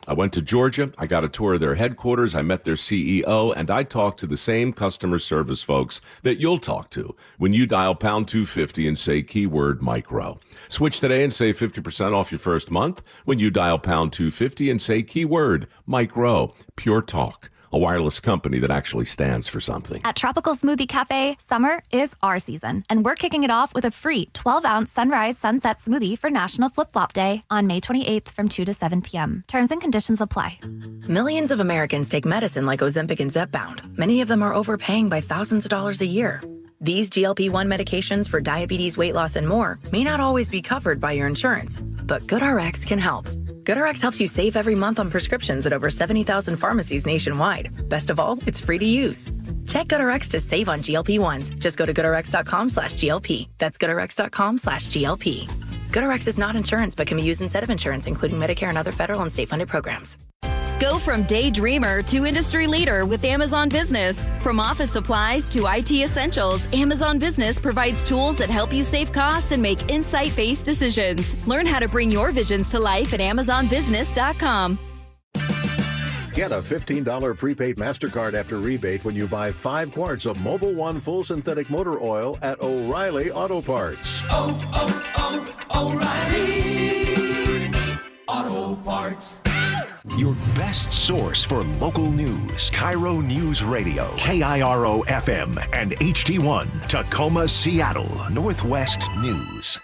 I went to Georgia, I got a tour of their headquarters, I met their CEO, and I talked to the same customer service folks that you'll talk to when you dial pound 250 and say keyword micro. Switch today and save 50% off your first month when you dial pound 250 and say keyword micro. Pure Talk. A wireless company that actually stands for something. At Tropical Smoothie Cafe, summer is our season, and we're kicking it off with a free 12-ounce Sunrise Sunset Smoothie for National Flip-Flop Day on May 28th from 2 to 7 p.m. Terms and conditions apply. Millions of Americans take medicine like Ozempic and Zepbound. Many of them are overpaying by thousands of dollars a year. These GLP-1 medications for diabetes, weight loss, and more may not always be covered by your insurance, but GoodRx can help. GoodRx helps you save every month on prescriptions at over 70,000 pharmacies nationwide. Best of all, it's free to use. Check GoodRx to save on GLP-1s. Just go to GoodRx.com/GLP. That's GoodRx.com/GLP. GoodRx is not insurance, but can be used instead of insurance, including Medicare and other federal and state-funded programs. Go from daydreamer to industry leader with Amazon Business. From office supplies to IT essentials, Amazon Business provides tools that help you save costs and make insight-based decisions. Learn how to bring your visions to life at AmazonBusiness.com. Get a $15 prepaid MasterCard after rebate when you buy 5 quarts of Mobil 1 full synthetic motor oil at O'Reilly Auto Parts. O'Reilly Auto Parts. Your best source for local news. KIRO Newsradio, KIRO FM, and HD1, Tacoma, Seattle, Northwest News.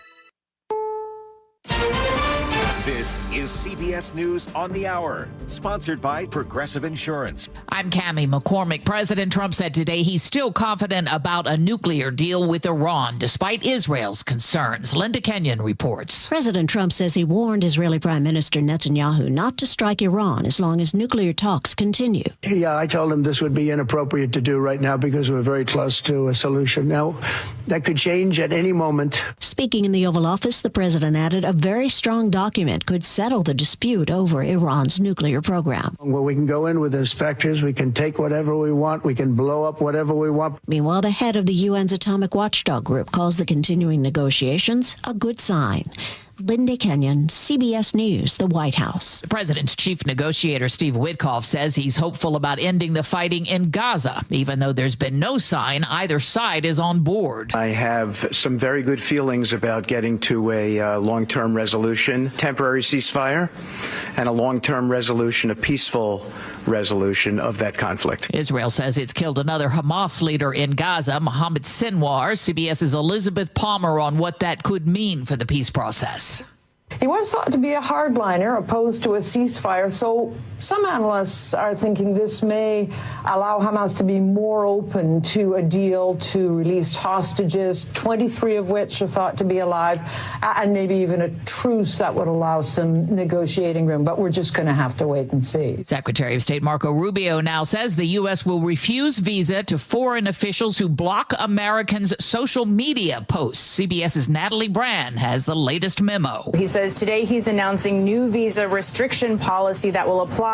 This is CBS News on the Hour, sponsored by Progressive Insurance. I'm Cammie McCormick. President Trump said today he's still confident about a nuclear deal with Iran, despite Israel's concerns. Linda Kenyon reports. President Trump says he warned Israeli Prime Minister Netanyahu not to strike Iran as long as nuclear talks continue. Yeah, I told him this would be inappropriate to do right now because we're very close to a solution. Now, that could change at any moment. Speaking in the Oval Office, the president added a very strong document could settle the dispute over Iran's nuclear program. Well, we can go in with inspectors, we can take whatever we want, we can blow up whatever we want. Meanwhile, the head of the UN's Atomic Watchdog Group calls the continuing negotiations a good sign. Linda Kenyon, CBS News, the White House. The president's chief negotiator, Steve Witkoff, says he's hopeful about ending the fighting in Gaza, even though there's been no sign either side is on board. I have some very good feelings about getting to a long-term resolution, temporary ceasefire, and a long-term resolution, a peaceful resolution of that conflict. Israel says it's killed another Hamas leader in Gaza, Mohammed Sinwar. CBS's Elizabeth Palmer on what that could mean for the peace process. He was thought to be a hardliner opposed to a ceasefire, so some analysts are thinking this may allow Hamas to be more open to a deal to release hostages, 23 of which are thought to be alive, and maybe even a truce that would allow some negotiating room. But we're just going to have to wait and see. Secretary of State Marco Rubio now says the U.S. will refuse visa to foreign officials who block Americans' social media posts. CBS's Natalie Brand has the latest memo. He says today he's announcing new visa restriction policy that will apply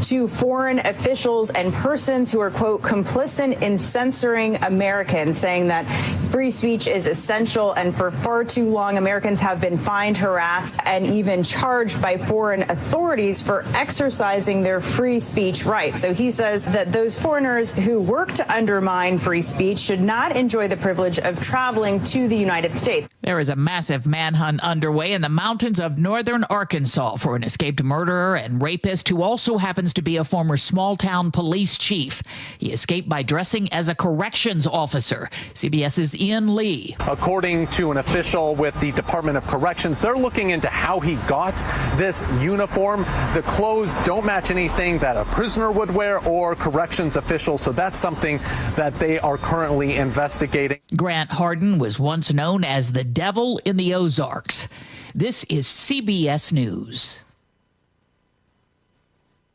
to foreign officials and persons who are, quote, complicit in censoring Americans, saying that free speech is essential. And for far too long, Americans have been fined, harassed, and even charged by foreign authorities for exercising their free speech rights. So he says that those foreigners who work to undermine free speech should not enjoy the privilege of traveling to the United States. There is a massive manhunt underway in the mountains of northern Arkansas for an escaped murderer and rapist who also happens to be a former small-town police chief. He escaped by dressing as a corrections officer. CBS's Ian Lee. According to an official with the Department of Corrections, they're looking into how he got this uniform. The clothes don't match anything that a prisoner would wear or corrections officials, so that's something that they are currently investigating. Grant Hardin was once known as the Devil in the Ozarks. This is CBS News.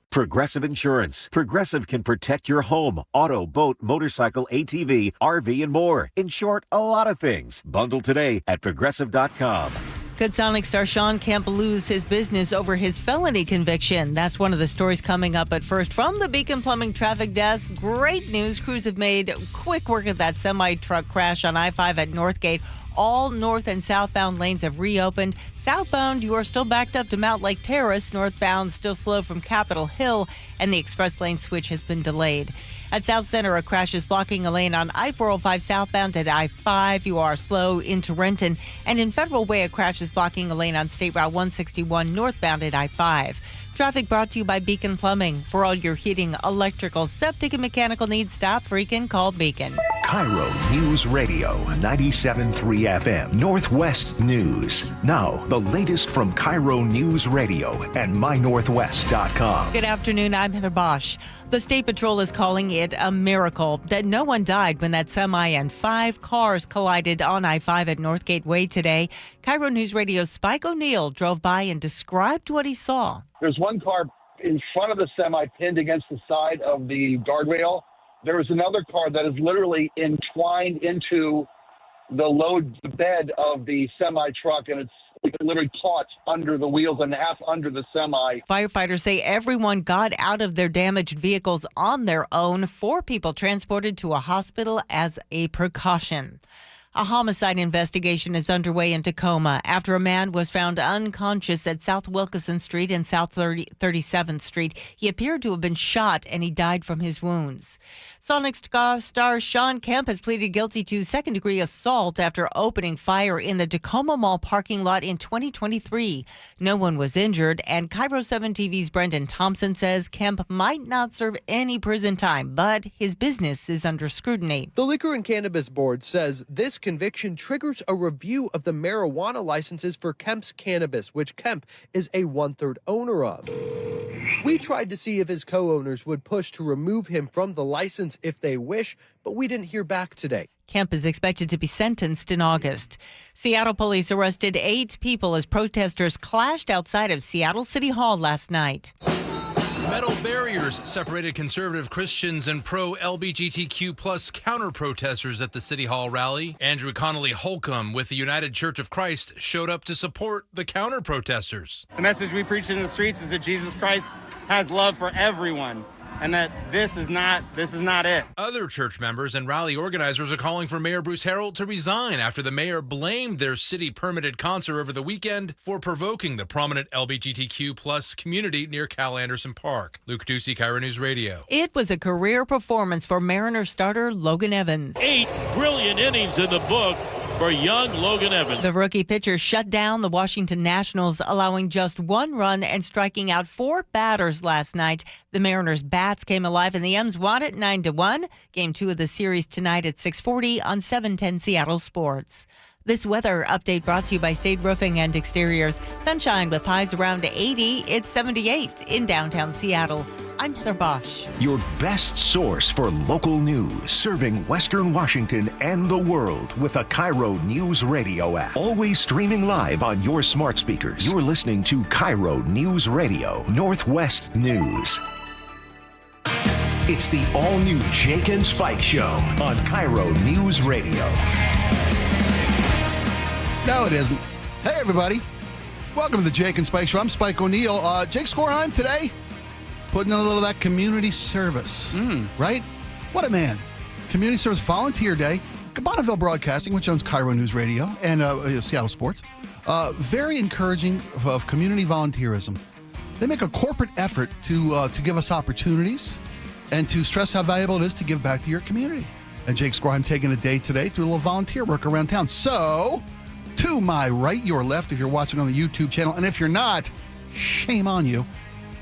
Progressive Insurance. Progressive can protect your home, auto, boat, motorcycle, ATV, RV, and more. In short, a lot of things. Bundle today at Progressive.com. Good Sonic star Sean can't lose his business over his felony conviction. That's one of the stories coming up. At first, from the Beacon Plumbing Traffic Desk, great news. Crews have made quick work of that semi-truck crash on I-5 at Northgate. All north and southbound lanes have reopened. Southbound, you are still backed up to Mount Lake Terrace. Northbound, still slow from Capitol Hill, and the express lane switch has been delayed. At South Center, a crash is blocking a lane on I-405 southbound at I-5. You are slow into Renton. And in Federal Way, a crash is blocking a lane on State Route 161 northbound at I-5. Traffic brought to you by Beacon Plumbing. For all your heating, electrical, septic, and mechanical needs, stop freaking call Beacon. KIRO News Radio 97.3 FM Northwest News. Now, the latest from KIRO News Radio and mynorthwest.com. Good afternoon. I'm Heather Bosch. The State Patrol is calling it a miracle that no one died when that semi and 5 cars collided on I-5 at Northgate Way today. KIRO News Radio's Spike O'Neill drove by and described what he saw. There's one car in front of the semi pinned against the side of the guardrail. There was another car that is literally entwined into the bed of the semi truck, and it's literally caught under the wheels and half under the semi. Firefighters say everyone got out of their damaged vehicles on their own. 4 people transported to a hospital as a precaution. A homicide investigation is underway in Tacoma after a man was found unconscious at South Wilkeson Street and South 37th Street. He appeared to have been shot, and he died from his wounds. Sonic star Sean Kemp has pleaded guilty to second-degree assault after opening fire in the Tacoma Mall parking lot in 2023. No one was injured, and KIRO 7 TV's Brendan Thompson says Kemp might not serve any prison time, but his business is under scrutiny. The Liquor and Cannabis Board says this conviction triggers a review of the marijuana licenses for Kemp's Cannabis, which Kemp is a 1/3 owner of. We tried to see if his co-owners would push to remove him from the license if they wish, but we didn't hear back today. Kemp is expected to be sentenced in August. Seattle police arrested 8 people as protesters clashed outside of Seattle City Hall last night. Metal barriers separated conservative Christians and pro-LGBTQ plus counter-protesters at the City Hall rally. Andrew Connolly Holcomb with the United Church of Christ showed up to support the counter-protesters. The message we preach in the streets is that Jesus Christ has love for everyone, and that this is not it. Other church members and rally organizers are calling for Mayor Bruce Harrell to resign after the mayor blamed their city-permitted concert over the weekend for provoking the prominent LGBTQ plus community near Cal Anderson Park. Luke Ducey, KIRO News Radio. It was a career performance for Mariners starter Logan Evans. 8 brilliant innings in the book for young Logan Evans. The rookie pitcher shut down the Washington Nationals, allowing just 1 run and striking out 4 batters last night. The Mariners' bats came alive, and the M's won it 9-1. Game 2 of the series tonight at 6:40 on 710 Seattle Sports. This weather update brought to you by State Roofing and Exteriors. Sunshine with highs around 80. It's 78 in downtown Seattle. I'm Heather Bosch. Your best source for local news, serving Western Washington and the world with the KIRO News Radio app. Always streaming live on your smart speakers. You're listening to KIRO News Radio, Northwest News. It's the all-new Jake and Spike Show on KIRO News Radio. No, it isn't. Hey, everybody. Welcome to the Jake and Spike Show. I'm Spike O'Neill. Jake Skorheim today, putting in a little of that community service, right? What a man. Community Service Volunteer Day. Bonneville Broadcasting, which owns KIRO News Radio and Seattle Sports, very encouraging of community volunteerism. They make a corporate effort to give us opportunities and to stress how valuable it is to give back to your community. And Jake Skorheim taking a day today to do a little volunteer work around town. So, to my right, your left, if you're watching on the YouTube channel, and if you're not, shame on you.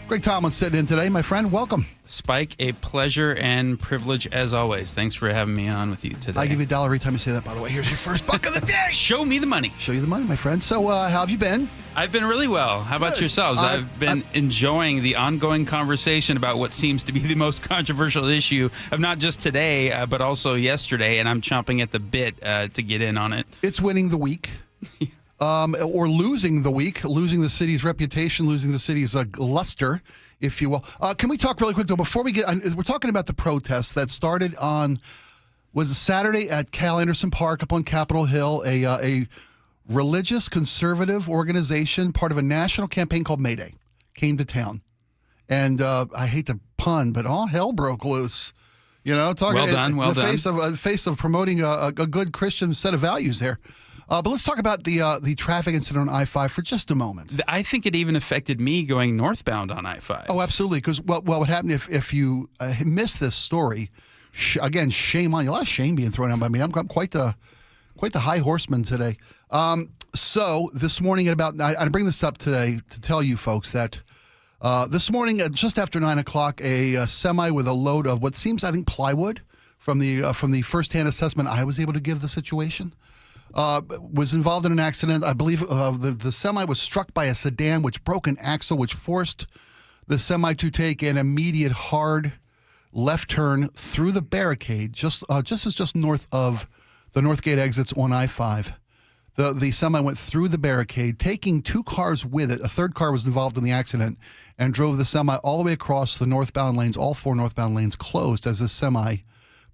Greg Tomlin's sitting in today, my friend. Welcome. Spike, a pleasure and privilege as always. Thanks for having me on with you today. I give you $1 every time you say that, by the way. Here's your first buck of the day. Show me the money. Show you the money, my friend. So how have you been? I've been really well. How about yourselves? I've been enjoying the ongoing conversation about what seems to be the most controversial issue of not just today, but also yesterday, and I'm chomping at the bit to get in on it. It's winning the week. Or losing the week, losing the city's reputation, losing the city's luster, if you will. Can we talk really quick, though, before we get we're talking about the protest that started on, was it Saturday at Cal Anderson Park up on Capitol Hill, a religious conservative organization, part of a national campaign called Mayday, came to town. And I hate the pun, but all hell broke loose. You know, talking well done. face of promoting a good Christian set of values there. But let's talk about the traffic incident on I-5 for just a moment. I think it even affected me going northbound on I-5. Oh, absolutely. Because what happened if you missed this story? Again, shame on you. A lot of shame being thrown out by me. I'm quite the high horseman today. So this morning at about, I bring this up today to tell you folks that this morning at just after 9 o'clock, a semi with a load of what seems, I think, plywood from the firsthand assessment I was able to give the situation, was involved in an accident. I believe the semi was struck by a sedan, which broke an axle, which forced the semi to take an immediate hard left turn through the barricade, just north of the Northgate exits on I-5. The semi went through the barricade, taking two cars with it. A third car was involved in the accident and drove the semi all the way across the northbound lanes. All four northbound lanes closed as the semi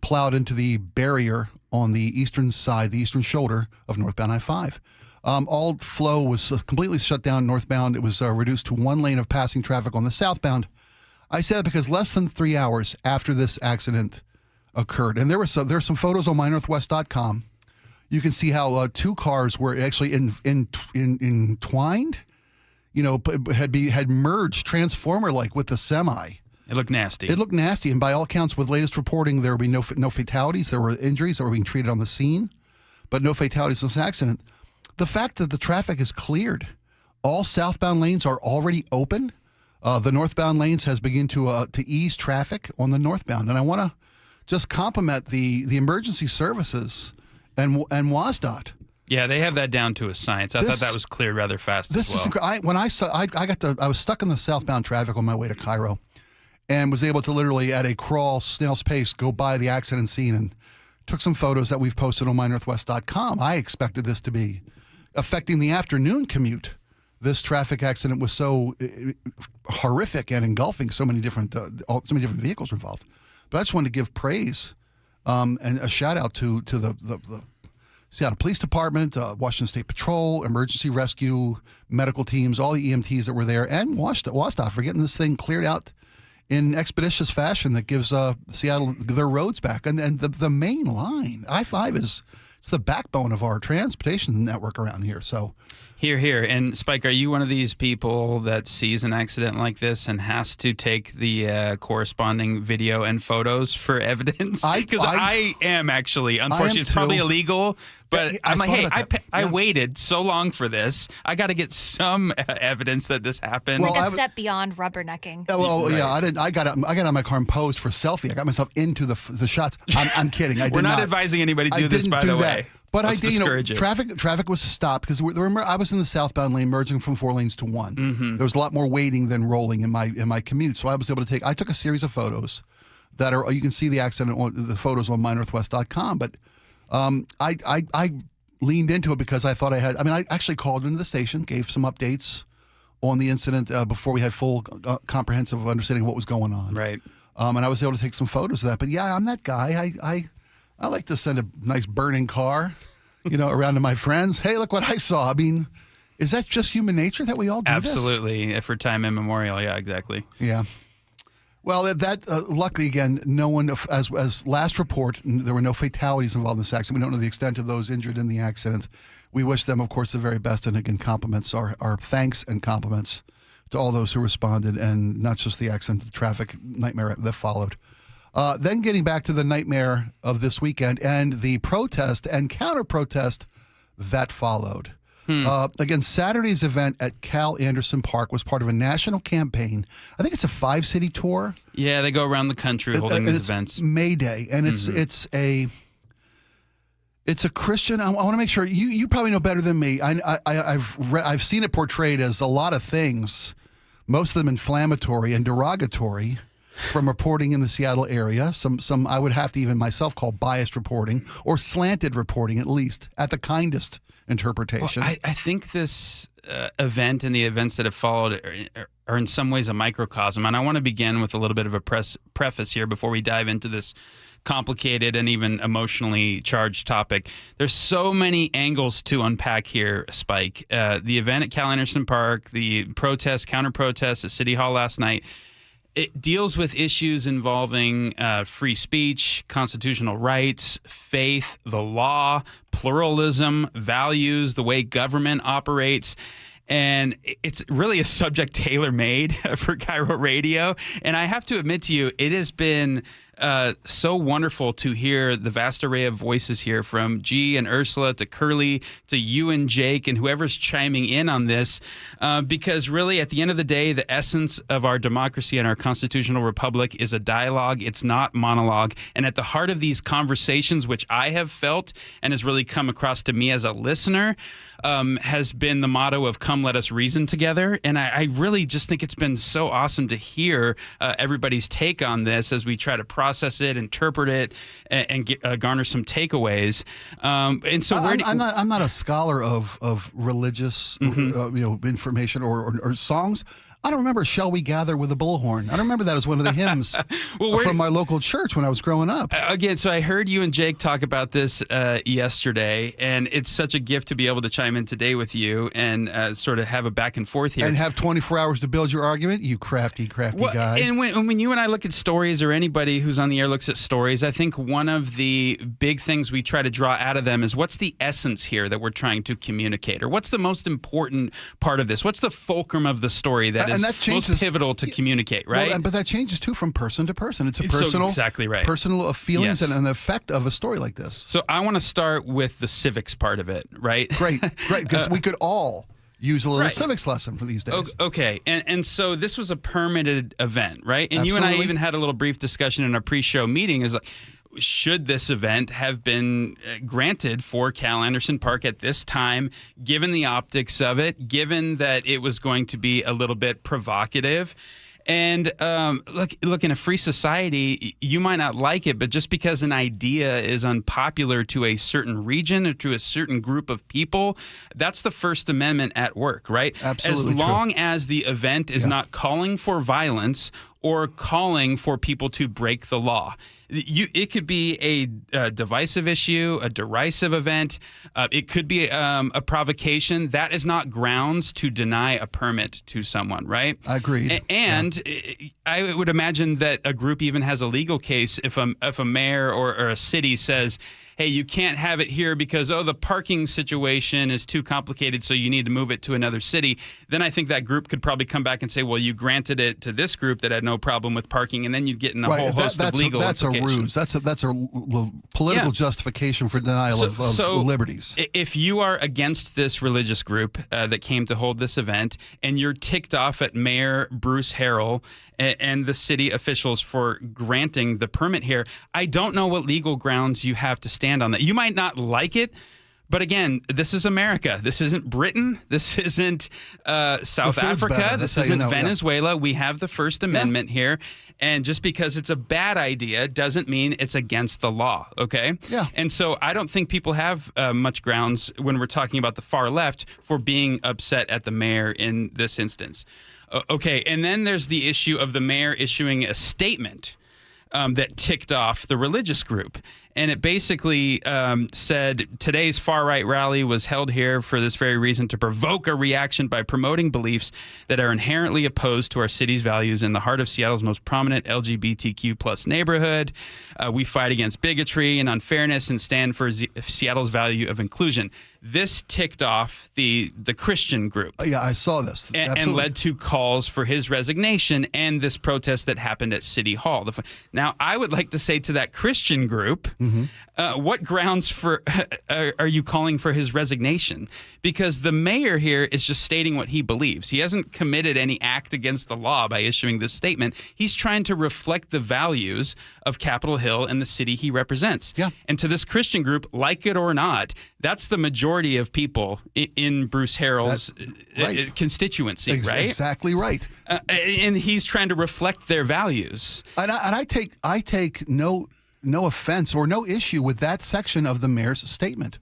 plowed into the barrier on the eastern side, the eastern shoulder of northbound I-5. All flow was completely shut down northbound. It was reduced to one lane of passing traffic on the southbound. I say that because less than 3 hours after this accident occurred, and there are some photos on mynorthwest.com. You can see how two cars were actually entwined, had merged transformer-like with the semi. It looked nasty. It looked nasty, and by all accounts, with latest reporting, there will be no fatalities. There were injuries that were being treated on the scene, but no fatalities in this accident. The fact that the traffic is cleared, all southbound lanes are already open. The northbound lanes has begun to ease traffic on the northbound, and I want to just compliment the emergency services and WASDOT. Yeah, they have that down to a science. I thought that was cleared rather fast as well. I was stuck in the southbound traffic on my way to KIRO, and was able to literally at a crawl, snail's pace, go by the accident scene and took some photos that we've posted on mynorthwest.com. I expected this to be affecting the afternoon commute. This traffic accident was so horrific and engulfing so many different vehicles involved. But I just wanted to give praise and a shout out to the Seattle Police Department, Washington State Patrol, Emergency Rescue, medical teams, all the EMTs that were there, and WASDOT for getting this thing cleared out in expeditious fashion that gives Seattle their roads back. And the main line, I-5 it's the backbone of our transportation network around here. So, Here. And Spike, are you one of these people that sees an accident like this and has to take the corresponding video and photos for evidence? Because I am actually. Unfortunately, it's probably illegal. But I'm like, hey, I waited so long for this. I got to get some evidence that this happened. Well, like a step beyond rubbernecking. I got out of my car and posed for a selfie. I got myself into the shots. I'm kidding. I did We're not advising anybody to do this, by the way. But Let's discourage it. Traffic was stopped because I was in the southbound lane, merging from 4 lanes to 1. Mm-hmm. There was a lot more waiting than rolling in my commute. So I was able to I took a series of photos that are, you can see the accident on the photos on mynorthwest.com. But I leaned into it because I thought I actually called into the station, gave some updates on the incident before we had full comprehensive understanding of what was going on. Right. And I was able to take some photos of that. But yeah, I'm that guy. I like to send a nice burning car, around to my friends. Hey, look what I saw. I mean, is that just human nature that we all do Absolutely. For time immemorial. Yeah, exactly. Yeah. Well, luckily, again, no one, as last report, there were no fatalities involved in this accident. We don't know the extent of those injured in the accident. We wish them, of course, the very best. And again, compliments, our thanks and compliments to all those who responded, and not just the accident, the traffic nightmare that followed. Then getting back to the nightmare of this weekend and the protest and counter-protest that followed. Again, Saturday's event at Cal Anderson Park was part of a national campaign. I think it's a 5-city tour. Yeah, they go around the country holding these events. May Day, and it's a Christian. I want to make sure you probably know better than me. I've seen it portrayed as a lot of things, most of them inflammatory and derogatory, from reporting in the Seattle area. Some I would have to even myself call biased reporting or slanted reporting, at least at the kindest interpretation. Well, I think this event and the events that have followed are in some ways a microcosm. And I want to begin with a little bit of a preface here before we dive into this complicated and even emotionally charged topic. There's so many angles to unpack here, Spike. The event at Cal Anderson Park, the protest, counter-protest at City Hall last night. It deals with issues involving free speech, constitutional rights, faith, the law, pluralism, values, the way government operates. And it's really a subject tailor-made for KIRO Radio. And I have to admit to you, it has been so wonderful to hear the vast array of voices here, from G and Ursula to Curly to you and Jake and whoever's chiming in on this, because really at the end of the day, the essence of our democracy and our constitutional republic is a dialogue. It's not monologue. And at the heart of these conversations, which I have felt and has really come across to me as a listener, has been the motto of "Come, let us reason together." And I really just think it's been so awesome to hear everybody's take on this as we try to process it, interpret it, and garner some takeaways. And so I'm not a scholar of religious information or songs. I don't remember "Shall We Gather with a Bullhorn." I don't remember that as one of the hymns from my local church when I was growing up. Again, so I heard you and Jake talk about this yesterday, and it's such a gift to be able to chime in today with you and sort of have a back and forth here. And have 24 hours to build your argument, you crafty guy. And when you and I look at stories, or anybody who's on the air looks at stories, I think one of the big things we try to draw out of them is what's the essence here that we're trying to communicate, or what's the most important part of this? What's the fulcrum of the story that is most pivotal to communicate, right? Well, but that changes too from person to person. It's a personal, exactly right. Personal feelings Yes. and an effect of a story like this. So I want to start with the civics part of it, right? Great, because we could all use a little civics lesson for these days. Okay, and so this was a permitted event, right? And Absolutely. you and I even had a little brief discussion in our pre-show meeting. Is like, should this event have been granted for Cal Anderson Park at this time, given the optics of it, given that it was going to be a little bit provocative? And look, in a free society, you might not like it, but just because an idea is unpopular to a certain region or to a certain group of people, that's the First Amendment at work, right? Absolutely As long as the event is not calling for violence or calling for people to break the law. It could be a divisive issue, a derisive event. It could be a provocation. That is not grounds to deny a permit to someone, right? Agreed. And I would imagine that a group even has a legal case if a mayor or a city says, hey, you can't have it here because, the parking situation is too complicated, so you need to move it to another city. Then I think that group could probably come back and say, well, you granted it to this group that had no problem with parking, and then you'd get in a whole host of legal That's a ruse. That's a political justification for denial of liberties. If you are against this religious group that came to hold this event, and you're ticked off at Mayor Bruce Harrell and the city officials for granting the permit here, I don't know what legal grounds you have to stand on that. You might not like it, but again, this is America. This isn't Britain. This isn't South Africa. This isn't Venezuela. We have the First Amendment here. And just because it's a bad idea doesn't mean it's against the law, okay? Yeah. And so I don't think people have much grounds when we're talking about the far left for being upset at the mayor in this instance. Okay, and then there's the issue of the mayor issuing a statement that ticked off the religious group. And it basically said, today's far-right rally was held here for this very reason, to provoke a reaction by promoting beliefs that are inherently opposed to our city's values in the heart of Seattle's most prominent LGBTQ plus neighborhood. We fight against bigotry and unfairness and stand for Seattle's value of inclusion. This ticked off the Christian group. Yeah, I saw this. And led to calls for his resignation and this protest that happened at City Hall. Now, I would like to say to that Christian group, what grounds are you calling for his resignation? Because the mayor here is just stating what he believes. He hasn't committed any act against the law by issuing this statement. He's trying to reflect the values of Capitol Hill and the city he represents. Yeah. And to this Christian group, like it or not, that's the majority of people in Bruce Harrell's constituency, right? Exactly right. And he's trying to reflect their values. And I take no offense or no issue with that section of the mayor's statement.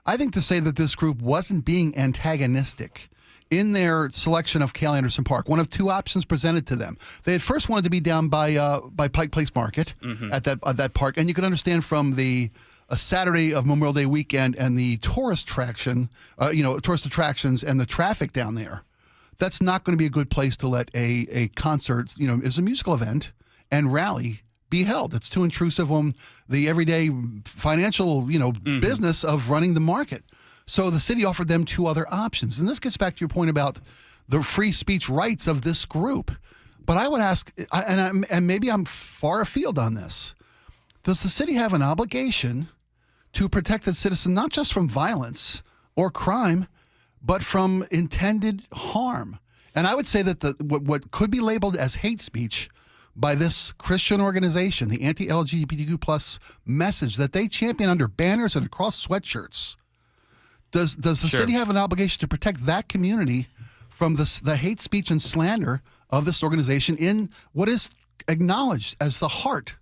I think to say that this group wasn't being antagonistic in their selection of Cal Anderson Park, one of two options presented to them. They at first wanted to be down by Pike Place Market at that park, and you can understand from a Saturday of Memorial Day weekend and the tourist attractions and the traffic down there, that's not going to be a good place to let a concert, is a musical event and rally be held. It's too intrusive on the everyday financial, business of running the market. So the city offered them two other options. And this gets back to your point about the free speech rights of this group. But I would ask, and maybe I'm far afield on this, does the city have an obligation to protect its citizens not just from violence or crime, but from intended harm? And I would say that what could be labeled as hate speech by this Christian organization, the anti-LGBTQ plus message that they champion under banners and across sweatshirts, does the city have an obligation to protect that community from the hate speech and slander of this organization in what is acknowledged as the heart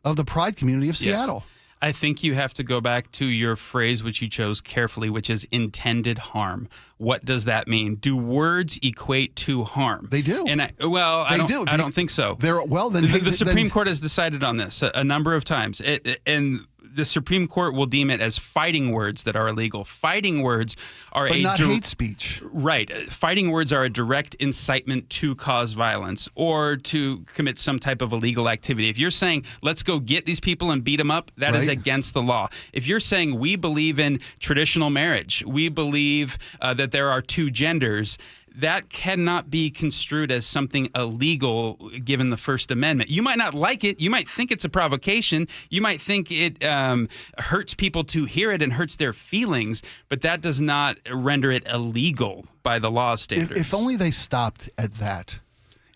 of the pride community of Seattle? Yes. I think you have to go back to your phrase, which you chose carefully, which is intended harm. What does that mean? Do words equate to harm? They do. And I don't think so. The Supreme Court has decided on this a number of times. And the Supreme Court will deem it as fighting words that are illegal. Fighting words are not hate speech. Right. Fighting words are a direct incitement to cause violence or to commit some type of illegal activity. If you're saying, let's go get these people and beat them up, that is against the law. If you're saying we believe in traditional marriage, we believe that there are two genders, that cannot be construed as something illegal given the First Amendment. You might not like it. You might think it's a provocation. You might think it hurts people to hear it and hurts their feelings, but that does not render it illegal by the law standards. If only they stopped at that.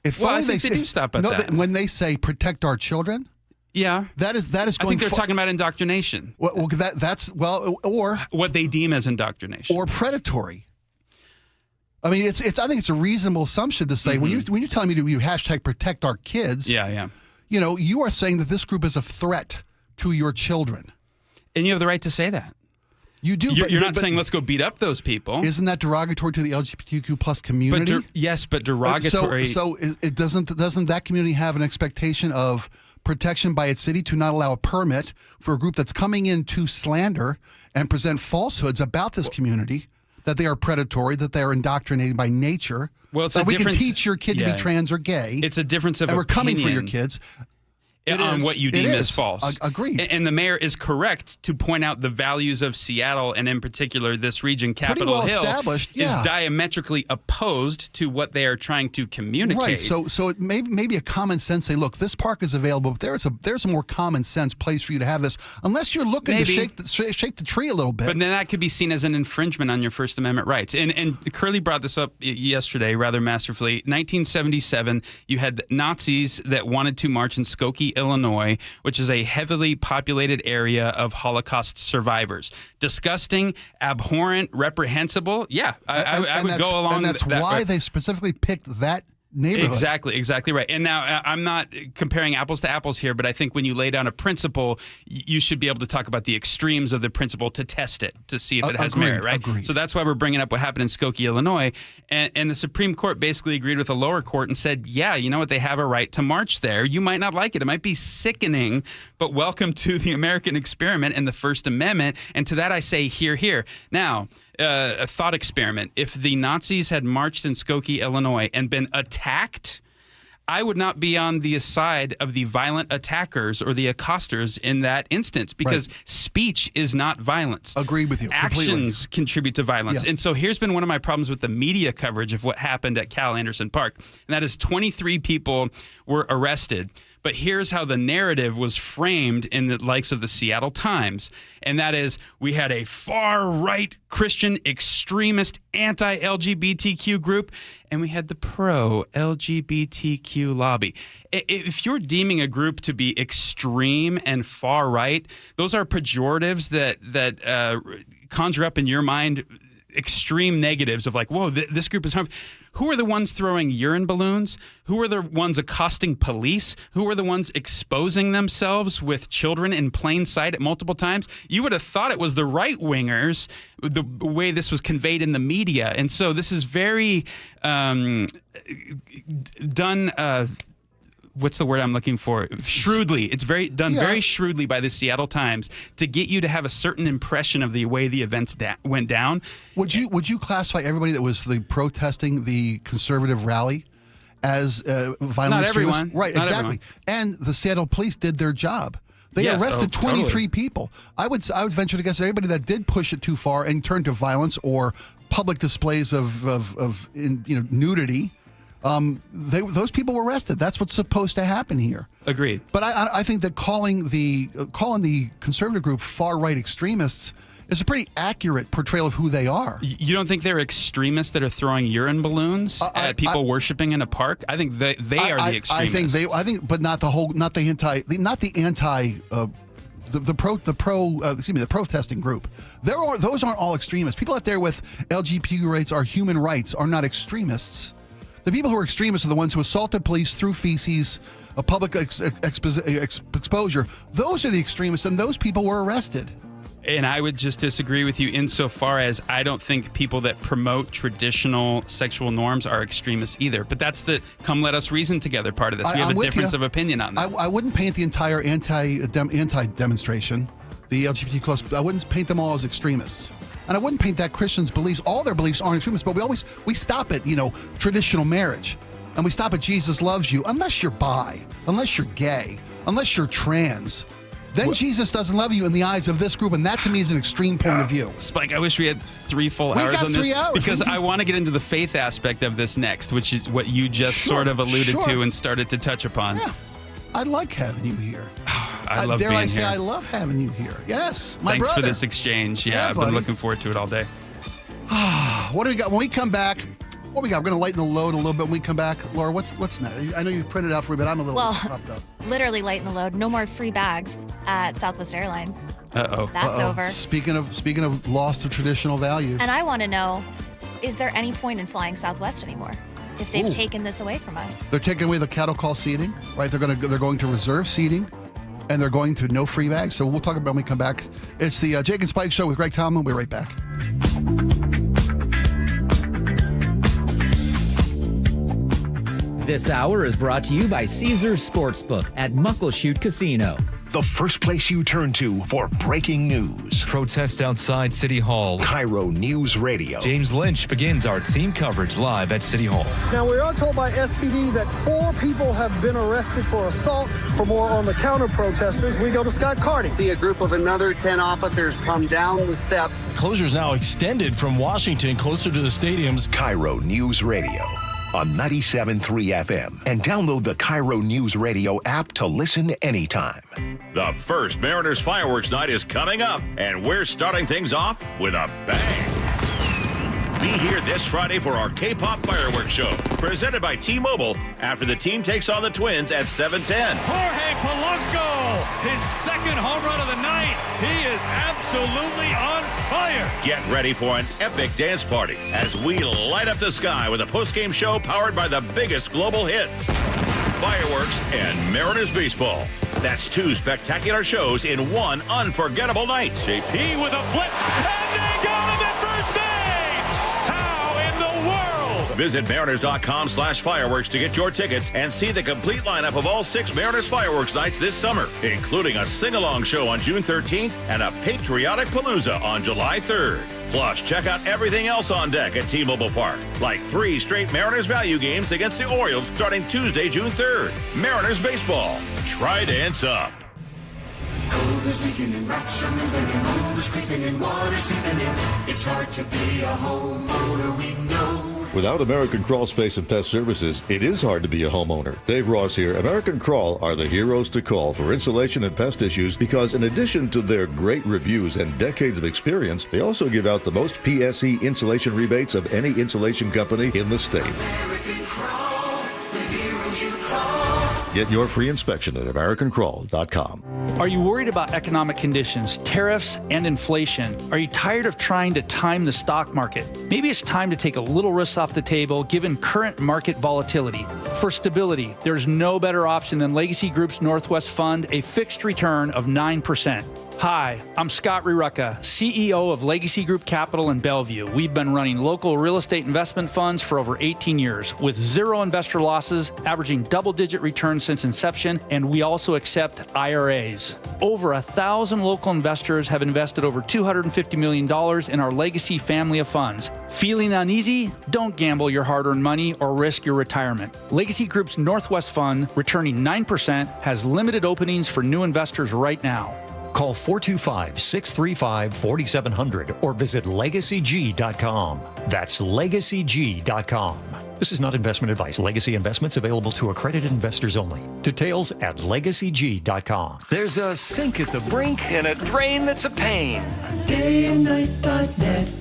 I think they do stop at that. When they say protect our children. Yeah, that is going. I think they're talking about indoctrination. Or what they deem as indoctrination or predatory. I mean, I think it's a reasonable assumption to say when you're telling me to hashtag protect our kids. Yeah. You are saying that this group is a threat to your children, and you have the right to say that. You do. You're not saying let's go beat up those people. Isn't that derogatory to the LGBTQ plus community? Yes, but derogatory. So it doesn't that community have an expectation of protection by its city to not allow a permit for a group that's coming in to slander and present falsehoods about this community? That they are predatory, that they are indoctrinated by nature. Well, it's that we can teach your kid to be trans or gay. It's a difference of and opinion. We're coming for your kids. On what you deem as false. Agreed. And the mayor is correct to point out the values of Seattle, and in particular this region, Capitol Hill, is diametrically opposed to what they are trying to communicate. Right. So it may be a common sense say, look, this park is available, but there's a more common sense place for you to have this, unless you're looking to shake the tree a little bit. But then that could be seen as an infringement on your First Amendment rights. And Curly brought this up yesterday rather masterfully. 1977, you had Nazis that wanted to march in Skokie, Illinois, which is a heavily populated area of Holocaust survivors. Disgusting, abhorrent, reprehensible. Yeah, I would go along with that. And that's why they specifically picked that neighborhood. Exactly right. And now I'm not comparing apples to apples here, but I think when you lay down a principle, you should be able to talk about the extremes of the principle to test it, to see if it has merit, right? Agreed. So that's why we're bringing up what happened in Skokie, Illinois. And the Supreme Court basically agreed with the lower court and said, yeah, you know what? They have a right to march there. You might not like it. It might be sickening, but welcome to the American experiment and the First Amendment. And to that I say, hear. Now, a thought experiment. If the Nazis had marched in Skokie, Illinois and been attacked, I would not be on the side of the violent attackers or the accosters in that instance because speech is not violence. Agreed with you. Actions contribute to violence. Yeah. And so here's been one of my problems with the media coverage of what happened at Cal Anderson Park. And that is 23 people were arrested. But here's how the narrative was framed in the likes of the Seattle Times. And that is, we had a far-right Christian extremist anti-LGBTQ group, and we had the pro-LGBTQ lobby. If you're deeming a group to be extreme and far-right, those are pejoratives that conjure up in your mind extreme negatives of like, whoa, this group is harmful. Who are the ones throwing urine balloons? Who are the ones accosting police? Who are the ones exposing themselves with children in plain sight at multiple times? You would have thought it was the right-wingers, the way this was conveyed in the media. And so this is very done what's the word I'm looking for? Shrewdly. It's very shrewdly by the Seattle Times to get you to have a certain impression of the way the events went down. Would you classify everybody that was protesting the conservative rally as violent Not extremists? everyone. Right, Not exactly. everyone. And the Seattle police did their job. They arrested 23 totally. people. I would venture to guess that everybody that did push it too far and turned to violence or public displays of nudity, those people were arrested. That's what's supposed to happen here. Agreed. But I think that calling the conservative group far-right extremists is a pretty accurate portrayal of who they are. You don't think they're extremists that are throwing urine balloons at people worshiping in a park? I think they are the extremists. I think, but not the protesting group. Those aren't all extremists. People out there with LGBT rights or human rights are not extremists. The people who are extremists are the ones who assaulted police through feces, a public exposure. Those are the extremists, and those people were arrested. And I would just disagree with you insofar as I don't think people that promote traditional sexual norms are extremists either. But that's the come let us reason together part of this. We have a difference of opinion on that. I wouldn't paint the entire anti-demonstration, the LGBT plus, I wouldn't paint them all as extremists. And I wouldn't paint that Christians' beliefs, all their beliefs aren't extremists, but we stop at, traditional marriage. And we stop at Jesus loves you, unless you're bi, unless you're gay, unless you're trans. Then Jesus doesn't love you in the eyes of this group, and that to me is an extreme point of view. Spike, I wish we had 3 full hours on this because I want to get into the faith aspect of this next, which is what you just sort of alluded to and started to touch upon. Yeah. I like having you here. I love being here. Dare I say I love having you here. Yes, my Thanks brother. for this exchange. Yeah, I've been looking forward to it all day. What do we got? When we come back, what we got? We're going to lighten the load a little bit when we come back. Laura, what's next? I know you printed out for me, but I'm a little popped up. Literally lighten the load. No more free bags at Southwest Airlines. Uh-oh. That's over. Speaking of lost of traditional values. And I want to know, is there any point in flying Southwest anymore if they've taken this away from us? They're taking away the cattle call seating, right? They're going to reserve seating, and they're going to no free bags. So we'll talk about it when we come back. It's the Jake and Spike Show with Greg Tomlin. We'll be right back. This hour is brought to you by Caesars Sportsbook at Muckleshoot Casino. The first place you turn to for breaking news. Protest outside City Hall. KIRO News Radio. James Lynch begins our team coverage live at City Hall. Now, we are told by SPD that 4 people have been arrested for assault. For more on the counter-protesters, we go to Scott Carty. See a group of another 10 officers come down the steps. Closures now extended from Washington closer to the stadiums. KIRO News Radio on 97.3 FM and download the KIRO News Radio app to listen anytime. The first Mariners fireworks night is coming up, and we're starting things off with a bang. Be here this Friday for our K-pop fireworks show, presented by T-Mobile, after the team takes on the Twins at 7:10. Jorge Polanco, his second home run of the night. He is absolutely on fire. Get ready for an epic dance party as we light up the sky with a post-game show powered by the biggest global hits. Fireworks and Mariners baseball. That's 2 spectacular shows in one unforgettable night. JP with a flip, and they got him at first base. How in the world? Visit Mariners.com/fireworks to get your tickets and see the complete lineup of all 6 Mariners fireworks nights this summer, including a sing-along show on June 13th and a patriotic palooza on July 3rd. Plus, check out everything else on deck at T-Mobile Park, like 3 straight Mariners value games against the Orioles starting Tuesday, June 3rd. Mariners baseball. Try dance up. Cold is beginning, rocks are moving and mold is creeping and water seeping in. It's hard to be a homeowner, we know. Without American Crawl Space and Pest Services, it is hard to be a homeowner. Dave Ross here. American Crawl are the heroes to call for insulation and pest issues because in addition to their great reviews and decades of experience, they also give out the most PSE insulation rebates of any insulation company in the state. American Crawl, the heroes you call. Get your free inspection at AmericanCrawl.com. Are you worried about economic conditions, tariffs, and inflation? Are you tired of trying to time the stock market? Maybe it's time to take a little risk off the table given current market volatility. For stability, there's no better option than Legacy Group's Northwest Fund, a fixed return of 9%. Hi, I'm Scott Rirucka, CEO of Legacy Group Capital in Bellevue. We've been running local real estate investment funds for over 18 years with zero investor losses, averaging double-digit returns since inception, and we also accept IRAs. Over 1,000 local investors have invested over $250 million in our Legacy family of funds. Feeling uneasy? Don't gamble your hard-earned money or risk your retirement. Legacy Group's Northwest Fund, returning 9%, has limited openings for new investors right now. Call 425-635-4700 or visit LegacyG.com. That's LegacyG.com. This is not investment advice. Legacy investments available to accredited investors only. Details at LegacyG.com. There's a sink at the brink and a drain that's a pain. Dayandnight.net.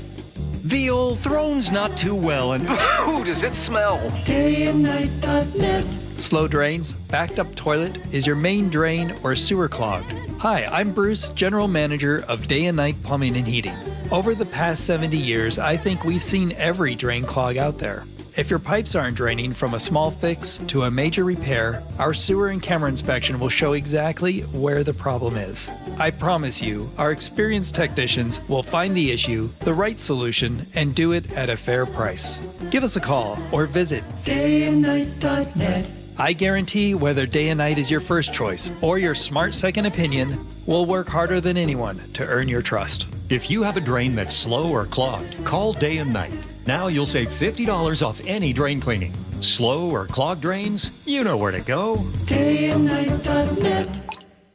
The old throne's not too well, and ooh, does it smell? Dayandnight.net. Slow drains, backed up toilet, is your main drain or sewer clogged? Hi, I'm Bruce, General Manager of Day and Night Plumbing and Heating. Over the past 70 years, I think we've seen every drain clog out there. If your pipes aren't draining from a small fix to a major repair, our sewer and camera inspection will show exactly where the problem is. I promise you, our experienced technicians will find the issue, the right solution, and do it at a fair price. Give us a call or visit Dayandnight.net. I guarantee whether Day and Night is your first choice or your smart second opinion, we'll work harder than anyone to earn your trust. If you have a drain that's slow or clogged, call Day and Night. Now you'll save $50 off any drain cleaning. Slow or clogged drains? You know where to go. Dayandnight.net.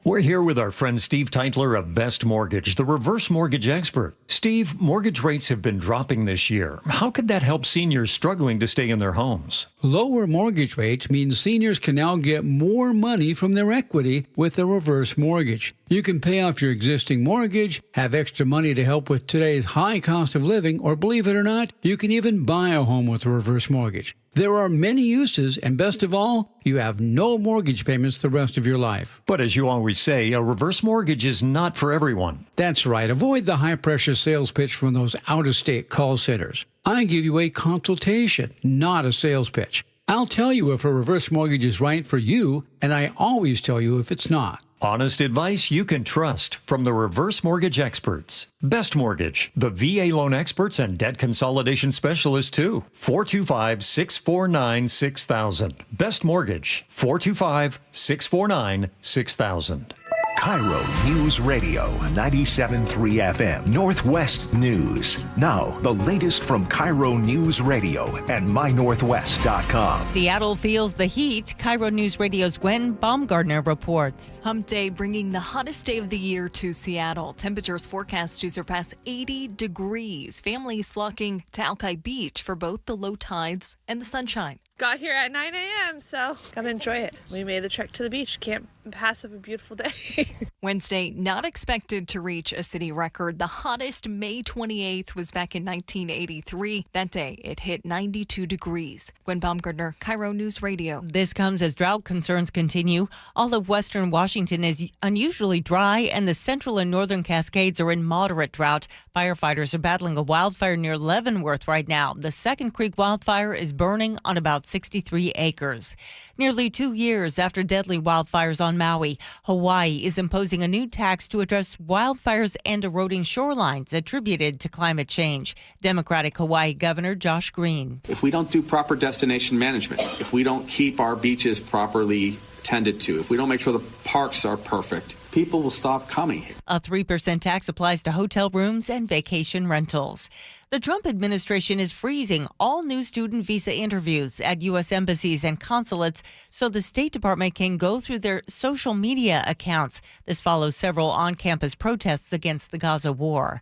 We're here with our friend Steve Teitler of Best Mortgage, the reverse mortgage expert. Steve, mortgage rates have been dropping this year. How could that help seniors struggling to stay in their homes? Lower mortgage rates means seniors can now get more money from their equity with a reverse mortgage. You can pay off your existing mortgage, have extra money to help with today's high cost of living, or believe it or not, you can even buy a home with a reverse mortgage. There are many uses, and best of all, you have no mortgage payments the rest of your life. But as you always say, a reverse mortgage is not for everyone. That's right. Avoid the high-pressure sales pitch from those out-of-state call centers. I give you a consultation, not a sales pitch. I'll tell you if a reverse mortgage is right for you, and I always tell you if it's not. Honest advice you can trust from the reverse mortgage experts. Best Mortgage, the VA loan experts and debt consolidation specialists too. 425-649-6000. Best Mortgage, 425-649-6000. KIRO News Radio 97.3 FM Northwest News. Now, the latest from KIRO News Radio and mynorthwest.com. Seattle feels the heat. KIRO News Radio's Gwen Baumgartner reports. Hump Day bringing the hottest day of the year to Seattle. Temperatures forecast to surpass 80 degrees. Families flocking to Alki Beach for both the low tides and the sunshine. Got here at 9 a.m., so gotta enjoy it. We made the trek to the beach. Can't pass up a beautiful day. Wednesday, not expected to reach a city record. The hottest May 28th was back in 1983. That day, it hit 92 degrees. Gwen Baumgartner, KIRO News Radio. This comes as drought concerns continue. All of western Washington is unusually dry, and the central and northern Cascades are in moderate drought. Firefighters are battling a wildfire near Leavenworth right now. The Second Creek wildfire is burning on about 63 acres. Nearly 2 years after deadly wildfires on Maui, Hawaii is imposing a new tax to address wildfires and eroding shorelines attributed to climate change. Democratic Hawaii Governor Josh Green. If we don't do proper destination management, if we don't keep our beaches properly tended to, if we don't make sure the parks are perfect, people will stop coming here. A 3% tax applies to hotel rooms and vacation rentals. The Trump administration is freezing all new student visa interviews at U.S. embassies and consulates so the State Department can go through their social media accounts. This follows several on-campus protests against the Gaza war.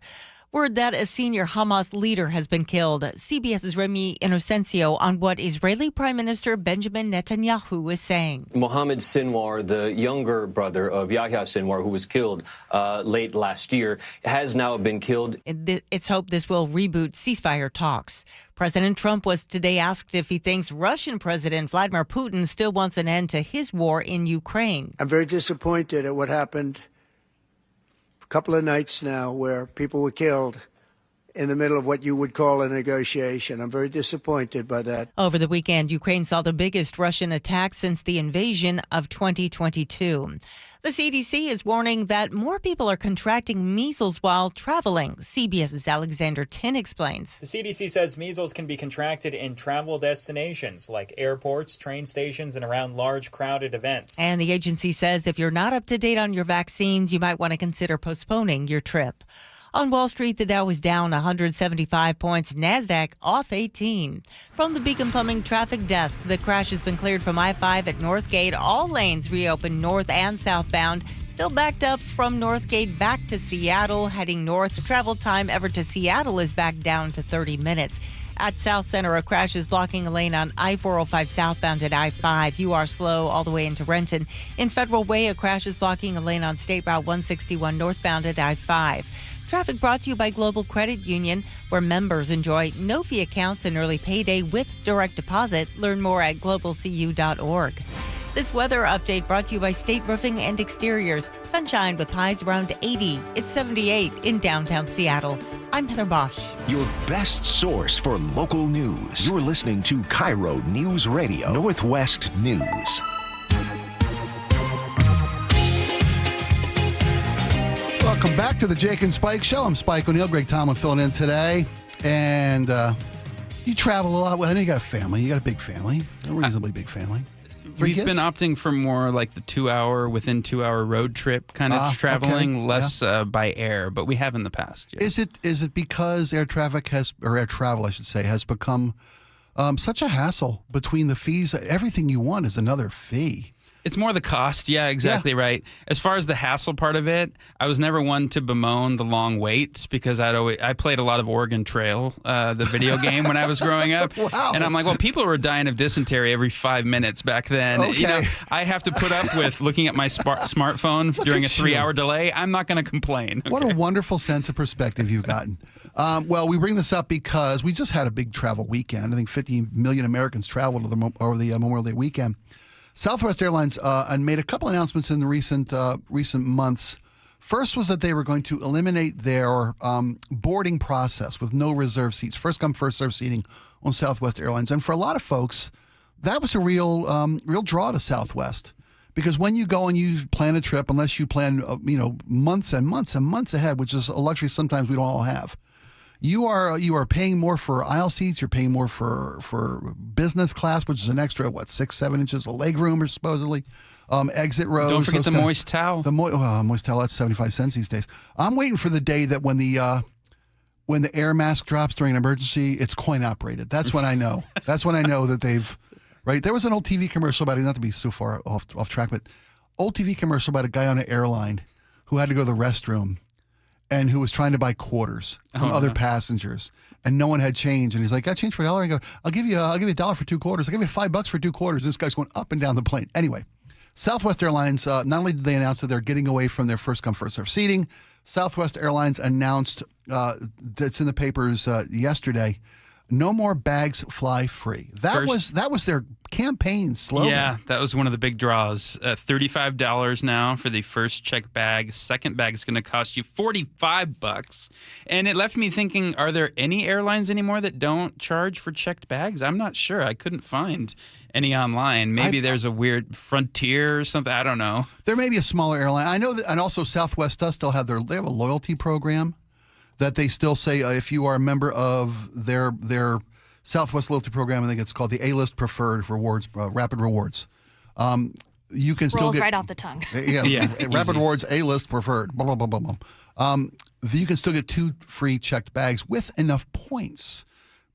Word that a senior Hamas leader has been killed. CBS's Remy Inocencio on what Israeli Prime Minister Benjamin Netanyahu is saying. Mohammed Sinwar, the younger brother of Yahya Sinwar, who was killed late last year, has now been killed. It's hoped this will reboot ceasefire talks. President Trump was today asked if he thinks Russian President Vladimir Putin still wants an end to his war in Ukraine. I'm very disappointed at what happened couple of nights now where people were killed in the middle of what you would call a negotiation. I'm very disappointed by that. Over the weekend, Ukraine saw the biggest Russian attack since the invasion of 2022. The CDC is warning that more people are contracting measles while traveling. CBS's Alexander Tin explains. The CDC says measles can be contracted in travel destinations like airports, train stations, and around large crowded events. And the agency says if you're not up to date on your vaccines, you might want to consider postponing your trip. On Wall Street, the Dow was down 175 points, NASDAQ off 18. From the Beacon Plumbing Traffic Desk, the crash has been cleared from I-5 at Northgate. All lanes reopened north and southbound. Still backed up from Northgate back to Seattle. Heading north, travel time ever to Seattle is back down to 30 minutes. At South Center, a crash is blocking a lane on I-405 southbound at I-5. You are slow all the way into Renton. In Federal Way, a crash is blocking a lane on State Route 161 northbound at I-5. Traffic brought to you by Global Credit Union, where members enjoy no-fee accounts and early payday with direct deposit. Learn more at globalcu.org. This weather update brought to you by State Roofing and Exteriors. Sunshine with highs around 80. It's 78 in downtown Seattle. I'm Heather Bosch. Your best source for local news. You're listening to KIRO Newsradio, Northwest News. Welcome back to the Jake and Spike Show. I'm Spike O'Neill. Greg Tomlin filling in today. And you travel a lot. Well, I know you got a family. You got a big family, a reasonably big family. We've been opting for more like the 2-hour, within 2-hour road trip kind of traveling, okay. Less by air, but we have in the past. Yeah. Is it because air travel, I should say, has become such a hassle between the fees? Everything you want is another fee. It's more the cost. Yeah, exactly right. As far as the hassle part of it, I was never one to bemoan the long waits because I played a lot of Oregon Trail, the video game, when I was growing up. Wow. And I'm like, well, people were dying of dysentery every 5 minutes back then. Okay. You know, I have to put up with looking at my smartphone during a 3-hour delay. I'm not going to complain. Okay? What a wonderful sense of perspective you've gotten. Well, we bring this up because we just had a big travel weekend. I think 50 million Americans traveled over the Memorial Day weekend. Southwest Airlines made a couple announcements in the recent months. First was that they were going to eliminate their boarding process with no reserve seats, first come, first served seating on Southwest Airlines. And for a lot of folks, that was a real draw to Southwest, because when you go and you plan a trip, unless you plan months and months and months ahead, which is a luxury sometimes we don't all have. You are paying more for aisle seats. You're paying more for business class, which is an extra 6-7 inches of leg room, or supposedly exit rows. Don't forget the moist towel. The moist towel, that's 75 cents these days. I'm waiting for the day that when the air mask drops during an emergency, it's coin operated. That's when I know. That's when I know that they've right. There was an old TV commercial about it. Not to be so far off track, but old TV commercial about a guy on an airline who had to go to the restroom, and who was trying to buy quarters from other passengers, and no one had change. And he's like, "Got change for $1?" I go, "I'll give you $1 for 2 quarters. I'll give you $5 for 2 quarters." This guy's going up and down the plane. Anyway, Southwest Airlines, not only did they announce that they're getting away from their first come, first served seating, Southwest Airlines announced, that's in the papers yesterday, no more bags fly free. That was their campaign slogan. Yeah, that was one of the big draws. $35 now for the first checked bag. Second bag is going to cost you $45. And it left me thinking, are there any airlines anymore that don't charge for checked bags? I'm not sure. I couldn't find any online. Maybe there's a weird Frontier or something. I don't know. There may be a smaller airline. I know that, and also Southwest does still have they have a loyalty program that they still say if you are a member of their Southwest loyalty program, I think it's called the A-List Preferred Rewards, Rapid Rewards. You can still rolls get right off the tongue. Yeah, Rapid Rewards, A-List Preferred. Blah blah blah blah blah. You can still get 2 free checked bags with enough points.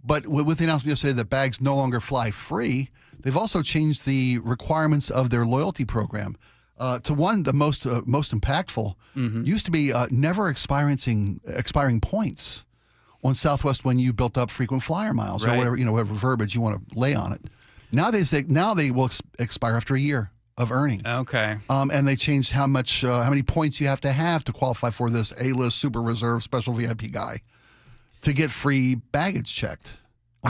But with the announcement yesterday that bags no longer fly free, they've also changed the requirements of their loyalty program. To one, the most impactful used to be never expiring points on Southwest when you built up frequent flyer miles, right, or whatever verbiage you want to lay on it. Now they will expire after a year of earning. Okay. And they changed how many points you have to qualify for this A-list, super reserve, special VIP guy to get free baggage checked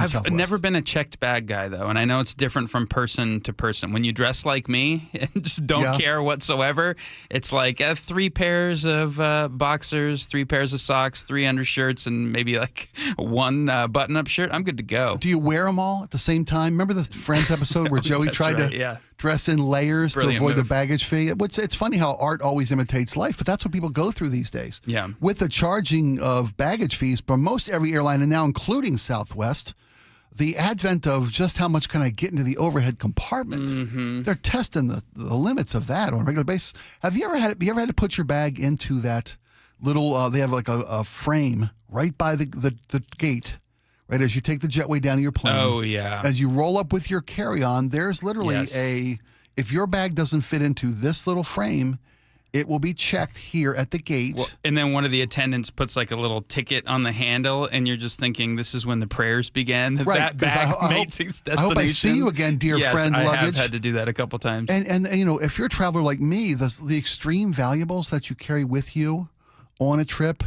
I've Southwest. never been a checked bag guy, though, and I know it's different from person to person. When you dress like me and just don't care whatsoever, it's like 3 pairs of boxers, 3 pairs of socks, 3 undershirts, and maybe like 1 button-up shirt. I'm good to go. Do you wear them all at the same time? Remember the Friends episode where Joey tried to dress in layers to avoid the baggage fee? It's funny how art always imitates life, but that's what people go through these days. Yeah. With the charging of baggage fees for most every airline, and now including Southwest, the advent of just how much can I get into the overhead compartment, they're testing the limits of that on a regular basis. Have you ever had to put your bag into that little, they have like a frame right by the gate, right, as you take the jetway down to your plane. Oh, yeah. As you roll up with your carry-on, there's literally if your bag doesn't fit into this little frame, it will be checked here at the gate. Well, and then one of the attendants puts like a little ticket on the handle, and you're just thinking, this is when the prayers began. That bag makes its destination. I hope I see you again, dear friend, luggage. luggage. I have had to do that a couple times. And you know, if you're a traveler like me, the extreme valuables that you carry with you on a trip,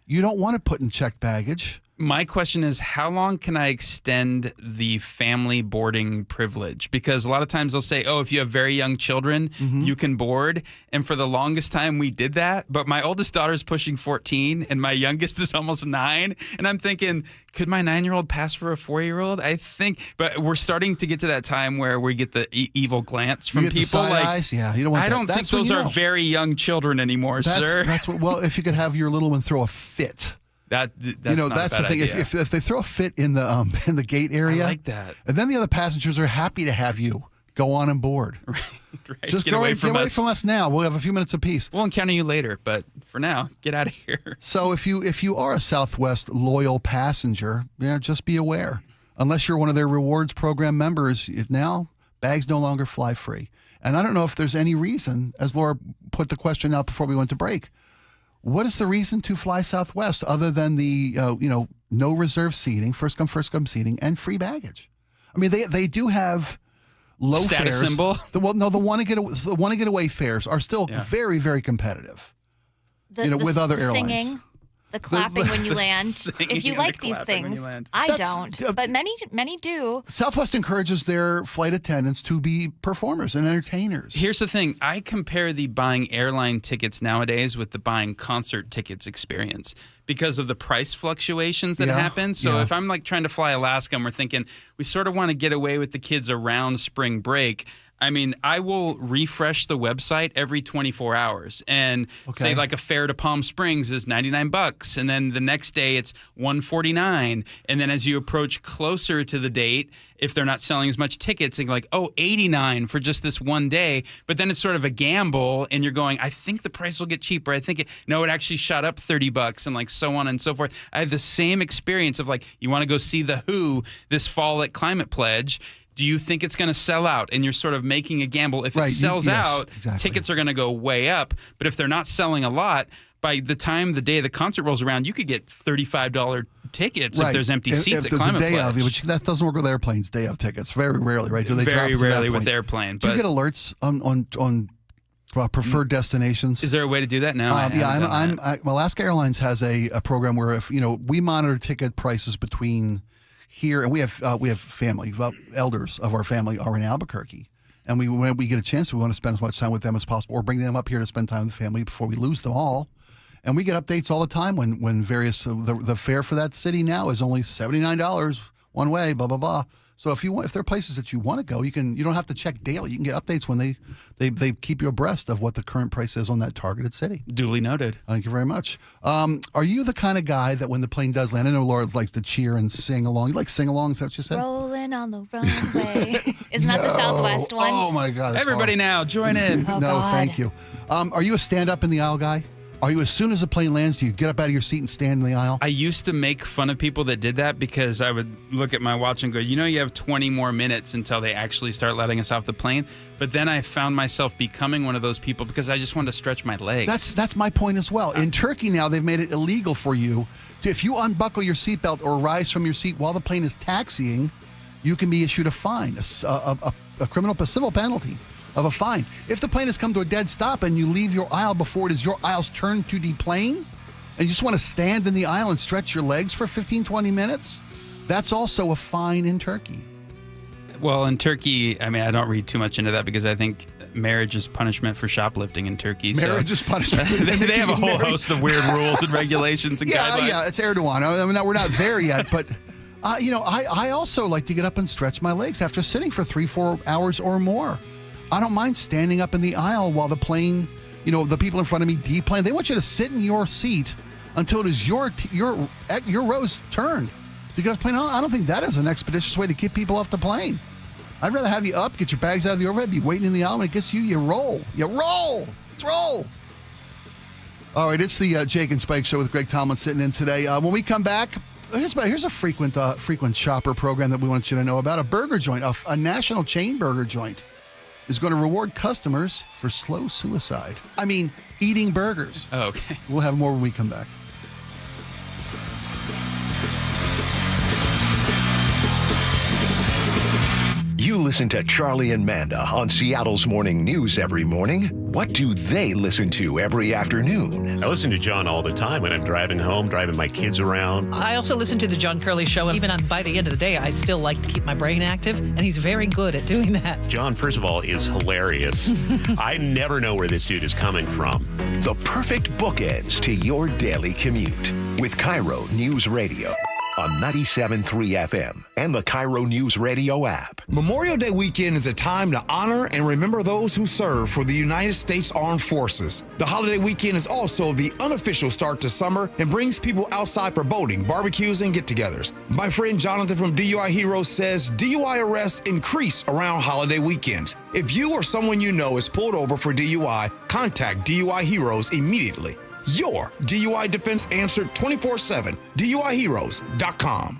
you don't want to put in checked baggage. My question is, how long can I extend the family boarding privilege? Because a lot of times they'll say, oh, if you have very young children, you can board. And for the longest time, we did that. But my oldest daughter's pushing 14, and my youngest is almost 9. And I'm thinking, could my 9-year-old pass for a 4-year-old? I think. But we're starting to get to that time where we get the evil glance from people. The side eyes? Yeah, you don't want I don't think those are very young children anymore, sir. That's what. Well, if you could have your little one throw a fit. That's that's the thing. If they throw a fit in the gate area, I like that. And then the other passengers are happy to have you go on and board. Right. Just get away from us now. We'll have a few minutes apiece. We'll encounter you later, but for now, get out of here. So if you are a Southwest loyal passenger, just be aware. Unless you're one of their rewards program members, now bags no longer fly free. And I don't know if there's any reason, as Laura put the question out before we went to break. What is the reason to fly Southwest other than the no reserve seating, first come seating, and free baggage? I mean, they do have low status fares. Symbol. The want to get away fares are still very, very competitive. With other airlines. Singing, the clapping when you land. If you like these things, I don't, but many do. Southwest encourages their flight attendants to be performers and entertainers. Here's the thing. I compare the buying airline tickets nowadays with the buying concert tickets experience because of the price fluctuations that happen. So if I'm like trying to fly Alaska and we're thinking we sort of want to get away with the kids around spring break, I mean, I will refresh the website every 24 hours and say like a fare to Palm Springs is $99, and then the next day it's $149, and then as you approach closer to the date, if they're not selling as much tickets, it's like, $89 for just this one day. But then it's sort of a gamble, and you're going, I think the price will get cheaper. I think it actually shot up $30, and like so on and so forth. I have the same experience of like, you want to go see The Who this fall at Climate Pledge. Do you think it's going to sell out? And you're sort of making a gamble. If it sells out, tickets are going to go way up. But if they're not selling a lot, by the time the day of the concert rolls around, you could get $35 tickets if there's empty seats at Climate Pledge. Which that doesn't work with airplanes, day of tickets. Very rarely, right? Do they very drop rarely that with airplane. Do you get alerts on preferred destinations? Is there a way to do that now? Alaska Airlines has a program where if we monitor ticket prices between here, and we have family, elders of our family are in Albuquerque, and when we get a chance, we want to spend as much time with them as possible, or bring them up here to spend time with the family before we lose them all. And we get updates all the time when various the fare for that city now is only $79 one way, blah blah blah. So if there are places that you want to go, you don't have to check daily. You can get updates when they keep you abreast of what the current price is on that targeted city. Duly noted. Thank you very much. Are you the kind of guy that when the plane does land, I know Laura likes to cheer and sing along. You like sing along? Is that what you said? Rolling on the runway. Isn't that the Southwest one? Oh my God! Everybody now, join in. Thank you. Are you a stand up in the aisle guy? Are you, as soon as the plane lands, do you get up out of your seat and stand in the aisle? I used to make fun of people that did that because I would look at my watch and go, you have 20 more minutes until they actually start letting us off the plane. But then I found myself becoming one of those people because I just wanted to stretch my legs. That's my point as well. In Turkey now, they've made it illegal for you if you unbuckle your seatbelt or rise from your seat while the plane is taxiing, you can be issued a fine, a civil penalty of a fine. If the plane has come to a dead stop and you leave your aisle before it is your aisle's turn to deplane, and you just want to stand in the aisle and stretch your legs for 15, 20 minutes, That's also a fine in Turkey. Well, in Turkey, I mean, I don't read too much into that because I think marriage is punishment for shoplifting in Turkey. Marriage is punishment. They have a whole host of weird rules and regulations and guidelines. Yeah, it's Erdogan. I mean, we're not there yet, but I also like to get up and stretch my legs after sitting for 3-4 hours or more. I don't mind standing up in the aisle while the plane, the people in front of me deplane. They want you to sit in your seat until it is your row's turn to get off the plane. I don't think that is an expeditious way to keep people off the plane. I'd rather have you up, get your bags out of the overhead, be waiting in the aisle. When it gets to you roll. You roll. Let's roll. All right, it's the Jake and Spike Show with Greg Tomlin sitting in today. When we come back, here's a frequent shopper program that we want you to know about. A burger joint, a national chain burger joint, is going to reward customers for slow suicide. I mean, eating burgers. Oh, okay. We'll have more when we come back. You listen to Charlie and Manda on Seattle's Morning News every morning. What do they listen to every afternoon? I listen to John all the time when I'm driving home, driving my kids around. I also listen to the John Curley Show. Even by the end of the day, I still like to keep my brain active, and he's very good at doing that. John, first of all, is hilarious. I never know where this dude is coming from. The perfect bookends to your daily commute with KIRO News Radio on 97.3 FM and the KIRO News Radio app. Memorial Day weekend is a time to honor and remember those who serve for the United States Armed Forces. The holiday weekend is also the unofficial start to summer and brings people outside for boating, barbecues, and get-togethers. My friend Jonathan from DUI Heroes says DUI arrests increase around holiday weekends. If you or someone you know is pulled over for DUI, contact DUI Heroes immediately. Your DUI defense answered 24/7. DUIHeroes.com.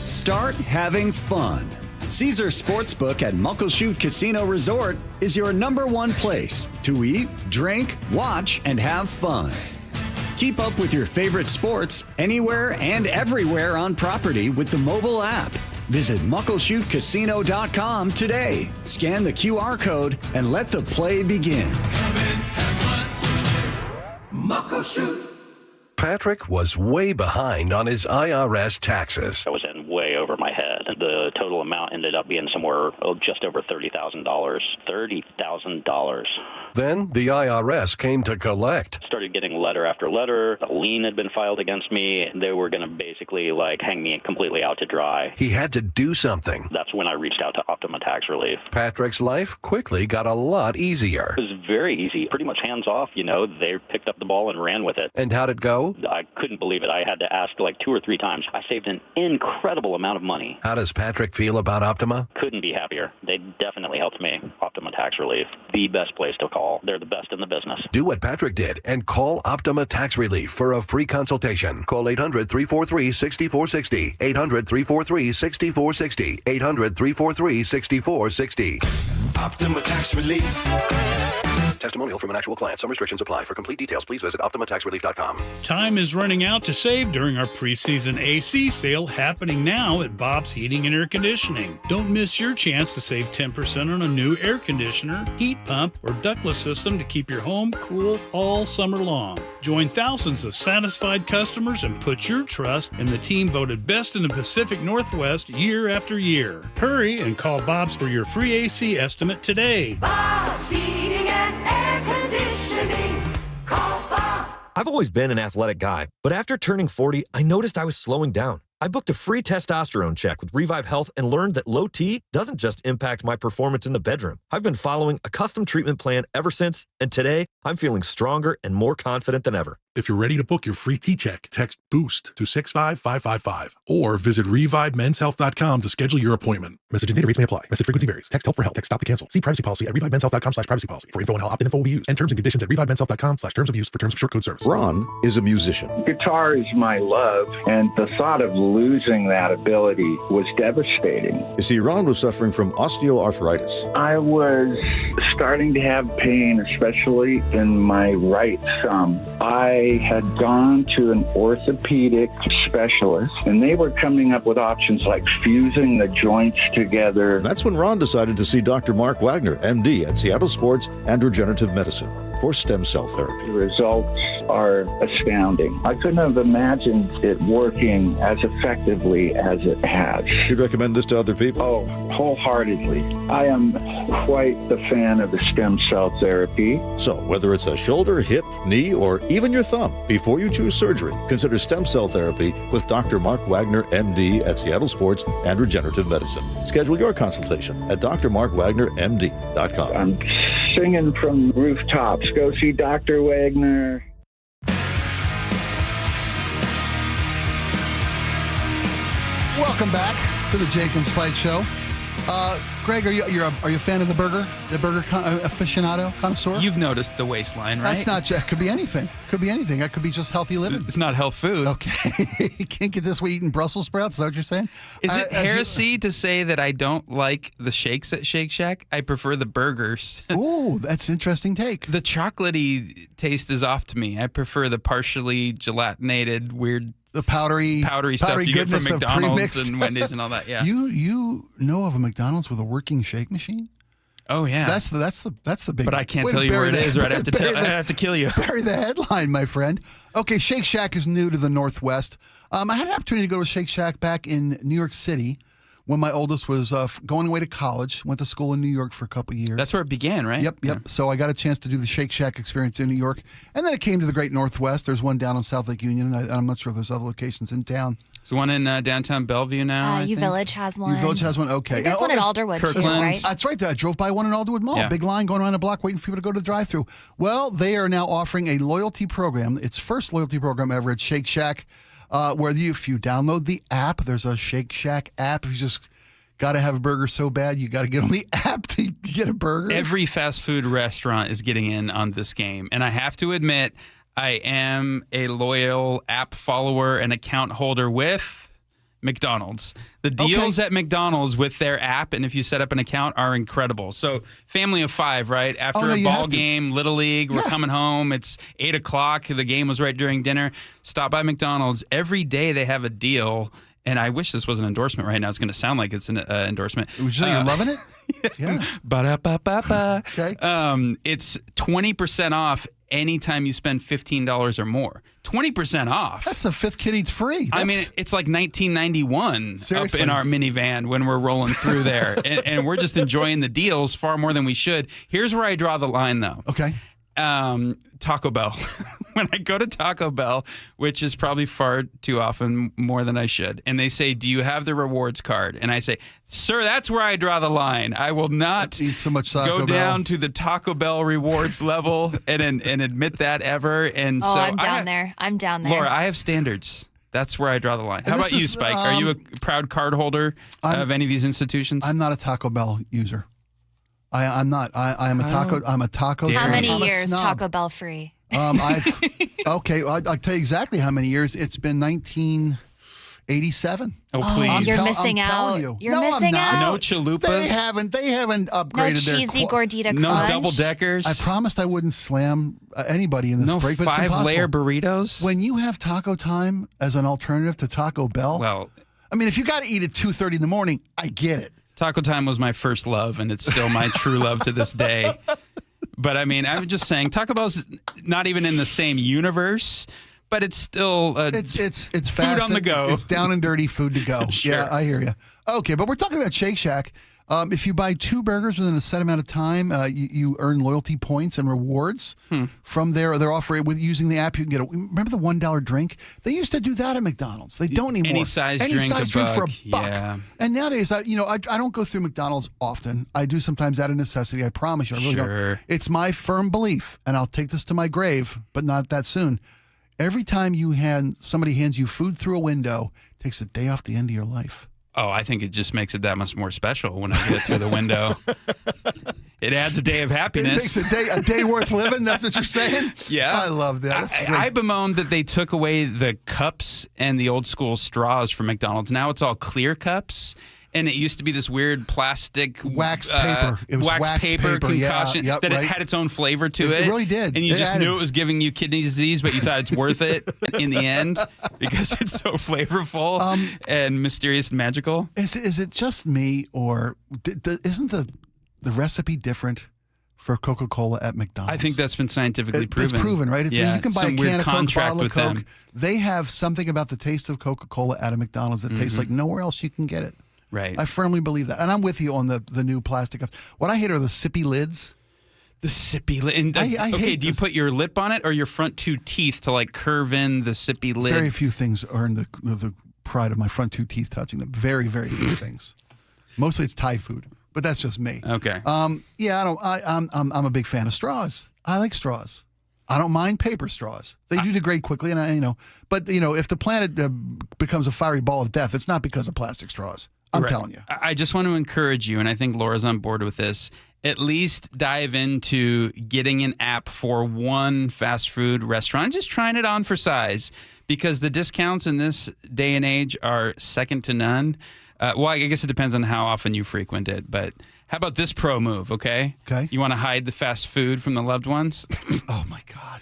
Start having fun. Caesar Sportsbook at Muckleshoot Casino Resort is your #1 place to eat, drink, watch, and have fun. Keep up with your favorite sports anywhere and everywhere on property with the mobile app. Visit MuckleshootCasino.com today. Scan the QR code and let the play begin. Muckleshoot. Patrick was way behind on his IRS taxes. I was in way over my head. The total amount ended up being somewhere just over $30,000. $30,000. Then the IRS came to collect. Started getting letter after letter. A lien had been filed against me. They were going to basically hang me completely out to dry. He had to do something. That's when I reached out to Optima Tax Relief. Patrick's life quickly got a lot easier. It was very easy. Pretty much hands off. They picked up the ball and ran with it. And how'd it go? I couldn't believe it. I had to ask 2 or 3 times. I saved an incredible amount of money. How does Patrick feel about Optima? Couldn't be happier. They definitely helped me. Optima Tax Relief, the best place to call. They're the best in the business. Do what Patrick did and call Optima Tax Relief for a free consultation. Call 800-343-6460. 800-343-6460. 800-343-6460. Optima Tax Relief. Testimonial from an actual client. Some restrictions apply. For complete details, please visit OptimaTaxRelief.com. Time is running out to save during our preseason AC sale happening now at Bob's Heating and Air Conditioning. Don't miss your chance to save 10% on a new air conditioner, heat pump, or ductless system to keep your home cool all summer long. Join thousands of satisfied customers and put your trust in the team voted best in the Pacific Northwest year after year. Hurry and call Bob's for your free AC estimate today. Bob's Heating and Air Conditioning. Call Bob. I've always been an athletic guy, but after turning 40, I noticed I was slowing down. I booked a free testosterone check with Revive Health and learned that low T doesn't just impact my performance in the bedroom. I've been following a custom treatment plan ever since, and today I'm feeling stronger and more confident than ever. If you're ready to book your free T-check, text BOOST to 65555 or visit ReviveMensHealth.com to schedule your appointment. Message and data rates may apply. Message frequency varies. Text help for help. Text stop to cancel. See privacy policy at ReviveMensHealth.com/privacy policy. For info on how opt-in info will be used and terms and conditions at ReviveMensHealth.com/terms of use for terms of short code service. Ron is a musician. Guitar is my love, and the thought of losing that ability was devastating. You see, Ron was suffering from osteoarthritis. I was starting to have pain, especially in my right thumb. I had gone to an orthopedic specialist, and they were coming up with options like fusing the joints together. That's when Ron decided to see Dr. Mark Wagner, MD, at Seattle Sports and Regenerative Medicine for stem cell therapy. The results are astounding. I couldn't have imagined it working as effectively as it has. You'd recommend this to other people? Oh, wholeheartedly. I am quite the fan of the stem cell therapy. So, whether it's a shoulder, hip, knee, or even your thumb, before you choose surgery, consider stem cell therapy with Dr. Mark Wagner, MD, at Seattle Sports and Regenerative Medicine. Schedule your consultation at drmarkwagnermd.com. I'm singing from rooftops. Go see Dr. Wagner. Welcome back to the Jake and Spike Show. Greg, are you a fan of the burger? The burger aficionado, connoisseur? You've noticed the waistline, right? That's not just. Could be anything. Could be anything. That could be just healthy living. It's not health food. Okay. You can't get this way eating Brussels sprouts. Is that what you're saying? Is it heresy to say that I don't like the shakes at Shake Shack? I prefer the burgers. Ooh, that's an interesting take. The chocolatey taste is off to me. I prefer the partially gelatinated, weird. The powdery stuff you get from McDonald's and Wendy's and all that. Yeah. You know of a McDonald's with a working shake machine? Oh yeah. That's the big. But I can't tell you where it is, or I'd have to kill you. Bury the headline, my friend. Okay, Shake Shack is new to the Northwest. I had an opportunity to go to Shake Shack back in New York City when my oldest was going away to college. Went to school in New York for a couple of years. That's where it began, right? Yep. Yeah. So I got a chance to do the Shake Shack experience in New York. And then it came to the Great Northwest. There's one down on South Lake Union. I'm not sure if there's other locations in town. There's one in downtown Bellevue now. U Village has one. U Village has one, okay. There's one in Alderwood, too, right? That's right. I drove by one in Alderwood Mall. Yeah. Big line going around the block waiting for people to go to the drive-thru. Well, they are now offering a loyalty program. Its first loyalty program ever at Shake Shack, where if you download the app, there's a Shake Shack app. If you just got to have a burger so bad, you got to get on the app to get a burger. Every fast food restaurant is getting in on this game. And I have to admit, I am a loyal app follower and account holder with McDonald's. The deals at McDonald's with their app, and if you set up an account, are incredible. So family of five, right? After a ball game, Little League, we're coming home. It's 8 o'clock. The game was right during dinner. Stop by McDonald's. Every day they have a deal. And I wish this was an endorsement right now. It's going to sound like it's an endorsement. So you're loving it? Yeah. Ba-da-ba-ba-ba. Okay. It's 20% off anytime you spend $15 or more. 20% off. That's the fifth kid eats free. I mean, it's like 1991 Seriously. up in our minivan when we're rolling through there. and we're just enjoying the deals far more than we should. Here's where I draw the line, though. Okay. Taco Bell. When I go to Taco Bell, which is probably far too often, more than I should, and they say, "Do you have the rewards card?" And I say, "Sir, that's where I draw the line. I will not eat so much Taco go Bell. down to the Taco Bell rewards level and admit that ever." And so I'm down there. I'm down there. Laura, I have standards. That's where I draw the line. How about you, Spike? Are you a proud card holder of any of these institutions? I'm not a Taco Bell user. I'm not. I'm a taco. I'm a taco. How many years Taco Bell free? I'll tell you exactly how many years. It's been 1987. Oh, please! You're missing out. You're missing out. No chalupas. They haven't upgraded no cheesy gordita crunch. No double deckers. I promised I wouldn't slam anybody in this break. But it's impossible. 5-layer burritos. When you have Taco Time as an alternative to Taco Bell, well, I mean, if you got to eat at 2:30 in the morning, I get it. Taco Time was my first love, and it's still my true love to this day. But I mean, I'm just saying, Taco Bell's not even in the same universe, but it's still it's food fast on the go. It's down and dirty food to go. Sure. Yeah, I hear you. Okay, but we're talking about Shake Shack. If you buy 2 burgers within a set amount of time, you earn loyalty points and rewards from their offer with using the app. You can get remember the $1 drink? They used to do that at McDonald's. They don't anymore. Any size drink for a buck. Yeah. And nowadays, I don't go through McDonald's often. I do sometimes out of necessity. I promise you, I really don't. It's my firm belief, and I'll take this to my grave, but not that soon. Every time somebody hands you food through a window, it takes a day off the end of your life. Oh, I think it just makes it that much more special when I get through the window. It adds a day of happiness. It makes a day worth living. That's what you're saying? Yeah. I love that. I bemoan that they took away the cups and the old school straws from McDonald's. Now it's all clear cups. And it used to be this weird plastic wax paper. It was wax paper concoction that it had its own flavor to it. It really did. And you just knew it was giving you kidney disease, but you thought it's worth it in the end because it's so flavorful and mysterious and magical. Is it just me, or isn't the recipe different for Coca-Cola at McDonald's. I think that's been scientifically proven. It's proven, right? It's, you can buy a can of Coke, bottle of Coke. Them. They have something about the taste of Coca-Cola at a McDonald's that tastes like nowhere else you can get it. Right. I firmly believe that. And I'm with you on the new plastic cups. What I hate are the sippy lids. The sippy lid. Okay, do you put your lip on it or your front two teeth to like curve in the sippy lid? Very few things earn the pride of my front two teeth touching them. Very, very few things. Mostly it's Thai food, but that's just me. Okay. Yeah, I'm a big fan of straws. I like straws. I don't mind paper straws. They do degrade quickly, and but if the planet becomes a fiery ball of death, it's not because of plastic straws. I'm telling you. I just want to encourage you, and I think Laura's on board with this. At least dive into getting an app for one fast food restaurant, just trying it on for size, because the discounts in this day and age are second to none. Well, I guess it depends on how often you frequent it, but how about this pro move, okay? Okay. You want to hide the fast food from the loved ones? Oh, my God.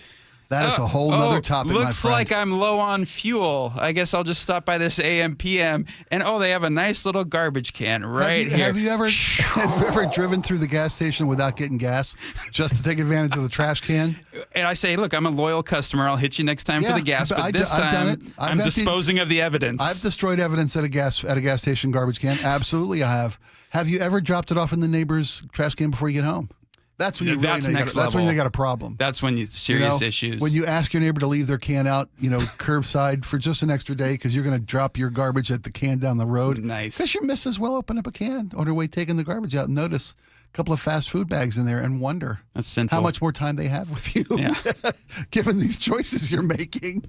That is a whole nother topic, looks like I'm low on fuel. I guess I'll just stop by this AM PM. And, they have a nice little garbage can here. Have you ever driven through the gas station without getting gas just to take advantage of the trash can? And I say, look, I'm a loyal customer. I'll hit you next time for the gas. But this time, I've done it. I'm disposing of the evidence. I've destroyed evidence at a gas station garbage can. Absolutely, I have. Have you ever dropped it off in the neighbor's trash can before you get home? That's when next level. That's when you got a problem. That's when you serious issues. When you ask your neighbor to leave their can out, curbside for just an extra day because you're going to drop your garbage at the can down the road. Nice. Because your missus will open up a can on her way taking the garbage out and notice a couple of fast food bags in there and wonder that's sinful. How much more time they have with you, given these choices you're making.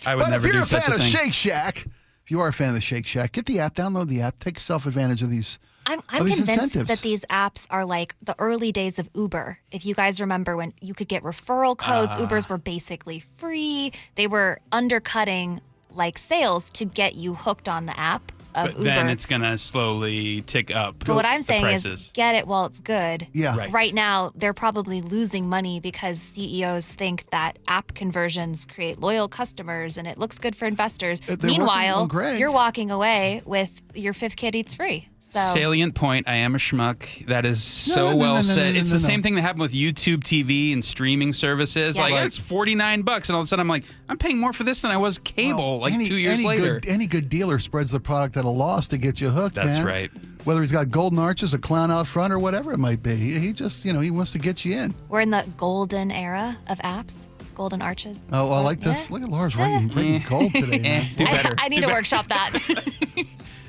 I would never do such a thing. But if you're a fan of Shake Shack, if you are a fan of the Shake Shack, get the app, download the app, take yourself advantage of these. I'm convinced that these apps are like the early days of Uber. If you guys remember when you could get referral codes, Ubers were basically free. They were undercutting like sales to get you hooked on the app of Uber. But then it's going to slowly tick up. But what I'm saying is get it while it's good. Yeah. Right now, they're probably losing money because CEOs think that app conversions create loyal customers and it looks good for investors. Meanwhile, you're walking away with your fifth kid eats free. So. Salient point, I am a schmuck. That is so well said. It's the same thing that happened with YouTube TV and streaming services. Yeah. It's $49, and all of a sudden I'm like, I'm paying more for this than I was cable 2 years later. Any good dealer spreads the product at a loss to get you hooked, That's man. right. Whether he's got golden arches, a clown out front, or whatever it might be. He just, he wants to get you in. We're in the golden era of apps. Golden arches. Oh, I like this. Look at Laura's writing gold today, man. Do better. I need to workshop that.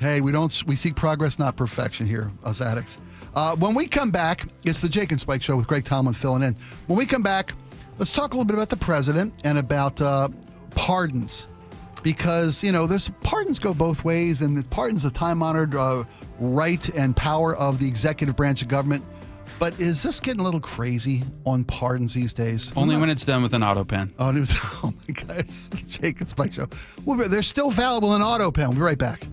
Hey, we seek progress, not perfection here, us addicts. When we come back, it's the Jake and Spike Show with Greg Tomlin filling in. When we come back, let's talk a little bit about the president and about pardons. Because, there's pardons go both ways, and the pardon's a time-honored right and power of the executive branch of government. But is this getting a little crazy on pardons these days? Only when it's done with an auto pen. Oh my God, it's the Jake and Spike Show. Well, they're still valuable in auto pen. We'll be right back.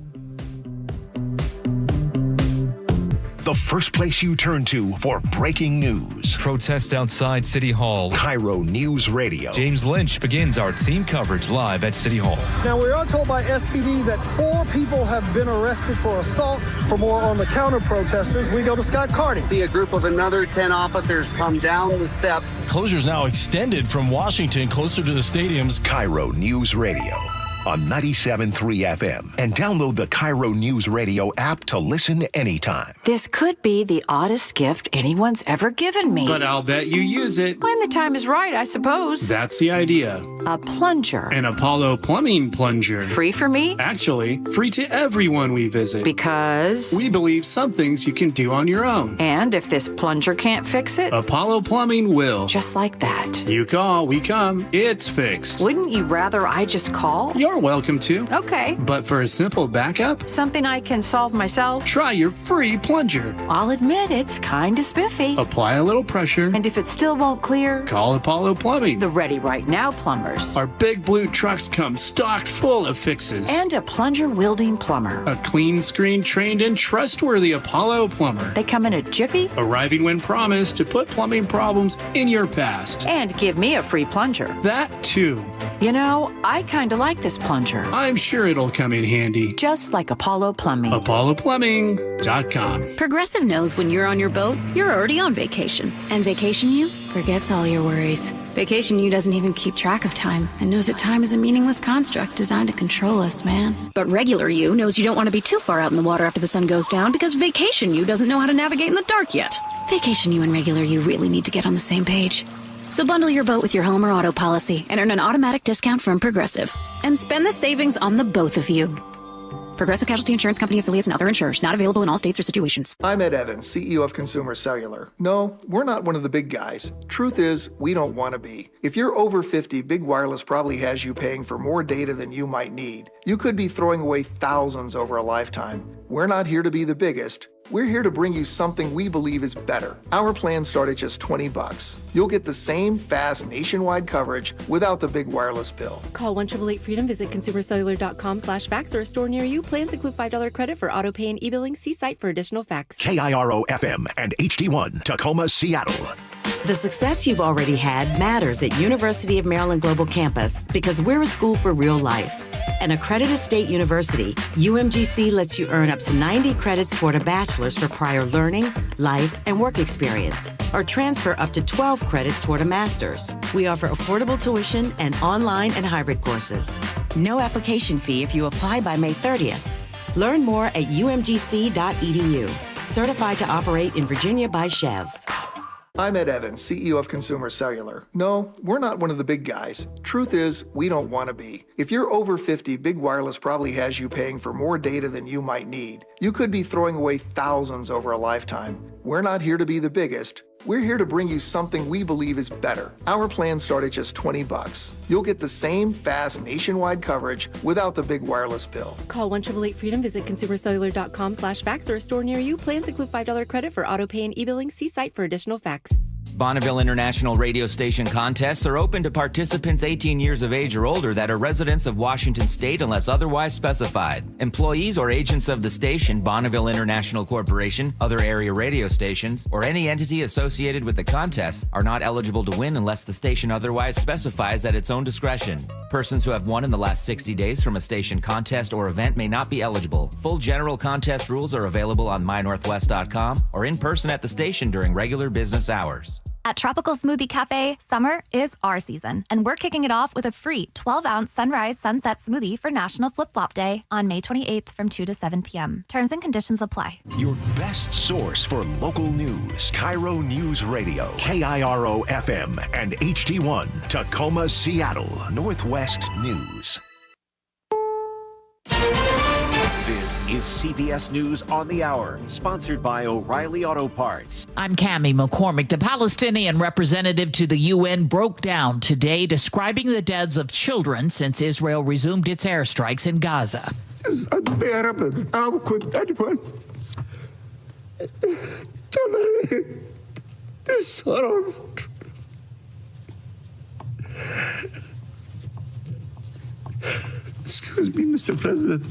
The first place you turn to for breaking news. Protest outside City Hall. KIRO News Radio. James Lynch begins our team coverage live at City Hall. Now, we are told by SPD that 4 people have been arrested for assault. For more on the counter-protesters, we go to Scott Carney. See a group of another 10 officers come down the steps. Closures now extended from Washington closer to the stadiums. KIRO News Radio on 97.3 FM and download the KIRO News Radio app to listen anytime. This could be the oddest gift anyone's ever given me. But I'll bet you use it. When the time is right, I suppose. That's the idea. A plunger. An Apollo plumbing plunger. Free for me? Actually, free to everyone we visit. Because? We believe some things you can do on your own. And if this plunger can't fix it? Apollo Plumbing will. Just like that. You call, we come. It's fixed. Wouldn't you rather I just call? You're welcome to. Okay. But for a simple backup, something I can solve myself, try your free plunger. I'll admit it's kind of spiffy. Apply a little pressure. And if it still won't clear, call Apollo Plumbing. The ready right now plumbers. Our big blue trucks come stocked full of fixes. And a plunger wielding plumber. A clean screen trained and trustworthy Apollo plumber. They come in a jiffy. Arriving when promised to put plumbing problems in your past. And give me a free plunger. That too. You know, I kind of like this plunger. I'm sure it'll come in handy. Just like Apollo Plumbing. ApolloPlumbing.com. Progressive knows when you're on your boat, you're already on vacation. And Vacation You forgets all your worries. Vacation You doesn't even keep track of time and knows that time is a meaningless construct designed to control us, man. But Regular You knows you don't want to be too far out in the water after the sun goes down because Vacation You doesn't know how to navigate in the dark yet. Vacation You and Regular You really need to get on the same page. So bundle your boat with your home or auto policy and earn an automatic discount from Progressive. And spend the savings on the both of you. Progressive Casualty Insurance Company affiliates and other insurers. Not available in all states or situations. I'm Ed Evans, CEO of Consumer Cellular. No, we're not one of the big guys. Truth is, we don't want to be. If you're over 50, Big Wireless probably has you paying for more data than you might need. You could be throwing away thousands over a lifetime. We're not here to be the biggest. We're here to bring you something we believe is better. Our plans start at just $20. You'll get the same fast nationwide coverage without the big wireless bill. Call 1-888-FREEDOM, visit consumercellular.com/fax or a store near you. Plans include $5 credit for auto pay and e-billing. See site for additional facts. KIRO FM and HD1, Tacoma, Seattle. The success you've already had matters at University of Maryland Global Campus because we're a school for real life. An accredited state university, UMGC lets you earn up to 90 credits toward a bachelor's for prior learning, life, and work experience, or transfer up to 12 credits toward a master's. We offer affordable tuition and online and hybrid courses. No application fee if you apply by May 30th. Learn more at umgc.edu. Certified to operate in Virginia by Chev. I'm Ed Evans, CEO of Consumer Cellular. No, we're not one of the big guys. Truth is, we don't want to be. If you're over 50, Big Wireless probably has you paying for more data than you might need. You could be throwing away thousands over a lifetime. We're not here to be the biggest. We're here to bring you something we believe is better. Our plans start at just $20. You'll get the same fast nationwide coverage without the big wireless bill. Call 1-888-FREEDOM, visit consumercellular.com/fax or a store near you. Plans include $5 credit for auto pay and e-billing. See site for additional facts. Bonneville International Radio Station contests are open to participants 18 years of age or older that are residents of Washington State unless otherwise specified. Employees or agents of the station, Bonneville International Corporation, other area radio stations, or any entity associated with the contest are not eligible to win unless the station otherwise specifies at its own discretion. Persons who have won in the last 60 days from a station contest or event may not be eligible. Full general contest rules are available on mynorthwest.com or in person at the station during regular business hours. At Tropical Smoothie Cafe, summer is our season, and we're kicking it off with a free 12-ounce Sunrise Sunset Smoothie for National Flip-Flop Day on May 28th from 2 to 7 p.m. Terms and conditions apply. Your best source for local news. KIRO Newsradio, KIRO FM and HD1, Tacoma, Seattle, Northwest News. This is CBS News on the Hour, sponsored by O'Reilly Auto Parts. I'm Cammie McCormick. The Palestinian representative to the UN broke down today, describing the deaths of children since Israel resumed its airstrikes in Gaza. This is unbearable. How could anyone tolerate this sorrow? Excuse me, Mr. President.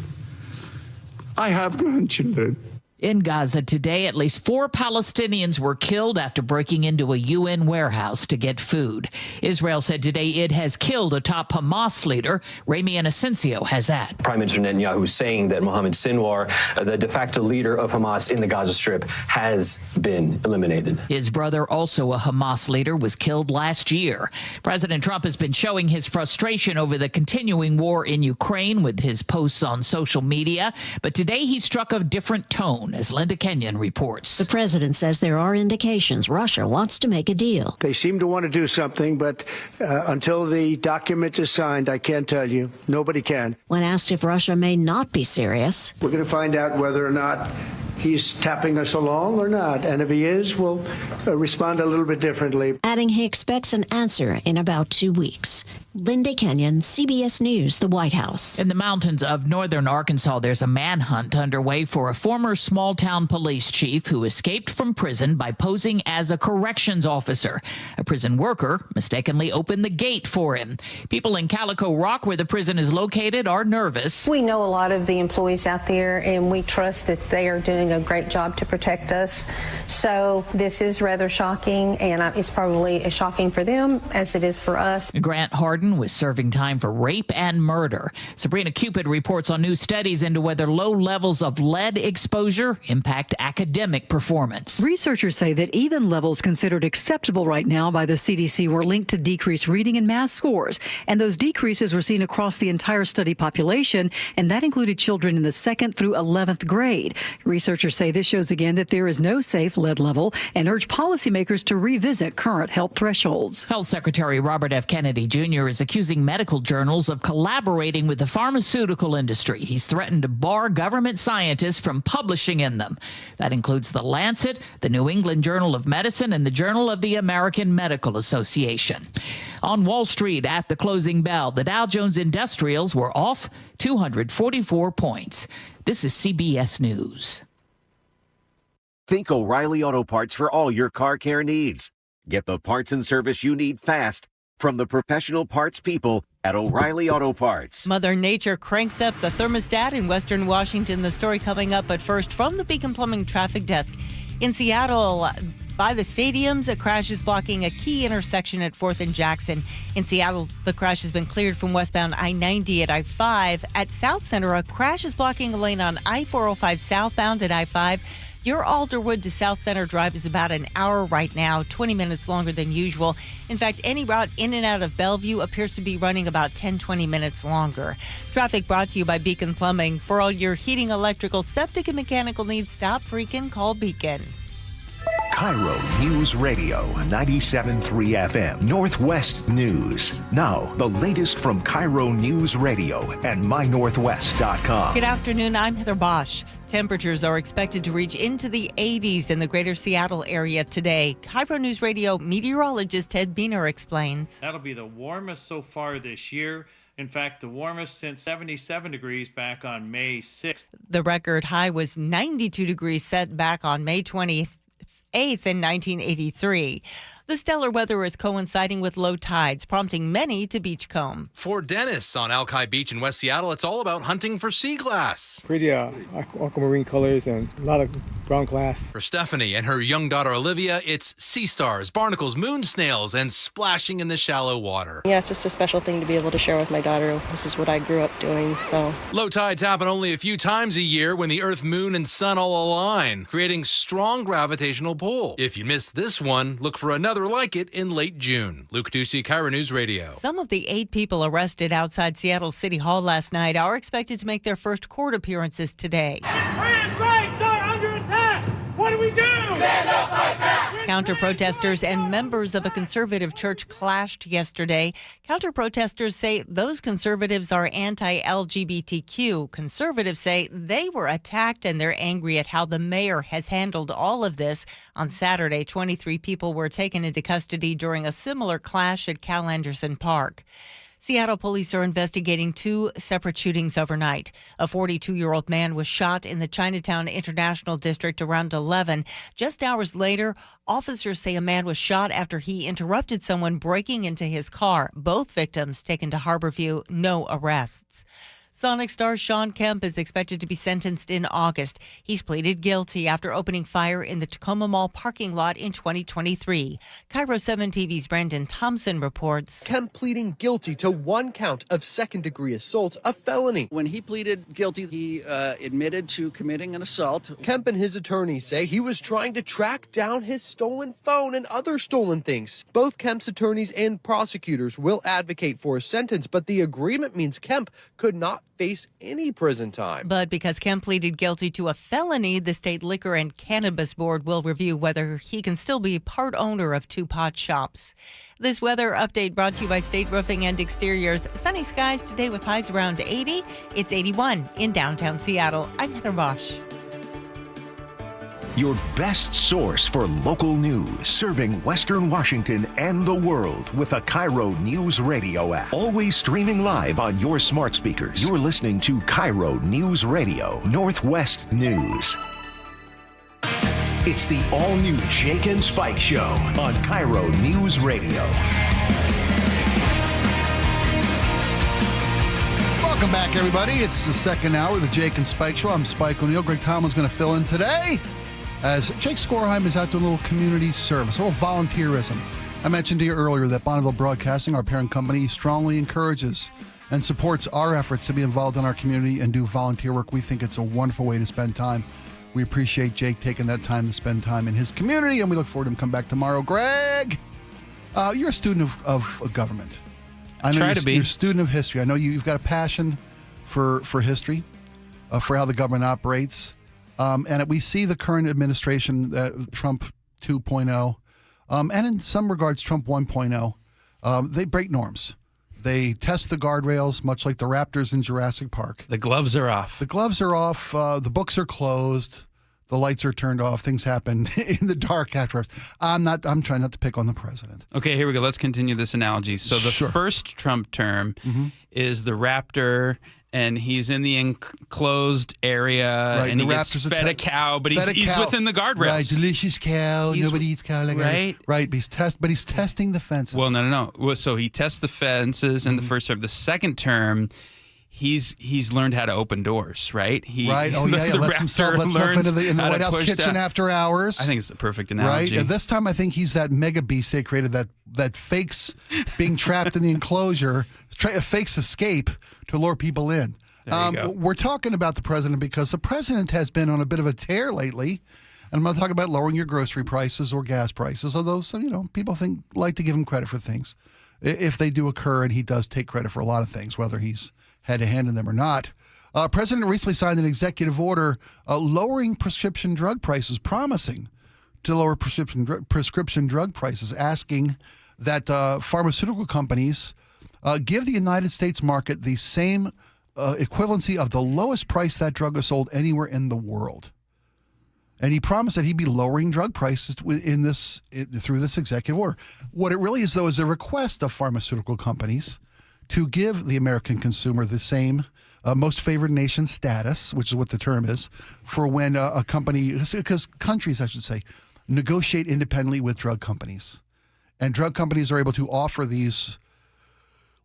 I have grandchildren. In Gaza today, at least 4 Palestinians were killed after breaking into a UN warehouse to get food. Israel said today it has killed a top Hamas leader. Rami Inocencio has that. Prime Minister Netanyahu saying that Mohammed Sinwar, the de facto leader of Hamas in the Gaza Strip, has been eliminated. His brother, also a Hamas leader, was killed last year. President Trump has been showing his frustration over the continuing war in Ukraine with his posts on social media. But today he struck a different tone, as Linda Kenyon reports. The president says there are indications Russia wants to make a deal. They seem to want to do something, but until the document is signed, I can't tell you. Nobody can. When asked if Russia may not be serious, we're going to find out whether or not he's tapping us along or not. And if he is, we'll respond a little bit differently. Adding he expects an answer in about 2 weeks. Linda Kenyon, CBS News, the White House. In the mountains of northern Arkansas, there's a manhunt underway for a former small-town police chief who escaped from prison by posing as a corrections officer. A prison worker mistakenly opened the gate for him. People in Calico Rock, where the prison is located, are nervous. We know a lot of the employees out there, and we trust that they are doing doing a great job to protect us. So this is rather shocking, and it's probably as shocking for them as it is for us. Grant Harden was serving time for rape and murder. Sabrina Cupid reports on new studies into whether low levels of lead exposure impact academic performance. Researchers say that even levels considered acceptable right now by the CDC were linked to decreased reading and math scores, and those decreases were seen across the entire study population, and that included children in the 2nd through 11th grade. Researchers say this shows again that there is no safe lead level and urge policymakers to revisit current health thresholds. Health Secretary Robert F. Kennedy Jr. is accusing medical journals of collaborating with the pharmaceutical industry. He's threatened to bar government scientists from publishing in them. That includes The Lancet, the New England Journal of Medicine, and the Journal of the American Medical Association. On Wall Street at the closing bell, the Dow Jones Industrials were off 244 points. This is CBS News. Think O'Reilly Auto Parts for all your car care needs. Get the parts and service you need fast from the professional parts people at O'Reilly Auto Parts. Mother Nature cranks up the thermostat in Western Washington. The story coming up, but first from the Beacon Plumbing Traffic Desk. In Seattle, by the stadiums, a crash is blocking a key intersection at 4th and Jackson. In Seattle, the crash has been cleared from westbound I-90 at I-5. At South Center, a crash is blocking a lane on I-405 southbound at I-5. Your Alderwood to South Center drive is about an hour right now, 20 minutes longer than usual. In fact, any route in and out of Bellevue appears to be running about 10-20 minutes longer. Traffic brought to you by Beacon Plumbing. For all your heating, electrical, septic, and mechanical needs, stop freaking call Beacon. KIRO News Radio 97.3 FM Northwest News. Now, the latest from KIRO News Radio and mynorthwest.com. Good afternoon. I'm Heather Bosch. Temperatures are expected to reach into the 80s in the greater Seattle area today. KIRO News Radio meteorologist Ted Biener explains. That'll be the warmest so far this year. In fact, the warmest since 77 degrees back on May 6th. The record high was 92 degrees set back on May 28th in 1983. The stellar weather is coinciding with low tides, prompting many to beachcomb. For Dennis on Alki Beach in West Seattle, it's all about hunting for sea glass. Pretty aquamarine colors and a lot of brown glass. For Stephanie and her young daughter Olivia, it's sea stars, barnacles, moon snails, and splashing in the shallow water. Yeah, it's just a special thing to be able to share with my daughter. This is what I grew up doing, so. Low tides happen only a few times a year when the Earth, Moon, and Sun all align, creating strong gravitational pull. If you miss this one, look for another like it in late June. Luke Ducey, KIRO News Radio. Some of the 8 people arrested outside Seattle City Hall last night are expected to make their first court appearances today. Trans rights are under attack. What do we do? Stand up, fight back. Counter-protesters and members of a conservative church clashed yesterday. Counter-protesters say those conservatives are anti-LGBTQ. Conservatives say they were attacked and they're angry at how the mayor has handled all of this. On Saturday, 23 people were taken into custody during a similar clash at Cal Anderson Park. Seattle police are investigating 2 separate shootings overnight. A 42-year-old man was shot in the Chinatown International District around 11. Just hours later, officers say a man was shot after he interrupted someone breaking into his car. Both victims taken to Harborview, no arrests. Sonic star Sean Kemp is expected to be sentenced in August. He's pleaded guilty after opening fire in the Tacoma Mall parking lot in 2023. KIRO 7 TV's Brandon Thompson reports. Kemp pleading guilty to 1 count of second-degree assault, a felony. When he pleaded guilty, he admitted to committing an assault. Kemp and his attorneys say he was trying to track down his stolen phone and other stolen things. Both Kemp's attorneys and prosecutors will advocate for a sentence, but the agreement means Kemp could not face any prison time. But because Kemp pleaded guilty to a felony, the State Liquor and Cannabis Board will review whether he can still be part owner of 2 pot shops. This weather update brought to you by State Roofing and Exteriors. Sunny skies today with highs around 80. It's 81 in downtown Seattle. I'm Heather Bosch. Your best source for local news, serving Western Washington and the world with a KIRO News Radio app. Always streaming live on your smart speakers. You're listening to KIRO News Radio, Northwest News. It's the all-new Jake and Spike Show on KIRO News Radio. Welcome back, everybody. It's the second hour of the Jake and Spike Show. I'm Spike O'Neill. Greg Tomlin's going to fill in today as Jake Skorheim is out doing a little community service, a little volunteerism. I mentioned to you earlier that Bonneville Broadcasting, our parent company, strongly encourages and supports our efforts to be involved in our community and do volunteer work. We think it's a wonderful way to spend time. We appreciate Jake taking that time to spend time in his community, and we look forward to him coming back tomorrow. Greg, you're a student of government. I know you're a student of history. I know you've got a passion for history, for how the government operates. And we see the current administration, Trump 2.0, and in some regards, Trump 1.0, they break norms. They test the guardrails, much like the raptors in Jurassic Park. The gloves are off. The gloves are off. The books are closed. The lights are turned off. Things happen in the dark afterwards. I'm trying not to pick on the president. Okay, here we go. Let's continue this analogy. So the first Trump term is the raptor, and he's in the enclosed area, and he gets fed a cow, but he's within the guardrails. Right, delicious cow. Nobody eats cow like that. Right, but he's testing the fences. Well, no. Well, so he tests the fences in the first term. The second term, he's learned how to open doors, right? Right. Oh, yeah. Lets himself into the White House kitchen after hours. I think it's the perfect analogy. Right. And this time, I think he's that mega beast they created that fakes being trapped in the enclosure, fakes escape to lure people in. There you go. We're talking about the president because the president has been on a bit of a tear lately. And I'm not talking about lowering your grocery prices or gas prices, although people like to give him credit for things if they do occur, and he does take credit for a lot of things, whether he's had a hand in them or not. President recently signed an executive order lowering prescription drug prices, promising to lower prescription drug prices, asking that pharmaceutical companies give the United States market the same equivalency of the lowest price that drug is sold anywhere in the world. And he promised that he'd be lowering drug prices through this executive order. What it really is, though, is a request of pharmaceutical companies to give the American consumer the same most favored nation status, which is what the term is, for when a company, because countries, I should say, negotiate independently with drug companies. And drug companies are able to offer these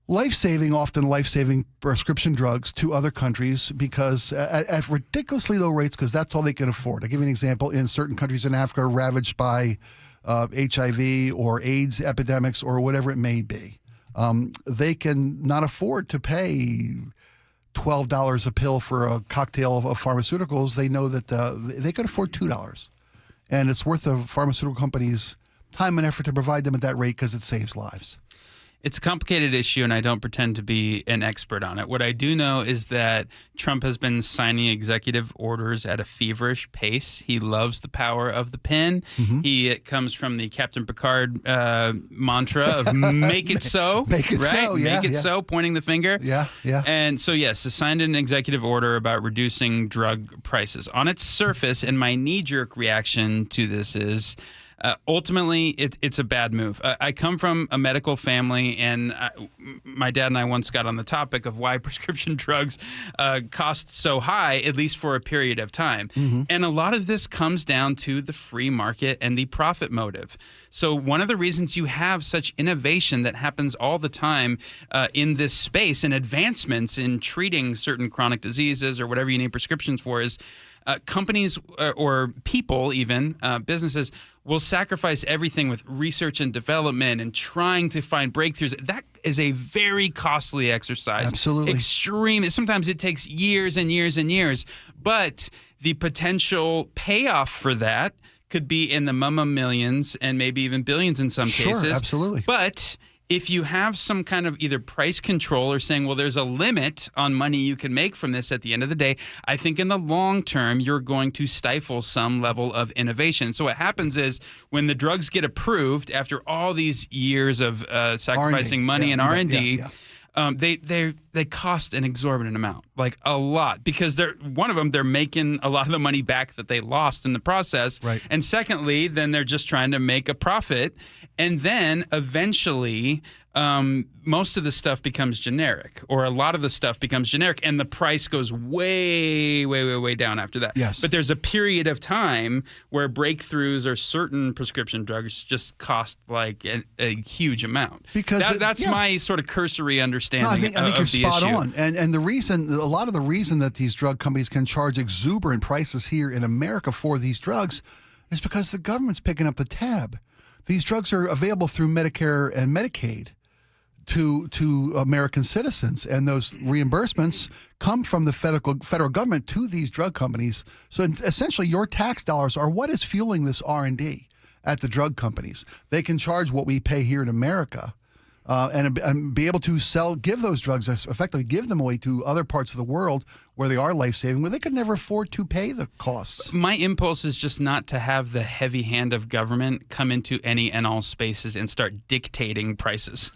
often life-saving prescription drugs to other countries because at ridiculously low rates, because that's all they can afford. I'll give you an example. In certain countries in Africa ravaged by HIV or AIDS epidemics or whatever it may be, they can not afford to pay $12 a pill for a cocktail of pharmaceuticals. They know that they could afford $2. And it's worth the pharmaceutical companies' time and effort to provide them at that rate because it saves lives. It's a complicated issue, and I don't pretend to be an expert on it. What I do know is that Trump has been signing executive orders at a feverish pace. He loves the power of the pen. It comes from the Captain Picard mantra of make it so. Make it right? so, yeah. Make it so, pointing the finger. Yeah. And so, yes, he signed an executive order about reducing drug prices. On its surface, and my knee-jerk reaction to this is, ultimately, it's a bad move. I come from a medical family, and my dad and I once got on the topic of why prescription drugs cost so high, at least for a period of time. And a lot of this comes down to the free market and the profit motive. So one of the reasons you have such innovation that happens all the time in this space and advancements in treating certain chronic diseases or whatever you need prescriptions for is companies or people, even businesses, will sacrifice everything with research and development and trying to find breakthroughs. That is a very costly exercise. Absolutely. Extreme. Sometimes it takes years and years and years. But the potential payoff for that could be in the millions and maybe even billions in some cases. Sure, absolutely. But if you have some kind of either price control or saying, well, there's a limit on money you can make from this at the end of the day, I think in the long term, you're going to stifle some level of innovation. So what happens is when the drugs get approved after all these years of sacrificing money and R&D, they cost an exorbitant amount, like a lot, because they're making a lot of the money back that they lost in the process. Right. And secondly, then they're just trying to make a profit. And then eventually, most of the stuff becomes generic, or a lot of the stuff becomes generic, and the price goes way, way, way, way down after that. Yes. But there's a period of time where breakthroughs or certain prescription drugs just cost like a huge amount. Because that's my sort of cursory understanding I think of you're the spot issue. on. And a lot of the reason that these drug companies can charge exuberant prices here in America for these drugs is because the government's picking up the tab. These drugs are available through Medicare and Medicaid to American citizens, and those reimbursements come from the federal government to these drug companies. So essentially, your tax dollars are what is fueling this R&D at the drug companies. They can charge what we pay here in America, and be able to give those drugs, effectively give them away to other parts of the world where they are life-saving, where they could never afford to pay the costs. My impulse is just not to have the heavy hand of government come into any and all spaces and start dictating prices.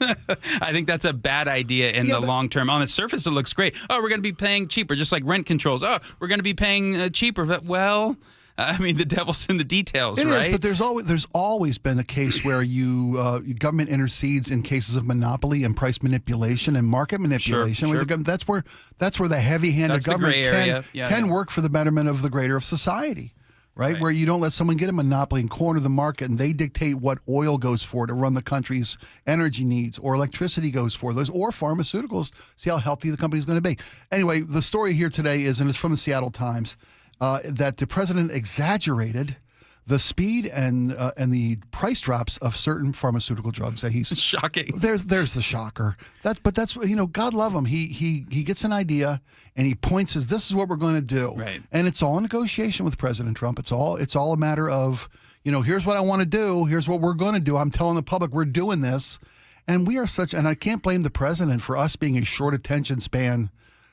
I think that's a bad idea in the long term. On the surface, it looks great. Oh, we're going to be paying cheaper, just like rent controls. Oh, we're going to be paying cheaper. But, well, I mean, the devil's in the details, It right? is, but there's always been a case where government intercedes in cases of monopoly and price manipulation and market manipulation. Sure. That's where the heavy hand of government can work for the betterment of the greater of society, right? Where you don't let someone get a monopoly and corner the market, and they dictate what oil goes for to run the country's energy needs, or electricity goes for those, or pharmaceuticals. See how healthy the company's going to be. Anyway, the story here today is, and it's from the Seattle Times, that the president exaggerated the speed and the price drops of certain pharmaceutical drugs that he's shocking. There's the shocker. That's God love him. He gets an idea and he points as this is what we're going to do. Right. And it's all a negotiation with President Trump. It's all a matter of, here's what I want to do. Here's what we're going to do. I'm telling the public we're doing this. And we are and I can't blame the president for us being a short attention span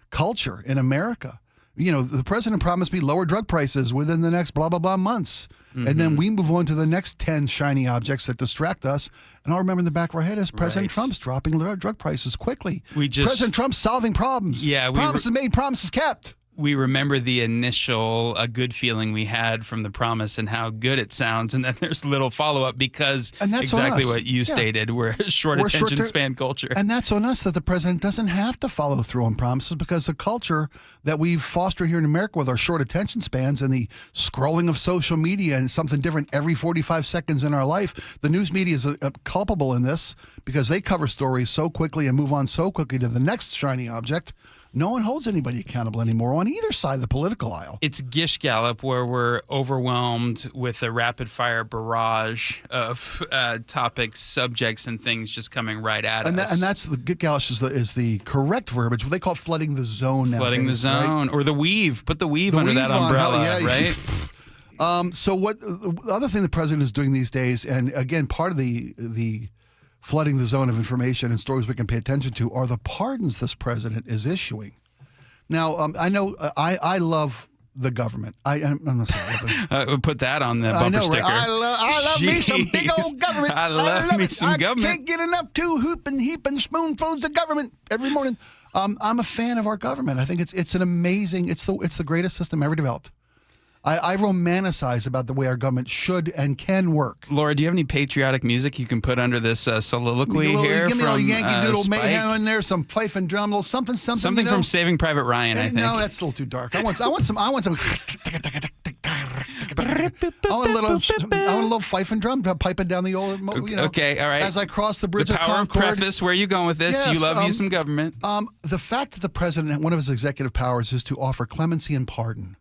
culture in America. The president promised me lower drug prices within the next blah, blah, blah months. Mm-hmm. And then we move on to the next 10 shiny objects that distract us. And I'll remember in the back of our head is President Trump's dropping drug prices quickly. President Trump's solving problems. Yeah, promises made, promises kept. We remember the initial good feeling we had from the promise and how good it sounds, and then there's little follow-up because exactly what you stated, we're a short attention span culture. And that's on us that the president doesn't have to follow through on promises, because the culture that we've fostered here in America with our short attention spans and the scrolling of social media and something different every 45 seconds in our life, the news media is culpable in this because they cover stories so quickly and move on so quickly to the next shiny object. No one holds anybody accountable anymore on either side of the political aisle. It's Gish Gallop, where we're overwhelmed with a rapid-fire barrage of topics, subjects, and things just coming right at us. And that's the Gish Gallop is the correct verbiage. What they call flooding the zone nowadays. Flooding the zone, right? Or the weave. Put the weave under that umbrella, right? So what the other thing the president is doing these days, and again, part of the flooding the zone of information and stories we can pay attention to, are the pardons this president is issuing. Now, I know I love the government. I'm not saying put that on the bumper sticker. Right? I love me some big old government. I love me some government. I can't get enough heaping spoonfuls of government every morning. I'm a fan of our government. I think it's an amazing. It's the greatest system ever developed. I romanticize about the way our government should and can work. Laura, do you have any patriotic music you can put under this soliloquy here? Give me a little Yankee Doodle Spike? Mayhem in there, some fife and drum, little something. Something from Saving Private Ryan, I think. No, that's a little too dark. I want some. I want a little fife and drum piping down the old. Okay, all right. As I cross the bridge of Concord. The power of preface. Where are you going with this? Yes, you love you some government. The fact that the president, one of his executive powers, is to offer clemency and pardon.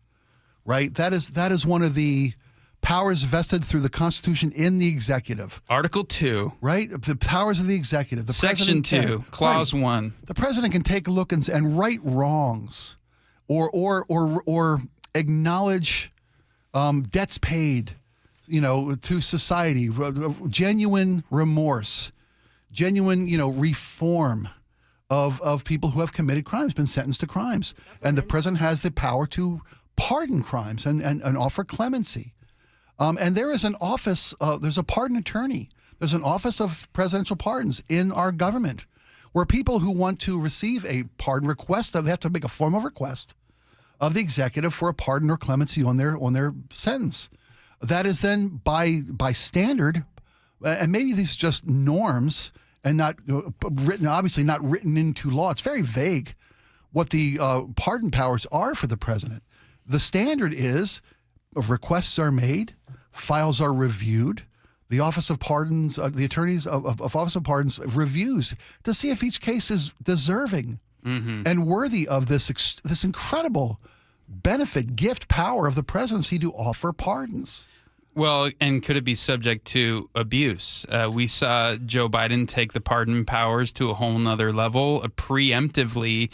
Right? That is one of the powers vested through the Constitution in the executive. Article 2. Right? The powers of the executive. The Section 2, Clause 1. The president can take a look and right wrongs or acknowledge debts paid, to society, genuine remorse, genuine, reform of people who have committed crimes, been sentenced to crimes. And the president has the power to pardon crimes and offer clemency. And there is an office, there's a pardon attorney. There's an office of presidential pardons in our government where people who want to receive a pardon request, they have to make a formal request of the executive for a pardon or clemency on their sentence. That is then by standard, and maybe these are just norms and not obviously not written into law. It's very vague what the pardon powers are for the president. The standard is requests are made, files are reviewed, the Office of Pardons, the attorneys of Office of Pardons reviews to see if each case is deserving and worthy of this incredible benefit, gift, power of the presidency to offer pardons. Well, and could it be subject to abuse? We saw Joe Biden take the pardon powers to a whole nother level, preemptively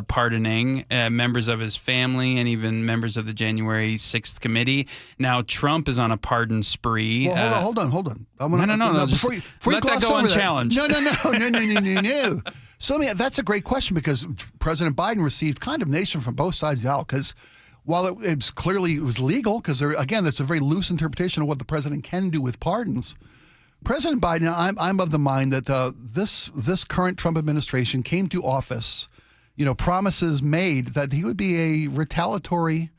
pardoning members of his family and even members of the January 6th committee. Now Trump is on a pardon spree. Well, hold on. No. Before you let that go unchallenged. No. So that's a great question, because President Biden received condemnation from both sides of the aisle, because while it was legal, because again, that's a very loose interpretation of what the president can do with pardons. President Biden, I'm of the mind that this current Trump administration came to office, promises made that he would be a retaliatory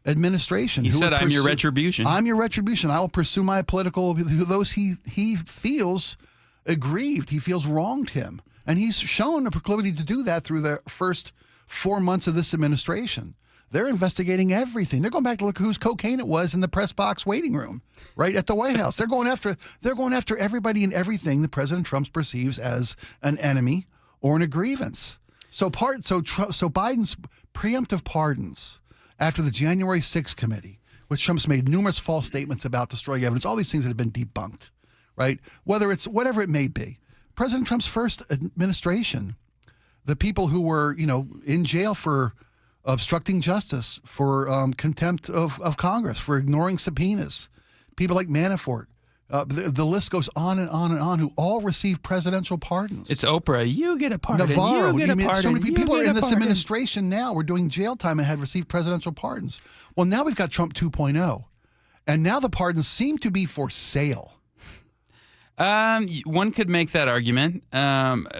administration. He said, "I'm your retribution. I'm your retribution. I will pursue my political those he feels aggrieved, he feels wronged him, and he's shown a proclivity to do that through the first 4 months of this administration." They're investigating everything. They're going back to look whose cocaine it was in the press box waiting room, right at the White House. They're going after everybody and everything that President Trump perceives as an enemy or a grievance. So Biden's preemptive pardons after the January 6th committee, which Trump's made numerous false statements about destroying evidence, all these things that have been debunked, right? Whatever it may be. President Trump's first administration, the people who were, in jail for obstructing justice, for contempt of Congress, for ignoring subpoenas, people like Manafort. The list goes on and on and on, who all receive presidential pardons. It's Oprah. You get a pardon. Navarro. You get a pardon. So many people are in this pardon. administration now. We're doing jail time and had received presidential pardons. Well, now we've got Trump 2.0, and now the pardons seem to be for sale. One could make that argument.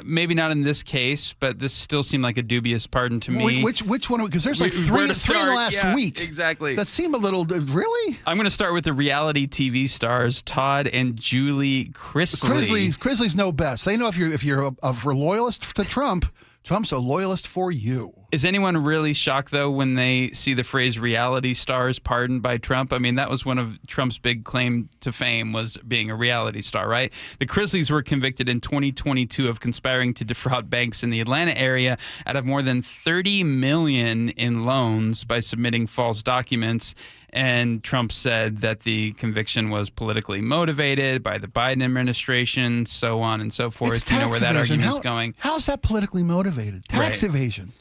Maybe not in this case, but this still seemed like a dubious pardon to me. Which one? Because there's like three in the last week. Exactly. That seemed a little. Really? I'm going to start with the reality TV stars Todd and Julie Chrisley. Chrisley's know best. They know if you're a loyalist to Trump, Trump's a loyalist for you. Is anyone really shocked, though, when they see the phrase reality stars pardoned by Trump? I mean, that was one of Trump's big claim to fame, was being a reality star, right? The Chrisleys were convicted in 2022 of conspiring to defraud banks in the Atlanta area out of more than $30 million in loans by submitting false documents. And Trump said that the conviction was politically motivated by the Biden administration, so on and so forth. It's you know where that evasion. argument's going. How's that politically motivated? Tax evasion.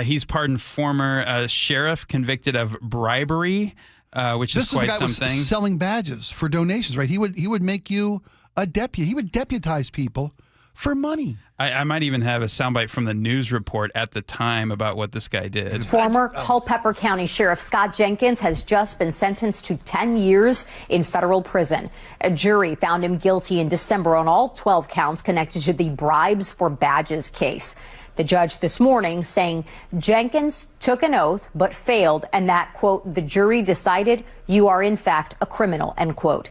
He's pardoned former sheriff convicted of bribery, which is quite something. This is the guy was selling badges for donations, right? He would make you a deputy. He would deputize people for money. I might even have a soundbite from the news report at the time about what this guy did. Former Culpeper County Sheriff Scott Jenkins has just been sentenced to 10 years in federal prison. A jury found him guilty in December on all 12 counts connected to the bribes for badges case. The judge this morning saying Jenkins took an oath but failed, and that, quote, the jury decided you are in fact a criminal, end quote.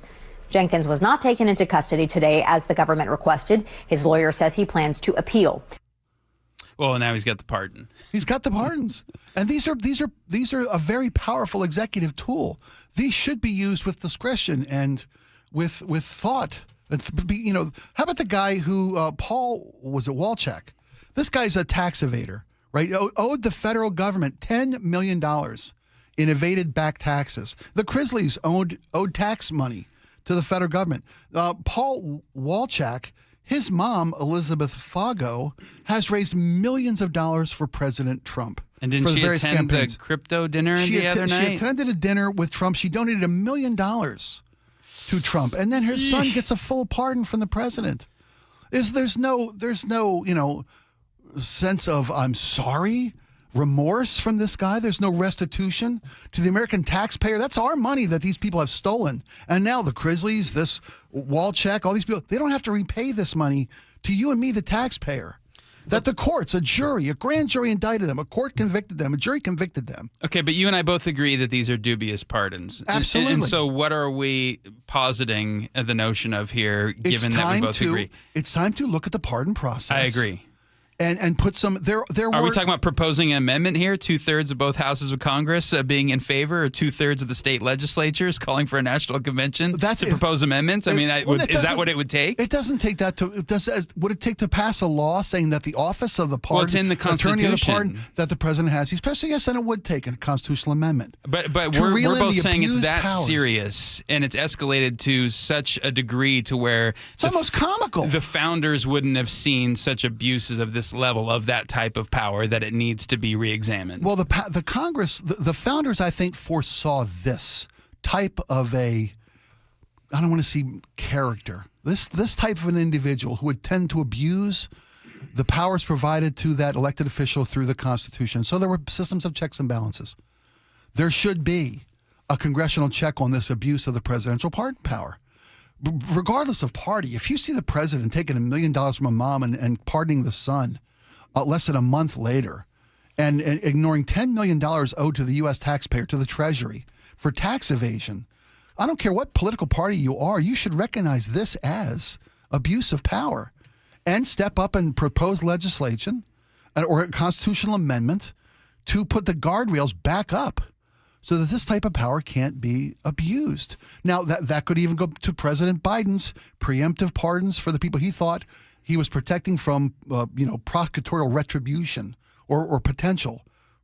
Jenkins was not taken into custody today as the government requested. His lawyer says he plans to appeal. Well, now he's got the pardon. He's got the pardons. And these are a very powerful executive tool. These should be used with discretion and with thought. How about the guy who Paul was at Walczak? This guy's a tax evader, right? Owed the federal government $10 million in evaded back taxes. The Chrisleys owed tax money to the federal government. Paul Walczak, his mom, Elizabeth Fago, has raised millions of dollars for President Trump. And didn't she attend the crypto dinner the other night? She attended a dinner with Trump. She donated $1 million to Trump. And then her son gets a full pardon from the president. There's no sense of I'm sorry, remorse from this guy. There's no restitution to the American taxpayer. That's our money that these people have stolen. And now the Chrisleys, this Walczak, all these people, they don't have to repay this money to you and me, the taxpayer. That the courts, a jury, a grand jury indicted them, a court convicted them, a jury convicted them. Okay, but you and I both agree that these are dubious pardons. Absolutely. And so what are we positing the notion of here, given that we both agree? It's time to look at the pardon process. I agree. and put some. Are we talking about proposing an amendment here? 2/3 of both houses of Congress being in favor, or 2/3 of the state legislatures calling for a national convention to propose amendments? I mean, is that what it would take? It doesn't take that. Would it take to pass a law saying that the office of the pardon, well, it's in the Constitution, attorney of the pardon that the president has, especially yes, then it would take a constitutional amendment. But we're both saying it's that serious, and it's escalated to such a degree to where it's almost comical. The founders wouldn't have seen such abuses of this level of that type of power that it needs to be reexamined. Well, the Congress, the founders, I think, foresaw this type of I don't want to see character. This type of an individual who would tend to abuse the powers provided to that elected official through the Constitution. So there were systems of checks and balances. There should be a congressional check on this abuse of the presidential pardon power. Regardless of party, if you see the president taking $1 million from a mom and pardoning the son less than a month later and ignoring $10 million owed to the U.S. taxpayer, to the Treasury, for tax evasion, I don't care what political party you are, you should recognize this as abuse of power and step up and propose legislation or a constitutional amendment to put the guardrails back up so that this type of power can't be abused. Now, that could even go to President Biden's preemptive pardons for the people he thought he was protecting from, prosecutorial retribution or potential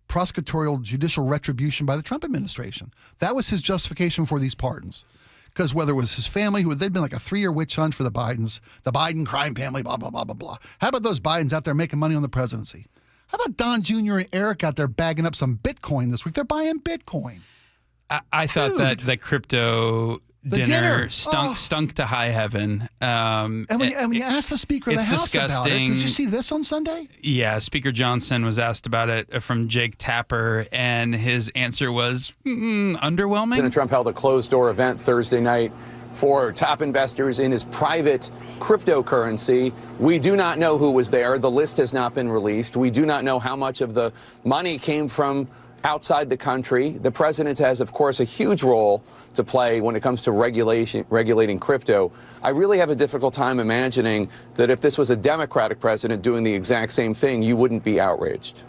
prosecutorial judicial retribution by the Trump administration. That was his justification for these pardons. Because whether it was his family, they'd been like a 3-year witch hunt for the Bidens, the Biden crime family, blah, blah, blah, blah, blah. How about those Bidens out there making money on the presidency? How about Don Jr. and Eric out there bagging up some Bitcoin this week? They're buying Bitcoin. I thought that crypto dinner stunk to high heaven. And when you ask the Speaker of the House disgusting. about it, did you see this on Sunday? Yeah, Speaker Johnson was asked about it from Jake Tapper, and his answer was underwhelming. President Trump held a closed-door event Thursday night for top investors in his private cryptocurrency. We do not know who was there. The list has not been released. We do not know how much of the money came from outside the country. The president has, of course, a huge role to play when it comes to regulating crypto. I really have a difficult time imagining that if this was a Democratic president doing the exact same thing, you wouldn't be outraged.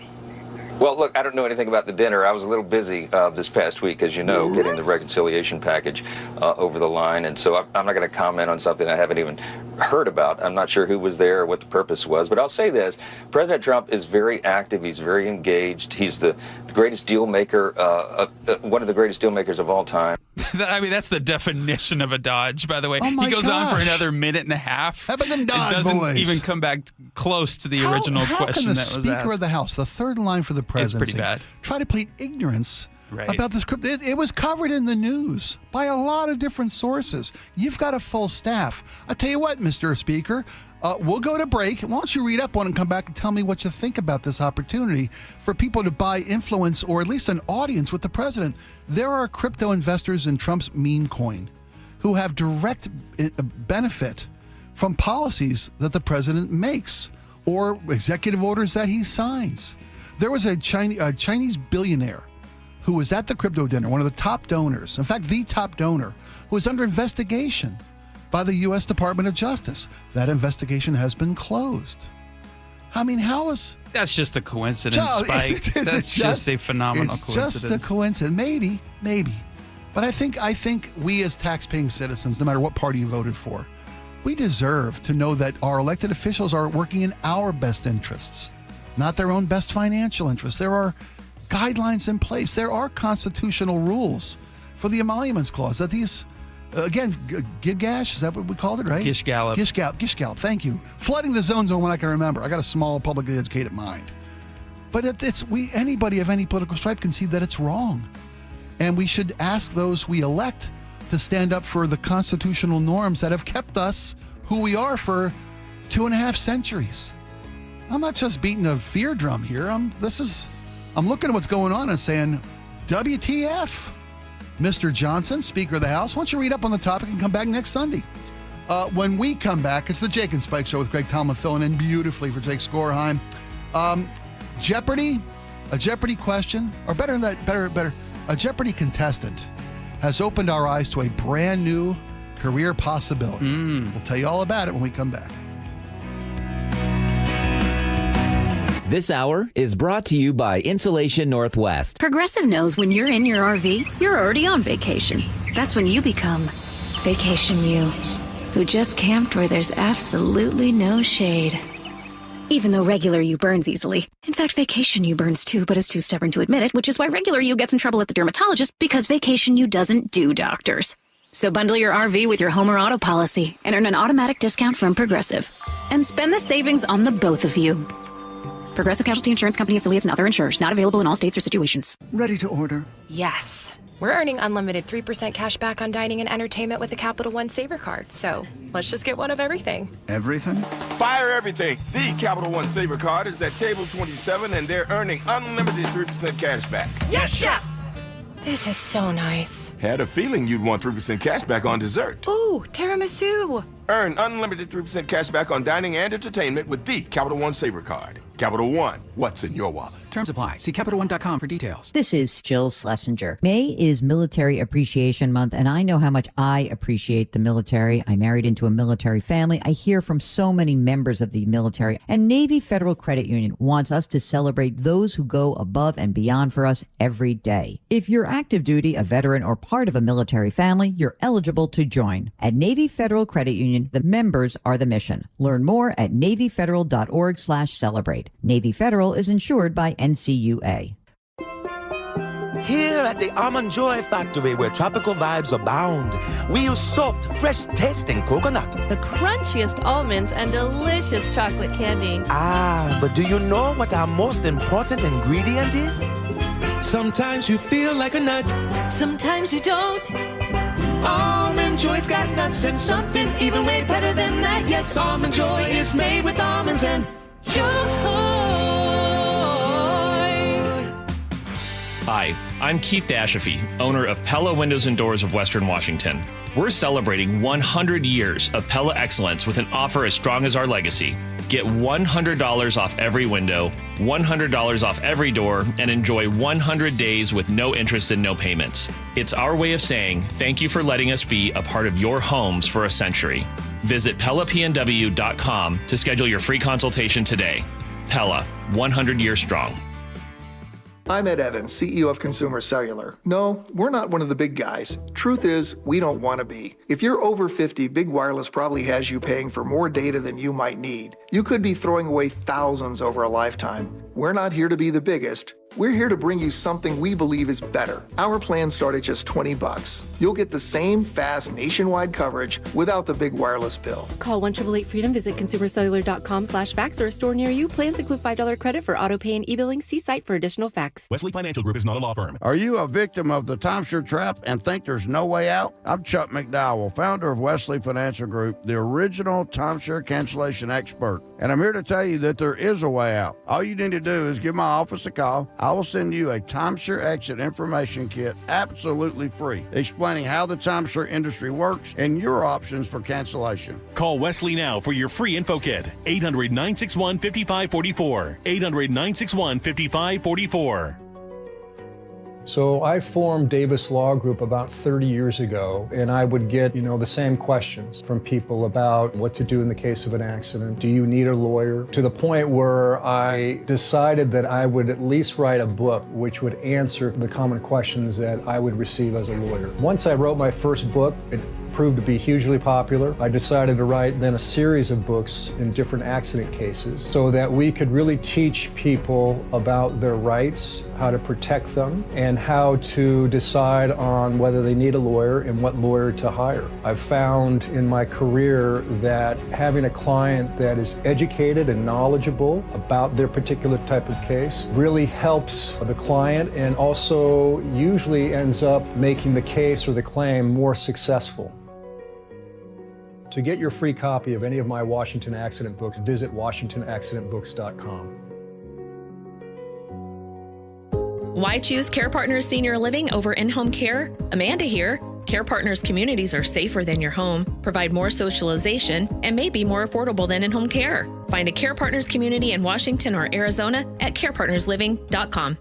Well, look, I don't know anything about the dinner. I was a little busy this past week, as you know, getting the reconciliation package over the line. And so I'm not going to comment on something I haven't even heard about. I'm not sure who was there or what the purpose was. But I'll say this. President Trump is very active. He's very engaged. He's the greatest deal maker, one of the greatest deal makers of all time. I mean, that's the definition of a dodge, by the way. Oh he goes on for another minute and a half. How about them dodge doesn't boys? even come back close to the original question that was asked. How can the Speaker of the House, the third line for the presidency, pretty bad. try to plead ignorance about this crypto? It was covered in the news by a lot of different sources. You've got a full staff. I tell you what, Mr. Speaker, we'll go to break. Why don't you read up on it and come back and tell me what you think about this opportunity for people to buy influence or at least an audience with the president. There are crypto investors in Trump's meme coin who have direct benefit from policies that the president makes or executive orders that he signs. There was a Chinese billionaire who was at the crypto dinner, one of the top donors, in fact, the top donor, who was under investigation by the U.S. Department of Justice. That investigation has been closed. I mean, how is... That's just a coincidence, Spike. That's just a phenomenal coincidence. It's just a coincidence. Maybe. But I think we as tax-paying citizens, no matter what party you voted for, we deserve to know that our elected officials are working in our best interests, not their own best financial interests. There are guidelines in place. There are constitutional rules for the emoluments clause that these... Again, Gilgash, is that what we called it, right? Gish Gallop. Gish Gallop, thank you. Flooding the zone when I can remember. I got a small, publicly educated mind. But anybody of any political stripe can see that it's wrong. And we should ask those we elect to stand up for the constitutional norms that have kept us who we are for 2.5 centuries. I'm not just beating a fear drum here. I'm looking at what's going on and saying, WTF? Mr. Johnson, Speaker of the House, why don't you read up on the topic and come back next Sunday? When we come back, it's the Jake and Spike Show with Greg Tallman filling in beautifully for Jake Skorheim. Jeopardy, a Jeopardy question, or better than that, a Jeopardy contestant has opened our eyes to a brand new career possibility. We'll tell you all about it when we come back. This hour is brought to you by Insulation Northwest. Progressive knows when you're in your RV, you're already on vacation. That's when you become Vacation You, who just camped where there's absolutely no shade. Even though regular you burns easily. In fact, Vacation You burns too, but is too stubborn to admit it, which is why regular you gets in trouble at the dermatologist, because Vacation You doesn't do doctors. So bundle your RV with your home or auto policy and earn an automatic discount from Progressive. And spend the savings on the both of you. Progressive Casualty Insurance Company affiliates and other insurers. Not available in all states or situations. Ready to order? Yes. We're earning unlimited 3% cash back on dining and entertainment with the Capital One Saver Card. So let's just get one of everything. Everything? Fire everything. The Capital One Saver Card is at table 27, and they're earning unlimited 3% cash back. Yes, Chef! This is so nice. Had a feeling you'd want 3% cash back on dessert. Ooh, tiramisu. Earn unlimited 3% cash back on dining and entertainment with the Capital One Saver Card. Capital One, what's in your wallet? Terms apply. See CapitalOne.com for details. This is Jill Schlesinger. May is Military Appreciation Month, and I know how much I appreciate the military. I married into a military family. I hear from so many members of the military, and Navy Federal Credit Union wants us to celebrate those who go above and beyond for us every day. If you're active duty, a veteran, or part of a military family, you're eligible to join. At Navy Federal Credit Union, the members are the mission. Learn more at NavyFederal.org/celebrate. Navy Federal is insured by NCUA. Here at the Almond Joy Factory, where tropical vibes abound, we use soft, fresh-tasting coconut. The crunchiest almonds and delicious chocolate candy. Ah, but do you know what our most important ingredient is? Sometimes you feel like a nut. Sometimes you don't. Almond Joy's got nuts and something even way better than that. Yes, Almond Joy is made with almonds and joy. Hi, I'm Keith Dashafee, owner of Pella Windows and Doors of Western Washington. We're celebrating 100 years of Pella excellence with an offer as strong as our legacy. Get $100 off every window, $100 off every door, and enjoy 100 days with no interest and no payments. It's our way of saying thank you for letting us be a part of your homes for a century. Visit PellaPNW.com to schedule your free consultation today. Pella, 100 years strong. I'm Ed Evans, CEO of Consumer Cellular. No, we're not one of the big guys. Truth is, we don't want to be. If you're over 50, Big Wireless probably has you paying for more data than you might need. You could be throwing away thousands over a lifetime. We're not here to be the biggest. We're here to bring you something we believe is better. Our plans start at just $20. You'll get the same fast nationwide coverage without the big wireless bill. Call 1-888-FREEDOM, visit consumercellular.com/fax or a store near you. Plans include $5 credit for auto pay and e-billing. See site for additional facts. Wesley Financial Group is not a law firm. Are you a victim of the timeshare trap and think there's no way out? I'm Chuck McDowell, founder of Wesley Financial Group, the original timeshare cancellation expert. And I'm here to tell you that there is a way out. All you need to do is give my office a call. I will send you a timeshare exit information kit absolutely free, explaining how the timeshare industry works and your options for cancellation. Call Wesley now for your free info kit. 800-961-5544. 800-961-5544. So I formed Davis Law Group about 30 years ago, and I would get, the same questions from people about what to do in the case of an accident. Do you need a lawyer? To the point where I decided that I would at least write a book which would answer the common questions that I would receive as a lawyer. Once I wrote my first book, it proved to be hugely popular. I decided to write then a series of books in different accident cases so that we could really teach people about their rights, how to protect them, and how to decide on whether they need a lawyer and what lawyer to hire. I've found in my career that having a client that is educated and knowledgeable about their particular type of case really helps the client and also usually ends up making the case or the claim more successful. To get your free copy of any of my Washington accident books, visit WashingtonAccidentBooks.com. Why choose Care Partners Senior Living over in-home care? Amanda here. Care Partners communities are safer than your home, provide more socialization, and may be more affordable than in-home care. Find a Care Partners community in Washington or Arizona at carepartnersliving.com.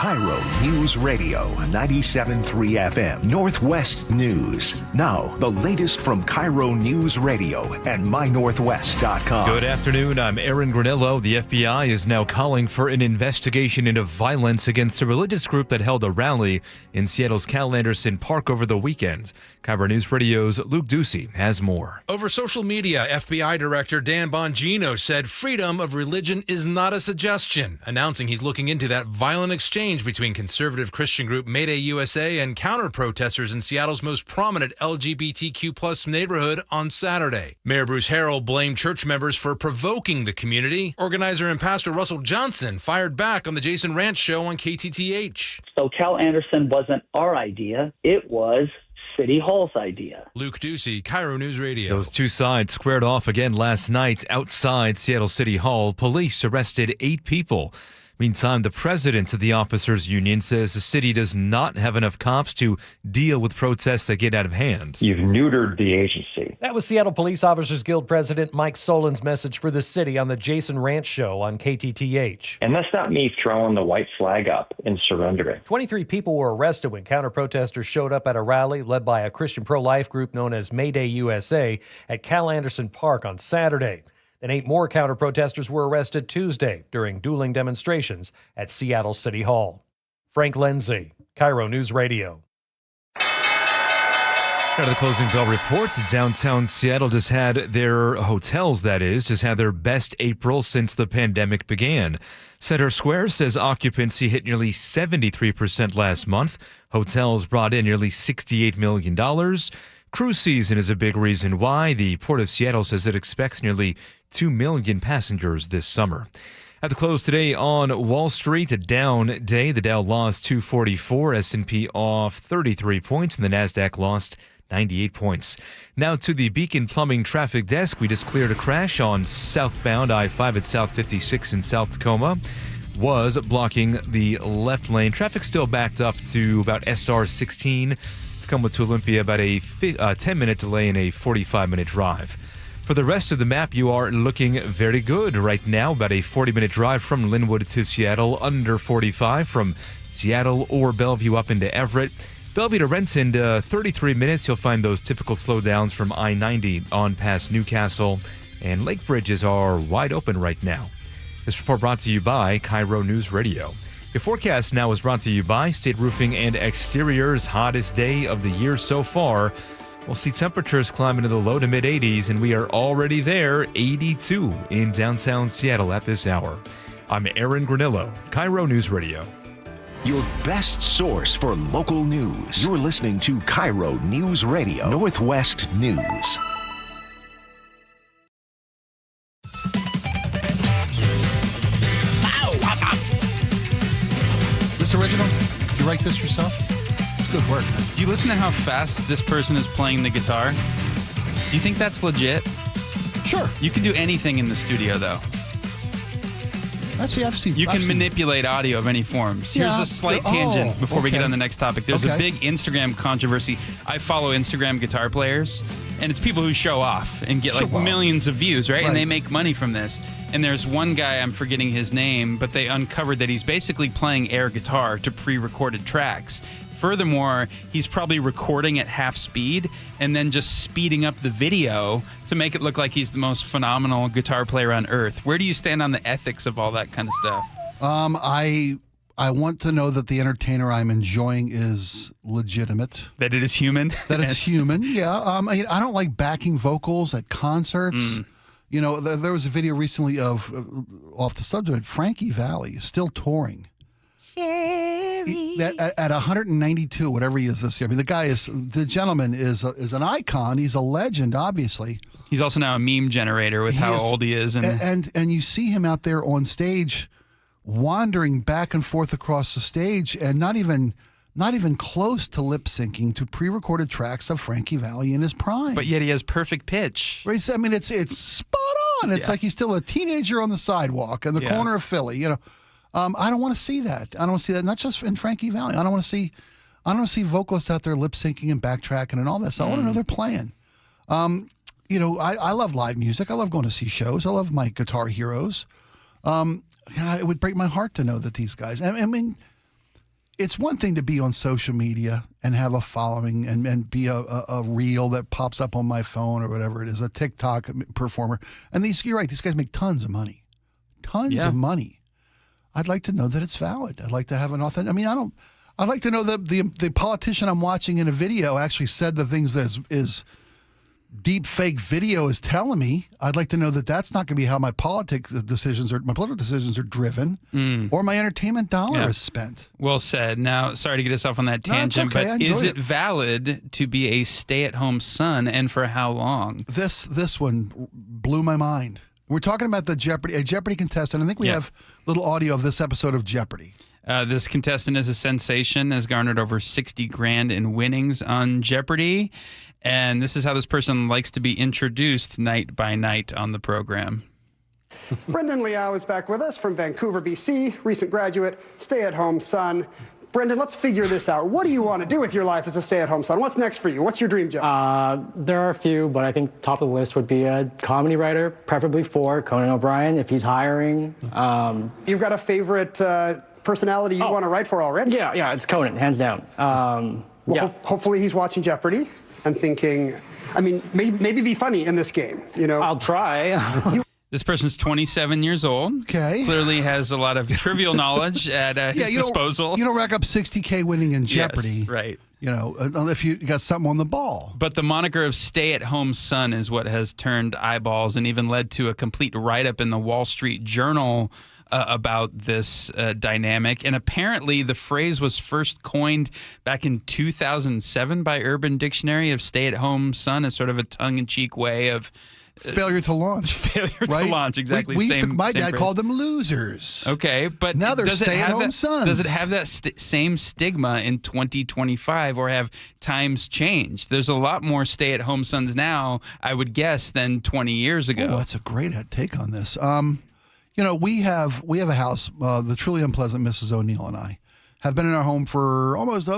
KIRO News Radio, 97.3 FM, Northwest News. Now, the latest from KIRO News Radio and mynorthwest.com. Good afternoon. I'm Aaron Granillo. The FBI is now calling for an investigation into violence against a religious group that held a rally in Seattle's Cal Anderson Park over the weekend. KIRO News Radio's Luke Ducey has more. Over social media, FBI Director Dan Bongino said freedom of religion is not a suggestion, announcing he's looking into that violent exchange between conservative Christian group Mayday USA and counter-protesters in Seattle's most prominent LGBTQ+ neighborhood on Saturday. Mayor Bruce Harrell blamed church members for provoking the community. Organizer and pastor Russell Johnson fired back on the Jason Ranch show on KTTH. So Cal Anderson wasn't our idea, it was City Hall's idea. Luke Ducey, KIRO News Radio. Those two sides squared off again last night outside Seattle City Hall. Police arrested 8 people. Meantime, the president of the Officers Union says the city does not have enough cops to deal with protests that get out of hand. You've neutered the agency. That was Seattle Police Officers Guild President Mike Solin's message for the city on the Jason Ranch show on KTTH. And that's not me throwing the white flag up and surrendering. 23 people were arrested when counter-protesters showed up at a rally led by a Christian pro-life group known as Mayday USA at Cal Anderson Park on Saturday. Then 8 more counter-protesters were arrested Tuesday during dueling demonstrations at Seattle City Hall. Frank Lindsay, KIRO News Radio. Out of the closing bell reports, downtown Seattle just had their hotels, just had their best April since the pandemic began. Center Square says occupancy hit nearly 73% last month. Hotels brought in nearly $68 million. Cruise season is a big reason why. The Port of Seattle says it expects nearly 2 million passengers this summer. At the close today on Wall Street, a down day. The Dow lost 244, S&P off 33 points, and the Nasdaq lost 98 points. Now to the Beacon Plumbing traffic desk. We just cleared a crash on southbound I-5 at South 56 in South Tacoma. Was blocking the left lane. Traffic still backed up to about SR 16. Tacoma to Olympia, about a 10-minute delay and a 45-minute drive. For the rest of the map, you are looking very good right now. About a 40-minute drive from Linwood to Seattle, under 45 from Seattle or Bellevue up into Everett. Bellevue to Renton, 33 minutes. You'll find those typical slowdowns from I-90 on past Newcastle. And lake bridges are wide open right now. This report brought to you by KIRO News Radio. Your forecast now is brought to you by State Roofing and Exteriors. Hottest day of the year so far. We'll see temperatures climb into the low to mid 80s, and we are already there, 82 in downtown Seattle at this hour. I'm Aaron Granillo, KIRO News Radio. Your best source for local news. You're listening to KIRO News Radio, Northwest News. This original? Did you write this yourself? It's good work, man. Do you listen to how fast this person is playing the guitar? Do you think that's legit? Sure. You can do anything in the studio, though. I've seen. You can manipulate audio of any forms. Here's a slight tangent before we get on the next topic. There's a big Instagram controversy. I follow Instagram guitar players, and it's people who show off and get millions of views, right? And they make money from this. And there's one guy, I'm forgetting his name, but they uncovered that he's basically playing air guitar to pre-recorded tracks. Furthermore, he's probably recording at half speed and then just speeding up the video to make it look like he's the most phenomenal guitar player on earth. Where do you stand on the ethics of all that kind of stuff? I want to know that the entertainer I'm enjoying is legitimate. That it is human? That it's human, yeah. I don't like backing vocals at concerts. You know, there was a video recently of, off the subject, Frankie Valli is still touring. At 192, whatever he is this year. I mean, the gentleman is an icon. He's a legend, obviously. He's also now a meme generator with how old he is. And you see him out there on stage wandering back and forth across the stage and not even close to lip syncing to pre-recorded tracks of Frankie Valli in his prime. But yet he has perfect pitch. Right? I mean, it's spot on. It's like he's still a teenager on the sidewalk in the corner of Philly, you know. I don't want to see that. I don't want to see that. Not just in Frankie Valli. I don't want to see vocalists out there lip syncing and backtracking and all that stuff. I want to know they're playing. You know, I love live music. I love going to see shows. I love my guitar heroes. It would break my heart to know that these guys. I mean, it's one thing to be on social media and have a following and be a reel that pops up on my phone or whatever it is, a TikTok performer. And you're right, these guys make tons of money. Tons of money. I'd like to know that it's valid. I'd like to have an authentic. I mean, I'd like to know that the politician I'm watching in a video actually said the things that is deep fake video is telling me. I'd like to know that that's not going to be how my political decisions are driven, or my entertainment dollar is spent. Well said. Now, sorry to get us off on that tangent, but is it valid to be a stay-at-home son, and for how long? This one blew my mind. We're talking about a Jeopardy contestant. I think we have little audio of this episode of Jeopardy. This contestant is a sensation, has garnered over $60,000 in winnings on Jeopardy. And this is how this person likes to be introduced night by night on the program. Brendan Liao is back with us from Vancouver, BC, recent graduate, stay-at-home son. Brendan, let's figure this out. What do you want to do with your life as a stay-at-home son? What's next for you? What's your dream job? There are a few, but I think top of the list would be a comedy writer, preferably for Conan O'Brien, if he's hiring. You've got a favorite personality you want to write for already? Yeah, it's Conan, hands down. Hopefully he's watching Jeopardy and thinking, I mean, maybe be funny in this game, you know? I'll try. This person's 27 years old. Okay. Clearly has a lot of trivial knowledge at his disposal. You don't rack up $60,000 winning in Jeopardy. Yes, right. You know, if you got something on the ball. But the moniker of stay-at-home son is what has turned eyeballs and even led to a complete write-up in the Wall Street Journal about this dynamic. And apparently the phrase was first coined back in 2007 by Urban Dictionary of stay-at-home son as sort of a tongue-in-cheek way of failure to launch. Failure to launch, exactly. My dad called them losers. Okay, but now they're stay-at-home sons. Does it have that same stigma in 2025, or have times changed? There's a lot more stay-at-home sons now, I would guess, than 20 years ago. Oh, that's a great take on this. You know, we have a house. The truly unpleasant Mrs. O'Neill and I have been in our home for almost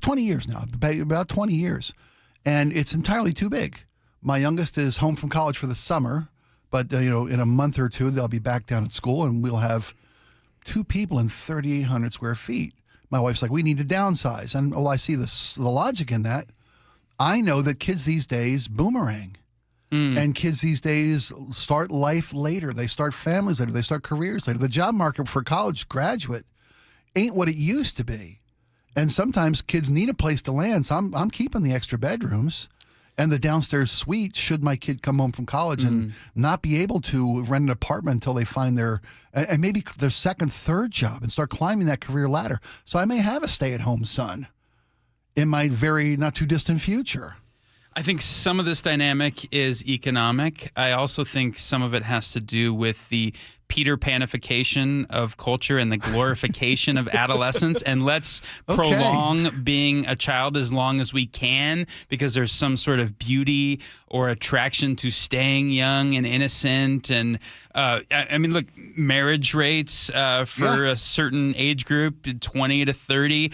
20 years now, about 20 years, and it's entirely too big. My youngest is home from college for the summer, but you know, in a month or two they'll be back down at school, and we'll have 2 people in 3,800 square feet. My wife's like, we need to downsize, and I see the logic in that. I know that kids these days boomerang. And kids these days start life later. They start families later. They start careers later. The job market for a college graduate ain't what it used to be. And sometimes kids need a place to land. So I'm keeping the extra bedrooms and the downstairs suite should my kid come home from college and not be able to rent an apartment until they find and maybe their second, third job and start climbing that career ladder. So I may have a stay-at-home son in my very not too distant future. I think some of this dynamic is economic. I also think some of it has to do with the Peter Panification of culture and the glorification of adolescence. And let's prolong being a child as long as we can because there's some sort of beauty or attraction to staying young and innocent. And I mean, look, marriage rates for a certain age group, 20 to 30,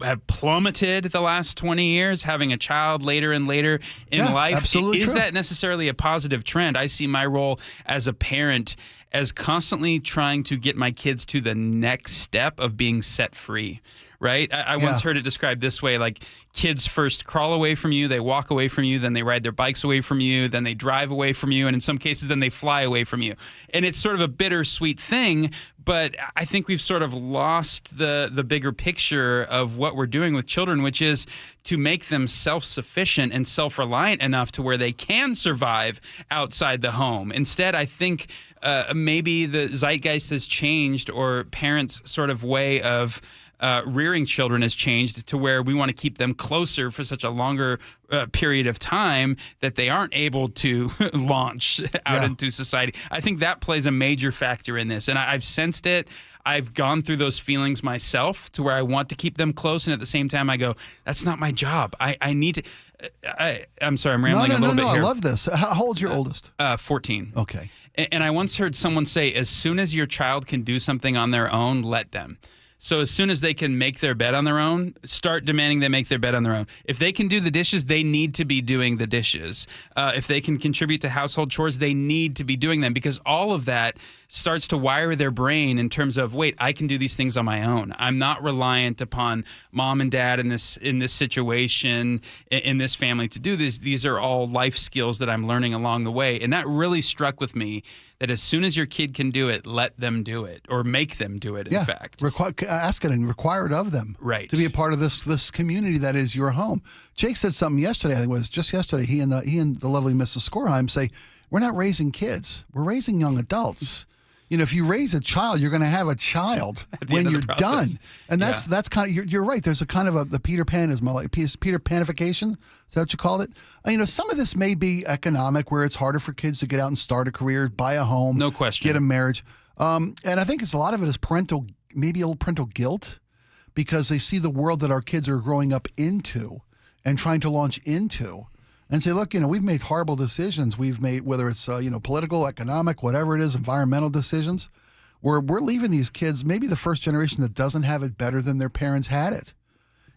have plummeted the last 20 years. Having a child later and later in life, is that necessarily a positive trend? I see my role as a parent as constantly trying to get my kids to the next step of being set free, right? I once heard it described this way, like kids first crawl away from you, they walk away from you, then they ride their bikes away from you, then they drive away from you, and in some cases, then they fly away from you. And it's sort of a bittersweet thing, but I think we've sort of lost the bigger picture of what we're doing with children, which is to make them self-sufficient and self-reliant enough to where they can survive outside the home. Instead, I think maybe the zeitgeist has changed, or parents' sort of way of rearing children has changed to where we want to keep them closer for such a longer period of time that they aren't able to launch out into society. I think that plays a major factor in this. And I've sensed it. I've gone through those feelings myself to where I want to keep them close. And at the same time, I go, that's not my job. I need to. I'm sorry, I'm rambling a little bit here. I love this. How old's your oldest? 14. Okay. And I once heard someone say, as soon as your child can do something on their own, let them. So as soon as they can make their bed on their own, start demanding they make their bed on their own. If they can do the dishes, they need to be doing the dishes. If they can contribute to household chores, they need to be doing them, because all of that starts to wire their brain in terms of, wait, I can do these things on my own. I'm not reliant upon mom and dad in this situation, in this family to do this. These are all life skills that I'm learning along the way. And that really struck with me, that as soon as your kid can do it, let them do it, or make them do it, in fact. Ask it and require it of them. Right. To be a part of this community that is your home. Jake said something yesterday, I think it was just yesterday, he and the lovely Mrs. Skorheim say, we're not raising kids, we're raising young adults. You know, if you raise a child, you're going to have a child when you're done. And that's kind of, you're right. There's a kind of the Peter Panism, like Peter Panification. Is that what you called it? You know, some of this may be economic, where it's harder for kids to get out and start a career, buy a home, no question, get a marriage. And I think a lot of it is maybe a little parental guilt, because they see the world that our kids are growing up into and trying to launch into. And say, look, you know, we've made horrible decisions. We've made, whether it's, political, economic, whatever it is, environmental decisions, where we're leaving these kids, maybe the first generation that doesn't have it better than their parents had it.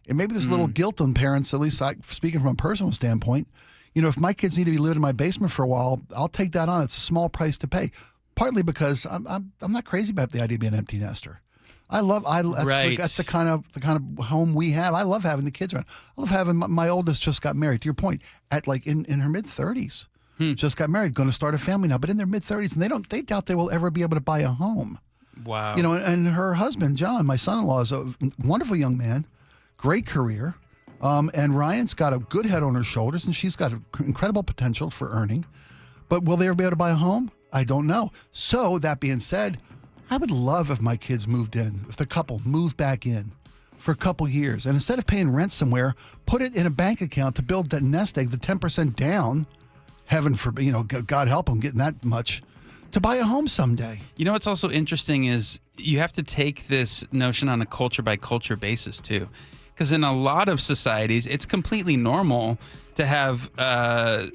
And maybe there's a little guilt on parents, at least speaking from a personal standpoint. You know, if my kids need to be living in my basement for a while, I'll take that on. It's a small price to pay. Partly because I'm not crazy about the idea of being an empty nester. That's the kind of home we have. I love having the kids around. I love having my oldest just got married. To your point, at in her mid-30s, just got married, going to start a family now. But in their mid-30s, and they doubt they will ever be able to buy a home. Wow. You know, and her husband John, my son-in-law, is a wonderful young man, great career, and Ryan's got a good head on her shoulders, and she's got incredible potential for earning. But will they ever be able to buy a home? I don't know. So that being said, I would love if my kids moved in, if the couple moved back in for a couple years. And instead of paying rent somewhere, put it in a bank account to build that nest egg, the 10% down, heaven forbid, God help them getting that much, to buy a home someday. You know what's also interesting is you have to take this notion on a culture by culture basis too. Because in a lot of societies, it's completely normal to have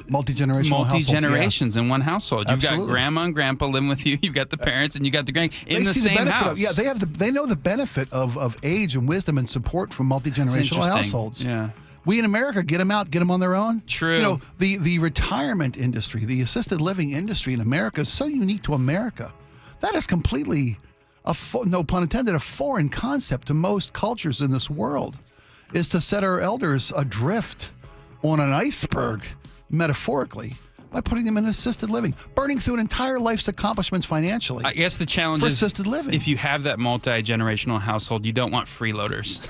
multi-generations in one household. You've got grandma and grandpa living with you. You've got the parents, and you got the grand in the same house. They know the benefit of age and wisdom and support from multi-generational households. Yeah. We in America get them out, get them on their own. True. You know, the retirement industry, the assisted living industry in America is so unique to America. That is completely, no pun intended, a foreign concept to most cultures in this world, is to set our elders adrift on an iceberg, metaphorically, by putting them in assisted living, burning through an entire life's accomplishments financially. I guess the challenge is assisted living. If you have that multi-generational household, you don't want freeloaders.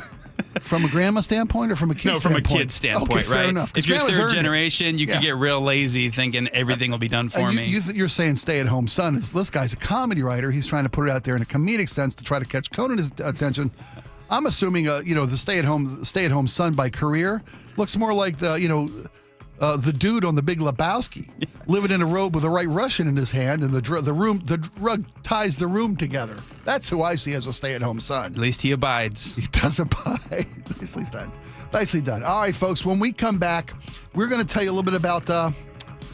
From a grandma standpoint or from a kid standpoint? No, from a kid standpoint, okay, fair right? enough. If you're third generation, you could get real lazy thinking everything will be done for me. You're saying stay-at-home son. This guy's a comedy writer. He's trying to put it out there in a comedic sense to try to catch Conan's attention. I'm assuming, the stay-at-home son by career looks more like the dude on The Big Lebowski, living in a robe with a white Russian in his hand, and the rug ties the room together. That's who I see as a stay-at-home son. At least he abides. He does abide. Nicely done. Nicely done. All right, folks. When we come back, we're going to tell you a little bit about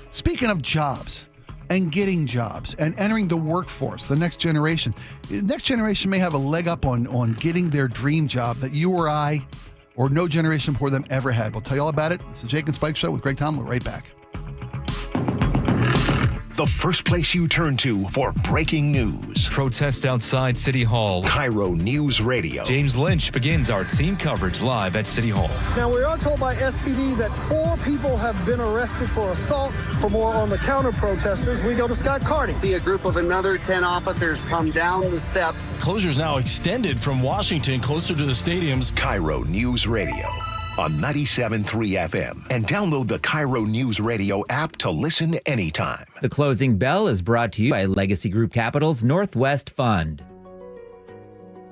speaking of jobs and getting jobs and entering the workforce, the next generation. The next generation may have a leg up on getting their dream job that you or I or no generation before them ever had. We'll tell you all about it. It's the Jake and Spike Show with Greg Tom. We'll be right back. The first place you turn to for breaking news. Protest outside City Hall. KIRO News Radio. James Lynch begins our team coverage live at City Hall. Now, we are told by SPD that 4 people have been arrested for assault. For more on the counter-protesters, we go to Scott Carty. See a group of another 10 officers come down the steps. Closures now extended from Washington closer to the stadiums. KIRO News Radio on 97.3 FM, and download the KIRO News Radio app to listen anytime. The closing bell is brought to you by Legacy Group Capital's Northwest Fund.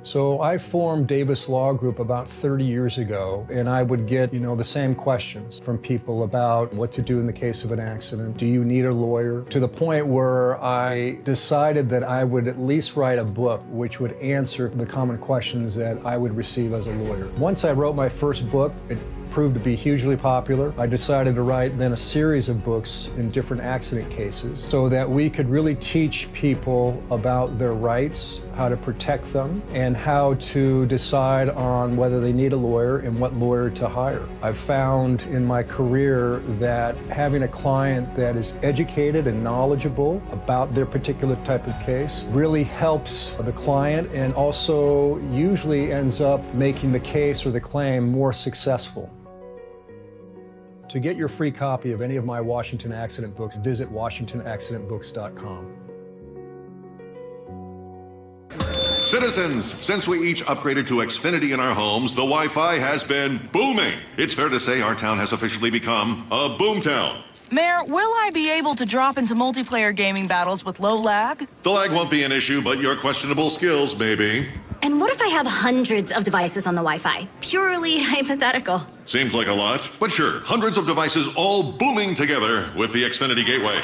So I formed Davis Law Group about 30 years ago, and I would get, the same questions from people about what to do in the case of an accident. Do you need a lawyer? To the point where I decided that I would at least write a book which would answer the common questions that I would receive as a lawyer. Once I wrote my first book, it proved to be hugely popular. I decided to write then a series of books in different accident cases so that we could really teach people about their rights, how to protect them, and how to decide on whether they need a lawyer and what lawyer to hire. I've found in my career that having a client that is educated and knowledgeable about their particular type of case really helps the client and also usually ends up making the case or the claim more successful. To get your free copy of any of my Washington accident books, visit WashingtonAccidentBooks.com. Citizens, since we each upgraded to Xfinity in our homes, the Wi-Fi has been booming. It's fair to say our town has officially become a boomtown. Mayor, will I be able to drop into multiplayer gaming battles with low lag? The lag won't be an issue, but your questionable skills may be. And what if I have hundreds of devices on the Wi-Fi? Purely hypothetical. Seems like a lot, but sure, hundreds of devices all booming together with the Xfinity Gateway.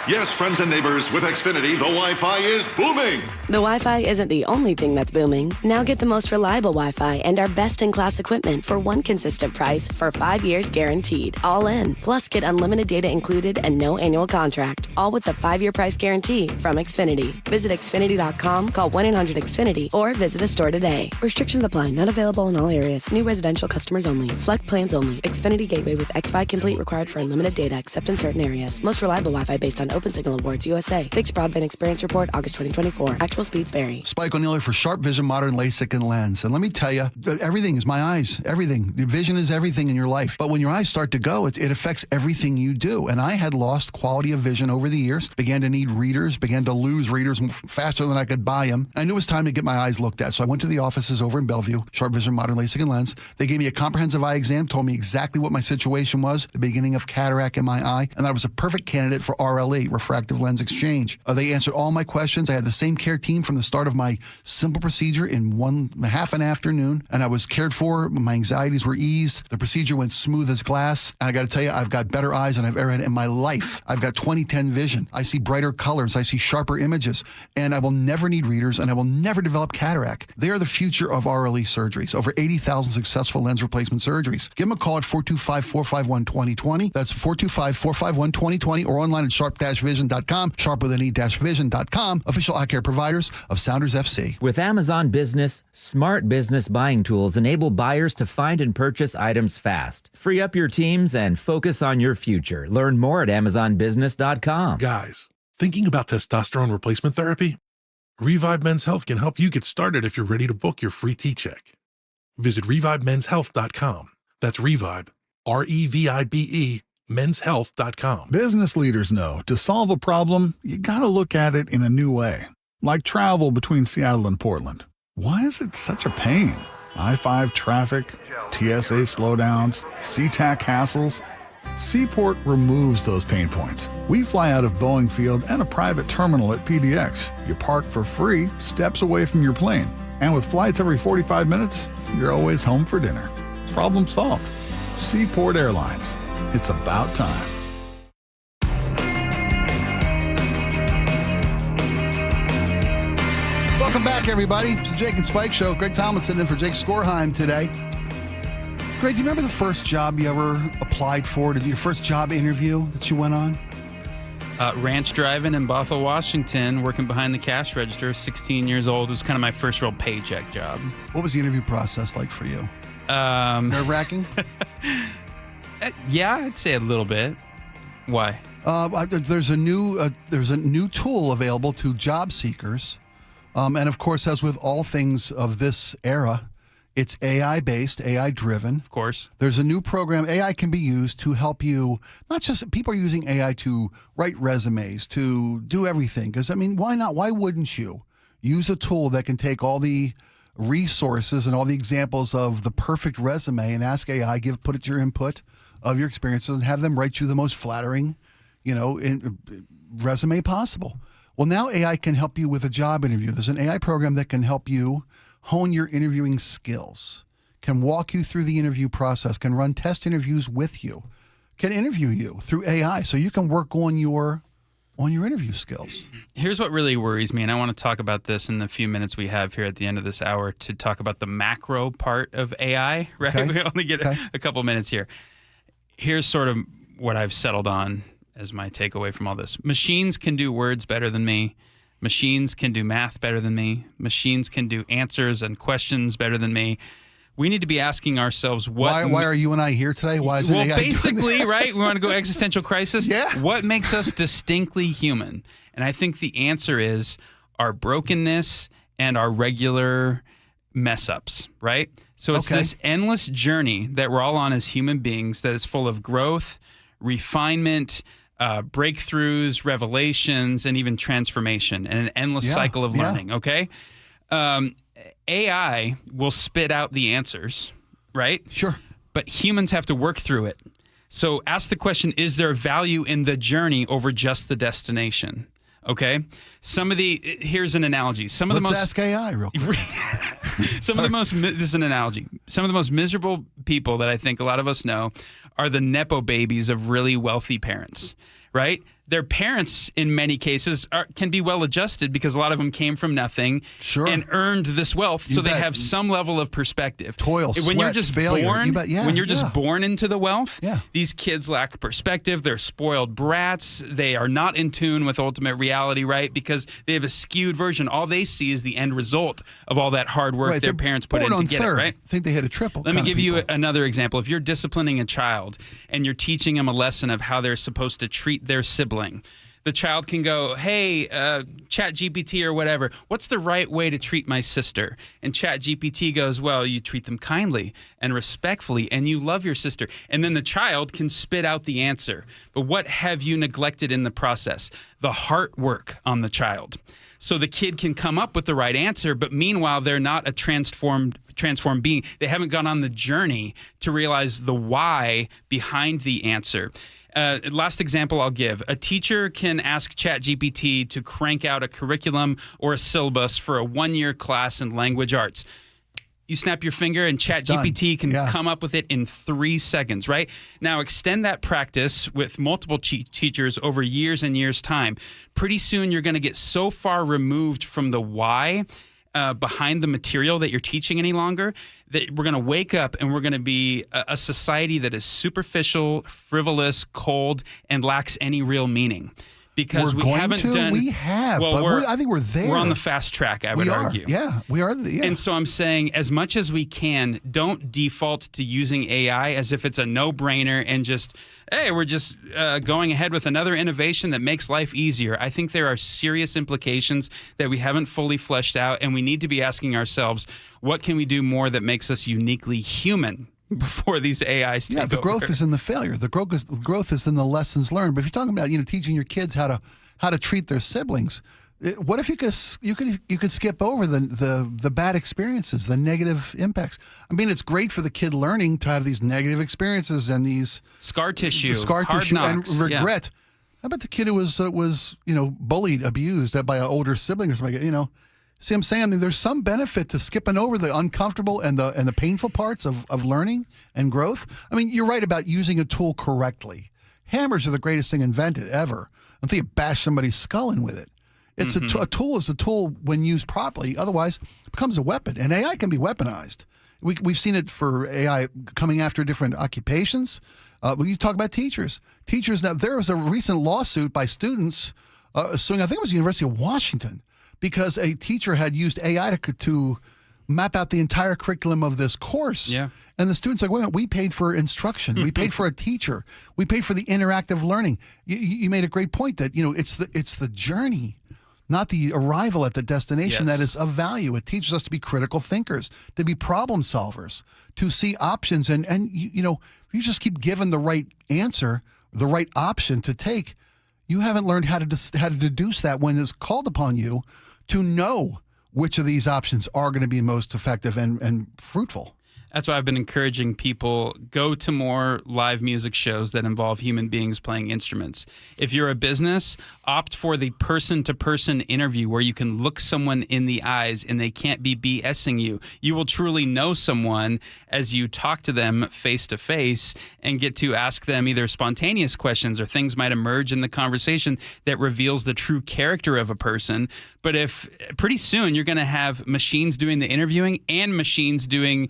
Yes, friends and neighbors, with Xfinity, the Wi-Fi is booming. The Wi-Fi isn't the only thing that's booming. Now get the most reliable Wi-Fi and our best-in-class equipment for one consistent price for 5 years guaranteed. All in. Plus, get unlimited data included and no annual contract. All with the 5-year price guarantee from Xfinity. Visit Xfinity.com, call 1-800-XFINITY, or visit a store today. Restrictions apply. Not available in all areas. New residential customers only. Select plans only. Xfinity Gateway with xFi Complete required for unlimited data except in certain areas. Most reliable Wi-Fi based on Open Signal Awards USA. Fixed Broadband Experience Report, August 2024. Actual speeds vary. Spike O'Neill for Sharp Vision, Modern LASIK and Lens. And let me tell you, everything is my eyes. Everything. The vision is everything in your life. But when your eyes start to go, it affects everything you do. And I had lost quality of vision over the years, began to need readers, began to lose readers faster than I could buy them. I knew it was time to get my eyes looked at. So I went to the offices over in Bellevue, Sharp Vision, Modern LASIK and Lens. They gave me a comprehensive eye exam, told me exactly what my situation was, the beginning of cataract in my eye, and I was a perfect candidate for RLE, refractive lens exchange. They answered all my questions. I had the same care team from the start of my simple procedure in half an afternoon, and I was cared for. My anxieties were eased. The procedure went smooth as glass, and I got to tell you, I've got better eyes than I've ever had in my life. I've got 20/10 vision. I see brighter colors. I see sharper images, and I will never need readers, and I will never develop cataract. They are the future of RLE surgeries. Over 80,000 successful lens replacement surgeries. Give them a call at 425-451-2020. That's 425-451-2020, or online at sharp-vision.com. Sharp with an e-vision.com, official eye care providers of Sounders FC. With Amazon Business, smart business buying tools enable buyers to find and purchase items fast. Free up your teams and focus on your future. Learn more at amazonbusiness.com. Guys, thinking about testosterone replacement therapy? Revive Men's Health can help you get started if you're ready to book your free T-check. Visit revivemenshealth.com. That's Revive, R-E-V-I-B-E, menshealth.com. Business leaders know to solve a problem, you gotta look at it in a new way. Like travel between Seattle and Portland. Why is it such a pain? I-5 traffic, TSA slowdowns, SeaTac hassles. Seaport removes those pain points. We fly out of Boeing Field and a private terminal at PDX. You park for free, steps away from your plane. And with flights every 45 minutes, you're always home for dinner. Problem solved. Seaport Airlines. It's about time. Welcome back, everybody. It's the Jake and Spike Show. Greg Thomas sitting in for Jake Skorheim today. Greg, do you remember the first job you ever applied for? Your first job interview that you went on? Ranch driving in Bothell, Washington, working behind the cash register, 16 years old. It was kind of my first real paycheck job. What was the interview process like for you? Nerve-wracking? Yeah, I'd say a little bit. Why? There's a new tool available to job seekers, and of course, as with all things of this era, it's AI-based, AI-driven. Of course. There's a new program. AI can be used to help you. Not just people are using AI to write resumes, to do everything. Because I mean, why not? Why wouldn't you use a tool that can take all the resources and all the examples of the perfect resume and ask AI, put it your input of your experiences and have them write you the most flattering, resume possible. Well, now AI can help you with a job interview. There's an AI program that can help you hone your interviewing skills, can walk you through the interview process, can run test interviews with you, can interview you through AI so you can work on your on your interview skills. Here's what really worries me, and I want to talk about this in the few minutes we have here at the end of this hour to talk about the macro part of AI, right? Okay. We only get a couple minutes here. Here's sort of what I've settled on as my takeaway from all this. Machines can do words better than me. Machines can do math better than me. Machines can do answers and questions better than me. We need to be asking ourselves why are you and I here today? Why is AI basically, right? We want to go existential crisis. Yeah. What makes us distinctly human? And I think the answer is our brokenness and our regular mess ups, right? So it's this endless journey that we're all on as human beings that is full of growth, refinement, breakthroughs, revelations, and even transformation, and an endless cycle of learning, okay? AI will spit out the answers, right? Sure. But humans have to work through it. So ask the question, is there value in the journey over just the destination? Okay? Here's an analogy. Let's ask AI real quick. This is an analogy. Some of the most miserable people that I think a lot of us know are the Nepo babies of really wealthy parents, right? Their parents, in many cases, can be well-adjusted because a lot of them came from nothing and earned this wealth, so they have some level of perspective. Toil, when you're just failure. born, when you're just born into the wealth, these kids lack perspective. They're spoiled brats. They are not in tune with ultimate reality, right? Because they have a skewed version. All they see is the end result of all that hard work their parents put in to get it, right? I think they hit a triple. Let me give you another example. If you're disciplining a child and you're teaching them a lesson of how they're supposed to treat their sibling, the child can go, hey, ChatGPT or whatever, what's the right way to treat my sister? And ChatGPT goes, well, you treat them kindly and respectfully, and you love your sister. And then the child can spit out the answer. But what have you neglected in the process? The heart work on the child. So the kid can come up with the right answer, but meanwhile, they're not a transformed being. They haven't gone on the journey to realize the why behind the answer. Last example I'll give. A teacher can ask ChatGPT to crank out a curriculum or a syllabus for a one-year class in language arts. You snap your finger and ChatGPT can come up with it in 3 seconds, right? Now extend that practice with multiple teachers over years and years' time. Pretty soon you're going to get so far removed from the why behind the material that you're teaching any longer, that we're going to wake up and we're going to be a society that is superficial, frivolous, cold, and lacks any real meaning. Because we haven't done. We have. Well, but I think we're there. We're on the fast track, I would argue. Yeah, we are. And so I'm saying, as much as we can, don't default to using AI as if it's a no-brainer and just, hey, we're just going ahead with another innovation that makes life easier. I think there are serious implications that we haven't fully fleshed out, and we need to be asking ourselves, what can we do more that makes us uniquely human before these AIs take over? The growth is in the failure. The growth is in the lessons learned. But if you're talking about teaching your kids how to treat their siblings, what if you could skip over the bad experiences, the negative impacts? I mean, it's great for the kid learning to have these negative experiences and these scar tissue, and regret. How about the kid who was bullied, abused by an older sibling or something? See what I'm saying? I mean, there's some benefit to skipping over the uncomfortable and the painful parts of learning and growth. I mean, you're right about using a tool correctly. Hammers are the greatest thing invented ever. Until you bash somebody's skull in with it. It's a tool is a tool when used properly. Otherwise, it becomes a weapon. And AI can be weaponized. We've seen it for AI coming after different occupations. When you talk about teachers. Now, there was a recent lawsuit by students suing, I think it was the University of Washington, because a teacher had used AI to map out the entire curriculum of this course. Yeah. And the students are like, wait a minute, we paid for instruction. We paid for a teacher. We paid for the interactive learning. You made a great point that, it's the journey, not the arrival at the destination that is of value. It teaches us to be critical thinkers, to be problem solvers, to see options. And you just keep given the right answer, the right option to take. You haven't learned how to deduce that when it's called upon you to know which of these options are going to be most effective and fruitful. That's why I've been encouraging people, go to more live music shows that involve human beings playing instruments. If you're a business, opt for the person-to-person interview where you can look someone in the eyes and they can't be BSing you. You will truly know someone as you talk to them face-to-face and get to ask them either spontaneous questions or things might emerge in the conversation that reveals the true character of a person. But if pretty soon you're going to have machines doing the interviewing and machines being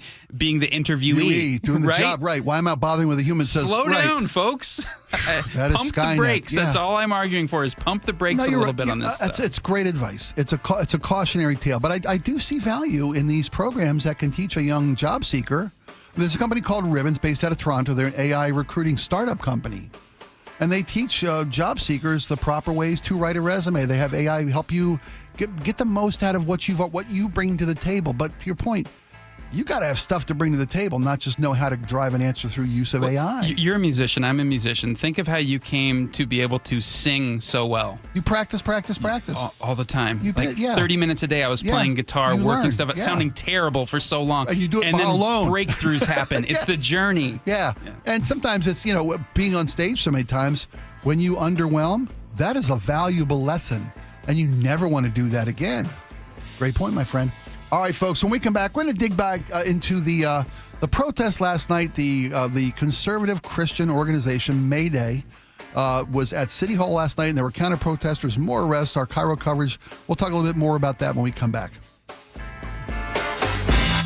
the interviewee, doing the right? job, right? Why am I bothering with a human? Slow down, folks. That is Pump Skynet. the brakes. Yeah. That's all I'm arguing for is pump the brakes a little bit on this stuff. It's great advice. It's a cautionary tale, but I do see value in these programs that can teach a young job seeker. There's a company called Ribbons based out of Toronto. They're an AI recruiting startup company. And they teach job seekers the proper ways to write a resume. They have AI help you get the most out of what you bring to the table. But to your point, you got to have stuff to bring to the table, not just know how to drive an answer through use of AI. You're a musician. I'm a musician. Think of how you came to be able to sing so well. You practice. All the time. You like did, yeah. 30 minutes a day I was playing guitar, You working learn, stuff, yeah. sounding terrible for so long. And you do it and then alone. breakthroughs happen. It's the journey. Yeah. And sometimes it's, being on stage so many times, when you underwhelm, that is a valuable lesson. And you never want to do that again. Great point, my friend. All right, folks, when we come back, we're going to dig back into the protest last night. The conservative Christian organization, Mayday, was at City Hall last night, and there were counter-protesters, more arrests, our KIRO coverage. We'll talk a little bit more about that when we come back.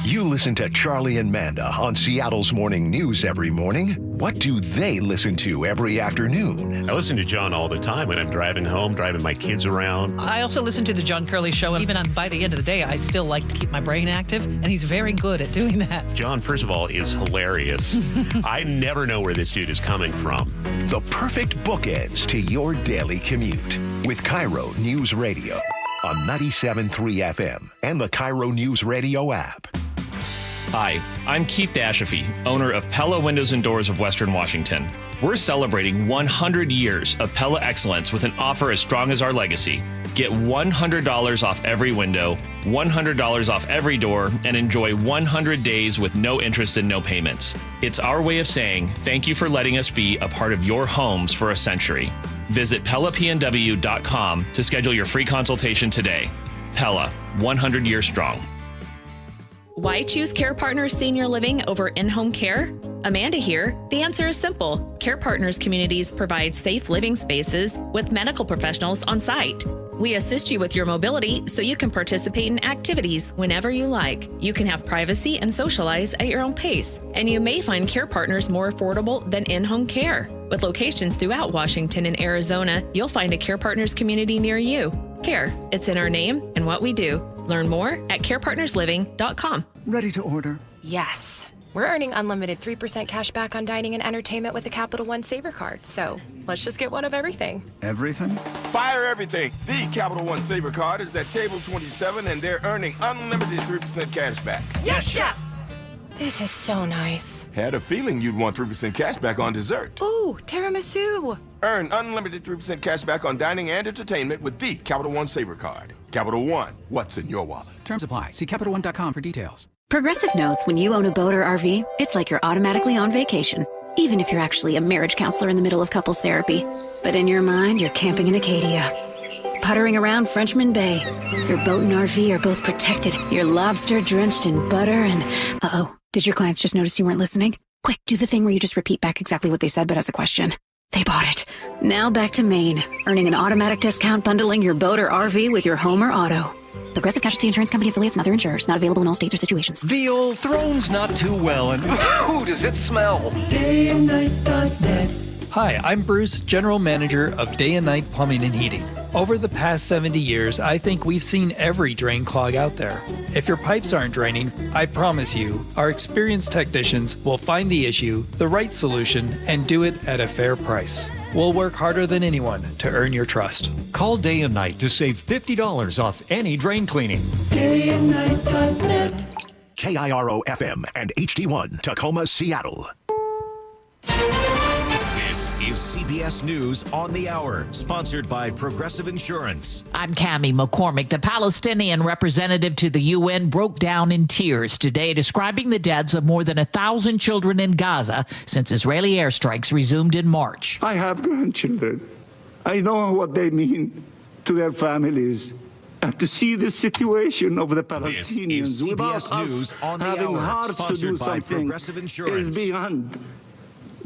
You listen to Charlie and Manda on Seattle's Morning News every morning. What do they listen to every afternoon? I listen to John all the time when I'm driving home, driving my kids around. I also listen to the John Curley Show. Even by the end of the day, I still like to keep my brain active, and he's very good at doing that. John, first of all, is hilarious. I never know where this dude is coming from. The perfect bookends to your daily commute with KIRO Newsradio on 97.3 FM and the KIRO Newsradio app. Hi, I'm Keith Dashafee, owner of Pella Windows and Doors of Western Washington. We're celebrating 100 years of Pella excellence with an offer as strong as our legacy. Get $100 off every window, $100 off every door, and enjoy 100 days with no interest and no payments. It's our way of saying thank you for letting us be a part of your homes for a century. Visit PellaPNW.com to schedule your free consultation today. Pella, 100 years strong. Why choose Care Partners Senior Living over in-home care? Amanda here. The answer is simple. Care Partners communities provide safe living spaces with medical professionals on site. We assist you with your mobility so you can participate in activities whenever you like. You can have privacy and socialize at your own pace. And you may find Care Partners more affordable than in-home care. With locations throughout Washington and Arizona, you'll find a Care Partners community near you. Care, it's in our name and what we do. Learn more at carepartnersliving.com. Ready to order? Yes. We're earning unlimited 3% cash back on dining and entertainment with a Capital One Saver card. So let's just get one of everything. Everything? Fire everything. The Capital One Saver card is at table 27 and they're earning unlimited 3% cash back. Yes, Chef! This is so nice. Had a feeling you'd want 3% cash back on dessert. Ooh, tiramisu. Earn unlimited 3% cash back on dining and entertainment with the Capital One Saver card. Capital One, what's in your wallet? Terms apply. See CapitalOne.com for details. Progressive knows when you own a boat or RV, it's like you're automatically on vacation, even if you're actually a marriage counselor in the middle of couples therapy. But in your mind, you're camping in Acadia, puttering around Frenchman Bay. Your boat and RV are both protected. Your lobster drenched in butter and... Uh-oh. Did your clients just notice you weren't listening? Quick, do the thing where you just repeat back exactly what they said, but as a question. They bought it. Now back to Maine, earning an automatic discount bundling your boat or RV with your home or auto. Progressive Casualty Insurance Company affiliates and other insurers. Not available in all states or situations. The old throne's not too well, and ooh, does it smell? DayandNight.net. Hi, I'm Bruce, General Manager of Day and Night Plumbing and Heating. Over the past 70 years, I think we've seen every drain clog out there. If your pipes aren't draining, I promise you, our experienced technicians will find the issue, the right solution, and do it at a fair price. We'll work harder than anyone to earn your trust. Call Day and Night to save $50 off any drain cleaning. DayandNight.net. KIRO FM and HD1 Tacoma, Seattle. This is is CBS News on the Hour, sponsored by Progressive Insurance. I'm Cammie McCormick. The Palestinian representative to the UN broke down in tears today, describing the deaths of more than 1,000 children in Gaza since Israeli airstrikes resumed in March. I have grandchildren. I know what they mean to their families. And to see the situation of the Palestinians without us having hearts to do something is beyond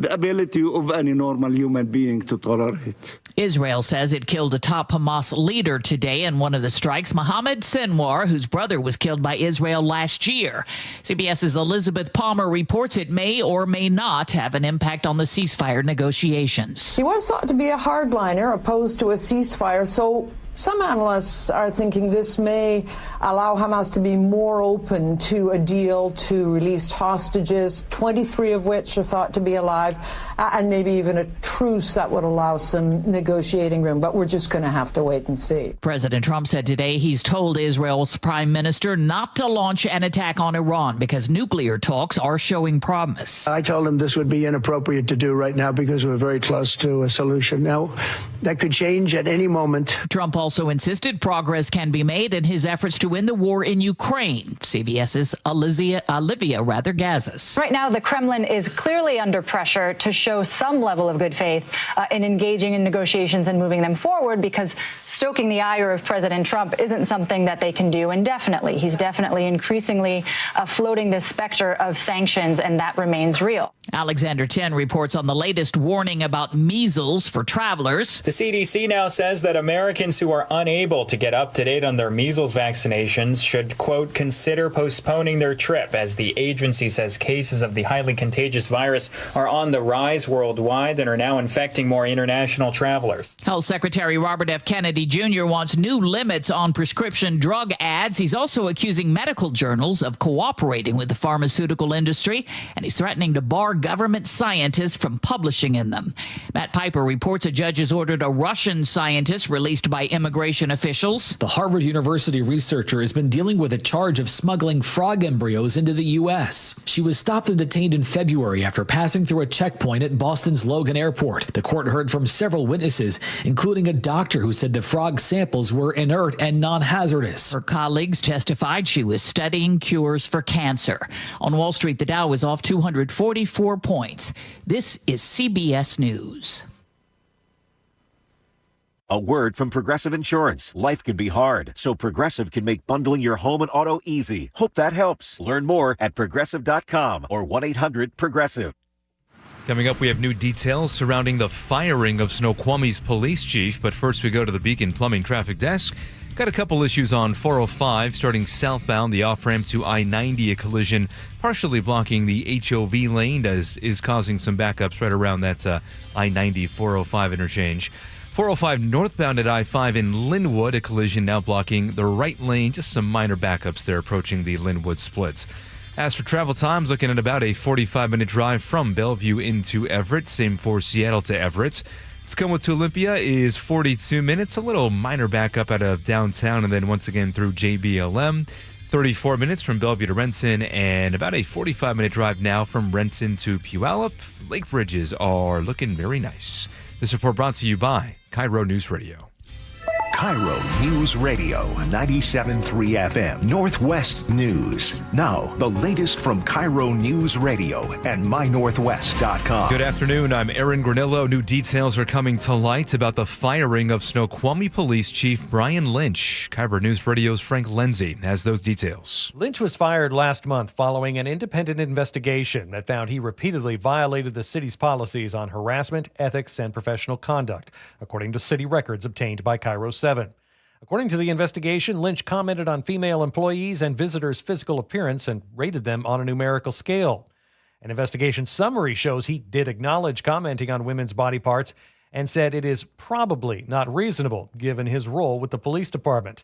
the ability of any normal human being to tolerate. Israel says it killed a top Hamas leader today in one of the strikes, Mohammed Sinwar, whose brother was killed by Israel last year. CBS's Elizabeth Palmer reports it may or may not have an impact on the ceasefire negotiations. He was thought to be a hardliner opposed to a ceasefire, so some analysts are thinking this may allow Hamas to be more open to a deal to release hostages, 23 of which are thought to be alive, and maybe even a truce that would allow some negotiating room. But we're just going to have to wait and see. President Trump said today he's told Israel's prime minister not to launch an attack on Iran because nuclear talks are showing promise. I told him this would be inappropriate to do right now because we're very close to a solution. Now, that could change at any moment. Trump also insisted progress can be made in his efforts to end the war in Ukraine. CBS's Olivia Gazis. Right now, the Kremlin is clearly under pressure to show some level of good faith in engaging in negotiations and moving them forward, because stoking the ire of President Trump isn't something that they can do indefinitely. He's definitely increasingly floating this specter of sanctions, and that remains real. Alexander Tin reports on the latest warning about measles for travelers. The CDC now says that Americans who are unable to get up to date on their measles vaccinations should, quote, consider postponing their trip, as the agency says cases of the highly contagious virus are on the rise worldwide and are now infecting more international travelers. Health Secretary Robert F. Kennedy Jr. wants new limits on prescription drug ads. He's also accusing medical journals of cooperating with the pharmaceutical industry, and he's threatening to bar government scientists from publishing in them. Matt Piper reports a judge has ordered a Russian scientist released by immigration officials. The Harvard University researcher has been dealing with a charge of smuggling frog embryos into the U.S. She was stopped and detained in February after passing through a checkpoint at Boston's Logan Airport. The court heard from several witnesses, including a doctor who said the frog samples were inert and non-hazardous. Her colleagues testified she was studying cures for cancer. On Wall Street, the Dow was off 244 points. This is CBS News. A word from Progressive Insurance. Life can be hard, so Progressive can make bundling your home and auto easy. Hope that helps. Learn more at Progressive.com or 1-800-PROGRESSIVE. Coming up, we have new details surrounding the firing of Snoqualmie's police chief. But first, we go to the Beacon Plumbing Traffic Desk. Got a couple issues on 405 starting southbound, the off-ramp to I-90, a collision partially blocking the HOV lane is causing some backups right around that I-90-405 interchange. 405 northbound at I-5 in Linwood, a collision now blocking the right lane, just some minor backups there approaching the Linwood splits. As for travel times, looking at about a 45-minute drive from Bellevue into Everett, same for Seattle to Everett. Tacoma to Olympia is 42 minutes, a little minor backup out of downtown, and then once again through JBLM. 34 minutes from Bellevue to Renton, and about a 45-minute drive now from Renton to Puyallup. Lake bridges are looking very nice. This report brought to you by KIRO News Radio. KIRO News Radio 97.3 FM Northwest News. Now, the latest from KIRO News Radio and mynorthwest.com. Good afternoon. I'm Aaron Granillo. New details are coming to light about the firing of Snoqualmie Police Chief Brian Lynch. KIRO News Radio's Frank Lenzi has those details. Lynch was fired last month following an independent investigation that found he repeatedly violated the city's policies on harassment, ethics, and professional conduct, according to city records obtained by KIRO 7. According to the investigation, Lynch commented on female employees and visitors' physical appearance and rated them on a numerical scale. An investigation summary shows he did acknowledge commenting on women's body parts and said it is probably not reasonable given his role with the police department.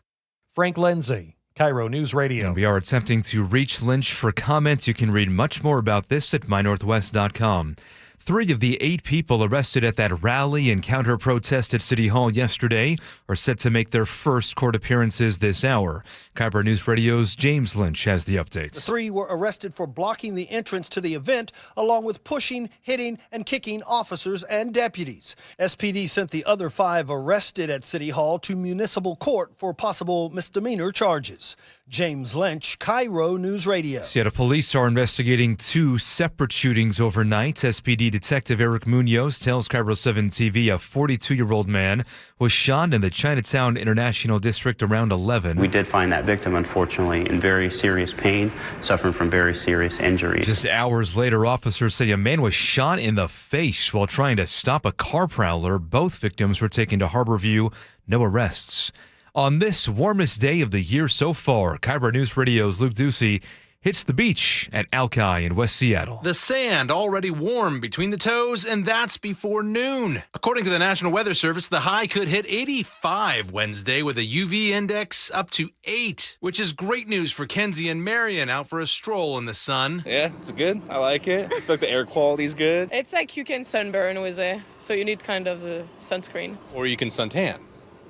Frank Lenzi, KIRO News Radio. And we are attempting to reach Lynch for comments. You can read much more about this at mynorthwest.com. 3 of the 8 people arrested at that rally and counter-protest at City Hall yesterday are set to make their first court appearances this hour. KIRO News Radio's James Lynch has the updates. The 3 were arrested for blocking the entrance to the event, along with pushing, hitting, and kicking officers and deputies. SPD sent the other 5 arrested at City Hall to municipal court for possible misdemeanor charges. James Lynch, KIRO News Radio. Seattle police are investigating 2 separate shootings overnight. SPD Detective Eric Munoz tells KIRO 7 TV a 42-year-old man was shot in the Chinatown International District around 11. We did find that victim, unfortunately, in very serious pain, suffering from very serious injuries. Just hours later, officers say a man was shot in the face while trying to stop a car prowler. Both victims were taken to Harborview. No arrests. On this warmest day of the year so far, KIRO News Radio's Luke Ducey hits the beach at Alki in West Seattle. The sand already warm between the toes, and that's before noon. According to the National Weather Service, the high could hit 85 Wednesday with a UV index up to 8, which is great news for Kenzie and Marion out for a stroll in the sun. Yeah, it's good. I like it. I feel like the air quality is good. It's like you can sunburn with it, so you need kind of the sunscreen. Or you can suntan.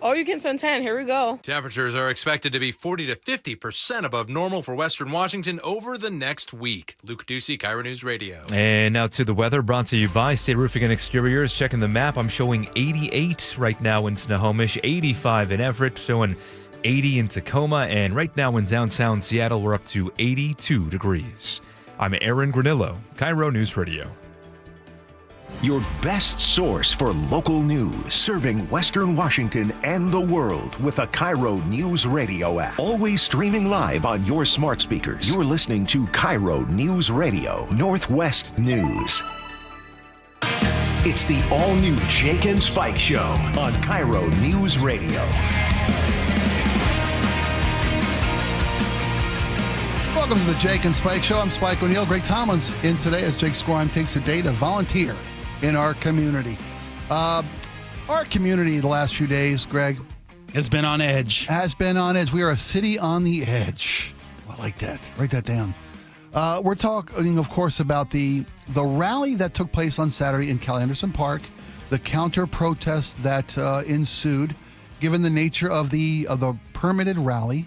Oh, you can suntan. Here we go. Temperatures are expected to be 40 to 50% above normal for Western Washington over the next week. Luke Ducey, KIRO News Radio. And now to the weather, brought to you by State Roofing and Exteriors. Checking the map, I'm showing 88 right now in Snohomish, 85 in Everett, showing 80 in Tacoma, and right now in downtown Seattle, we're up to 82 degrees. I'm Aaron Granillo, KIRO News Radio. Your best source for local news, serving Western Washington and the world with the KIRO Newsradio app. Always streaming live on your smart speakers. You're listening to KIRO News Radio, Northwest News. It's the all-new Jake and Spike Show on KIRO News Radio. Welcome to the Jake and Spike Show. I'm Spike O'Neill. Greg Tomlin's in today as Jake Skorheim takes a day to volunteer in our community. Our community the last few days, Greg, has been on edge. We are a city on the edge. I like that. Write that down. We're talking, of course, about the rally that took place on Saturday in Cal Anderson Park, the counter-protest that ensued, given the nature of the permitted rally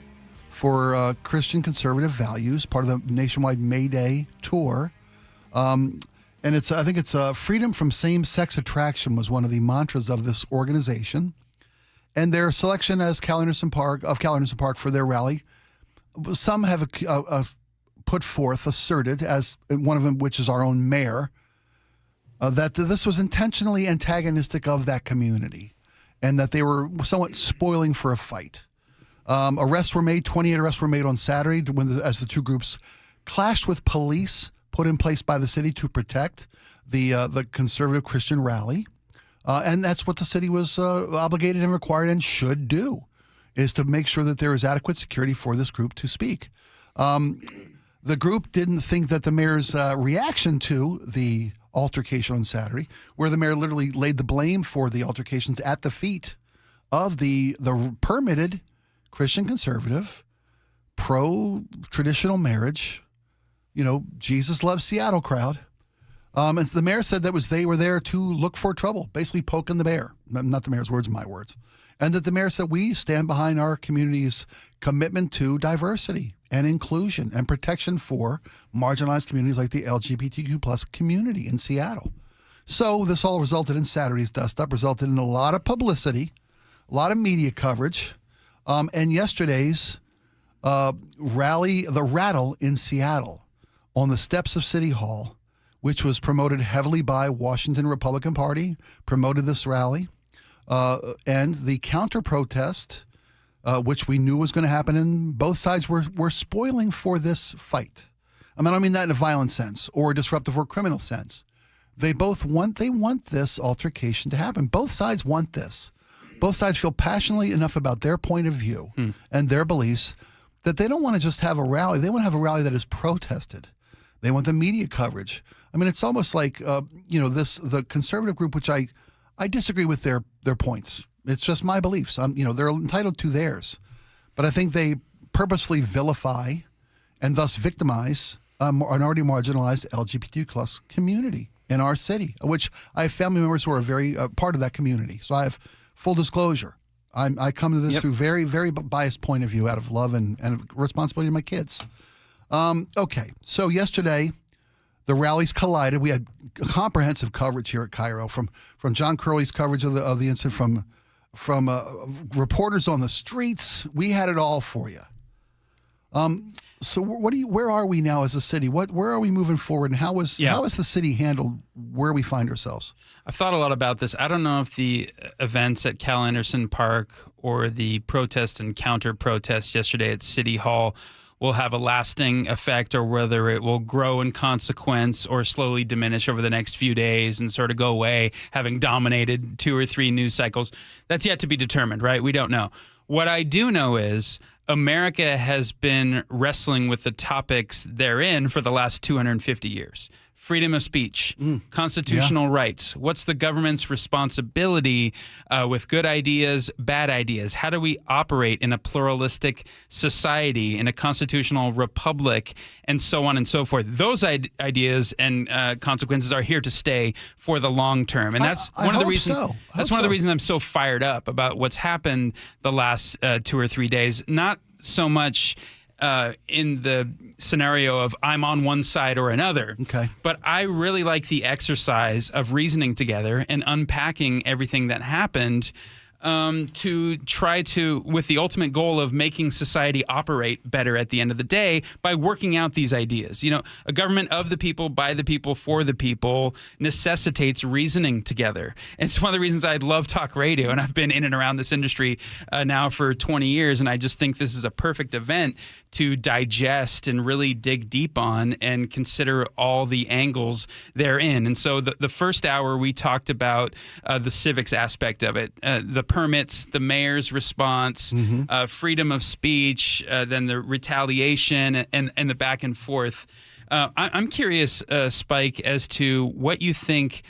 for Christian conservative values, part of the nationwide May Day tour. And I think it's freedom from same-sex attraction was one of the mantras of this organization. And their selection as Cal Anderson Park for their rally, some have put forth, asserted, as one of them, which is our own mayor, that this was intentionally antagonistic of that community and that they were somewhat spoiling for a fight. 28 arrests were made on Saturday as the two groups clashed with police put in place by the city to protect the conservative Christian rally. And that's what the city was obligated and required and should do, is to make sure that there is adequate security for this group to speak. The group didn't think that the mayor's reaction to the altercation on Saturday, where the mayor literally laid the blame for the altercations at the feet of the permitted Christian conservative, pro-traditional marriage, Jesus loves Seattle crowd. And the mayor said that they were there to look for trouble, basically poking the bear. Not the mayor's words, my words. And that the mayor said, we stand behind our community's commitment to diversity and inclusion and protection for marginalized communities like the LGBTQ plus community in Seattle. So this all resulted in Saturday's dust-up, resulted in a lot of publicity, a lot of media coverage, and yesterday's rally, the rattle in Seattle, on the steps of City Hall, which was promoted heavily by Washington Republican Party, promoted this rally, and the counter-protest, which we knew was going to happen, and both sides were spoiling for this fight. I don't mean that in a violent sense or a disruptive or criminal sense. They want this altercation to happen. Both sides want this. Both sides feel passionately enough about their point of view and their beliefs that they don't want to just have a rally. They want to have a rally that is protested. They want the media coverage. It's almost like, the conservative group, which I disagree with their points. It's just my beliefs. They're entitled to theirs. But I think they purposefully vilify and thus victimize an already marginalized LGBT plus community. in our city, which I have family members who are very part of that community. So I have full disclosure. I come to this through very, very biased point of view out of love and responsibility to my kids. Okay, so yesterday the rallies collided. We had comprehensive coverage here at KIRO from John Curley's coverage of the incident, from reporters on the streets. We had it all for you. So where are we now as a city? Where are we moving forward, and how is the city handled where we find ourselves? I've thought a lot about this. I don't know if the events at Cal Anderson Park or the protest and counter-protest yesterday at City Hall will have a lasting effect, or whether it will grow in consequence or slowly diminish over the next few days and sort of go away, having dominated 2 or 3 news cycles. That's yet to be determined, right? We don't know. What I do know is America has been wrestling with the topics therein for the last 250 years. Freedom of speech, constitutional rights. What's the government's responsibility with good ideas, bad ideas? How do we operate in a pluralistic society, in a constitutional republic, and so on and so forth? Those ideas and consequences are here to stay for the long term, and that's one of the reasons. That's one of the reasons I'm so fired up about what's happened the last 2 or 3 days. Not so much in the scenario of I'm on one side or another. Okay. But I really like the exercise of reasoning together and unpacking everything that happened to try to, with the ultimate goal of making society operate better at the end of the day by working out these ideas. You know, a government of the people, by the people, for the people necessitates reasoning together. And it's one of the reasons I love talk radio, and I've been in and around this industry now for 20 years, and I just think this is a perfect event to digest and really dig deep on and consider all the angles therein. And so the first hour we talked about the civics aspect of it, the permits, the mayor's response, freedom of speech, then the retaliation and the back and forth. I'm curious, Spike, as to what you think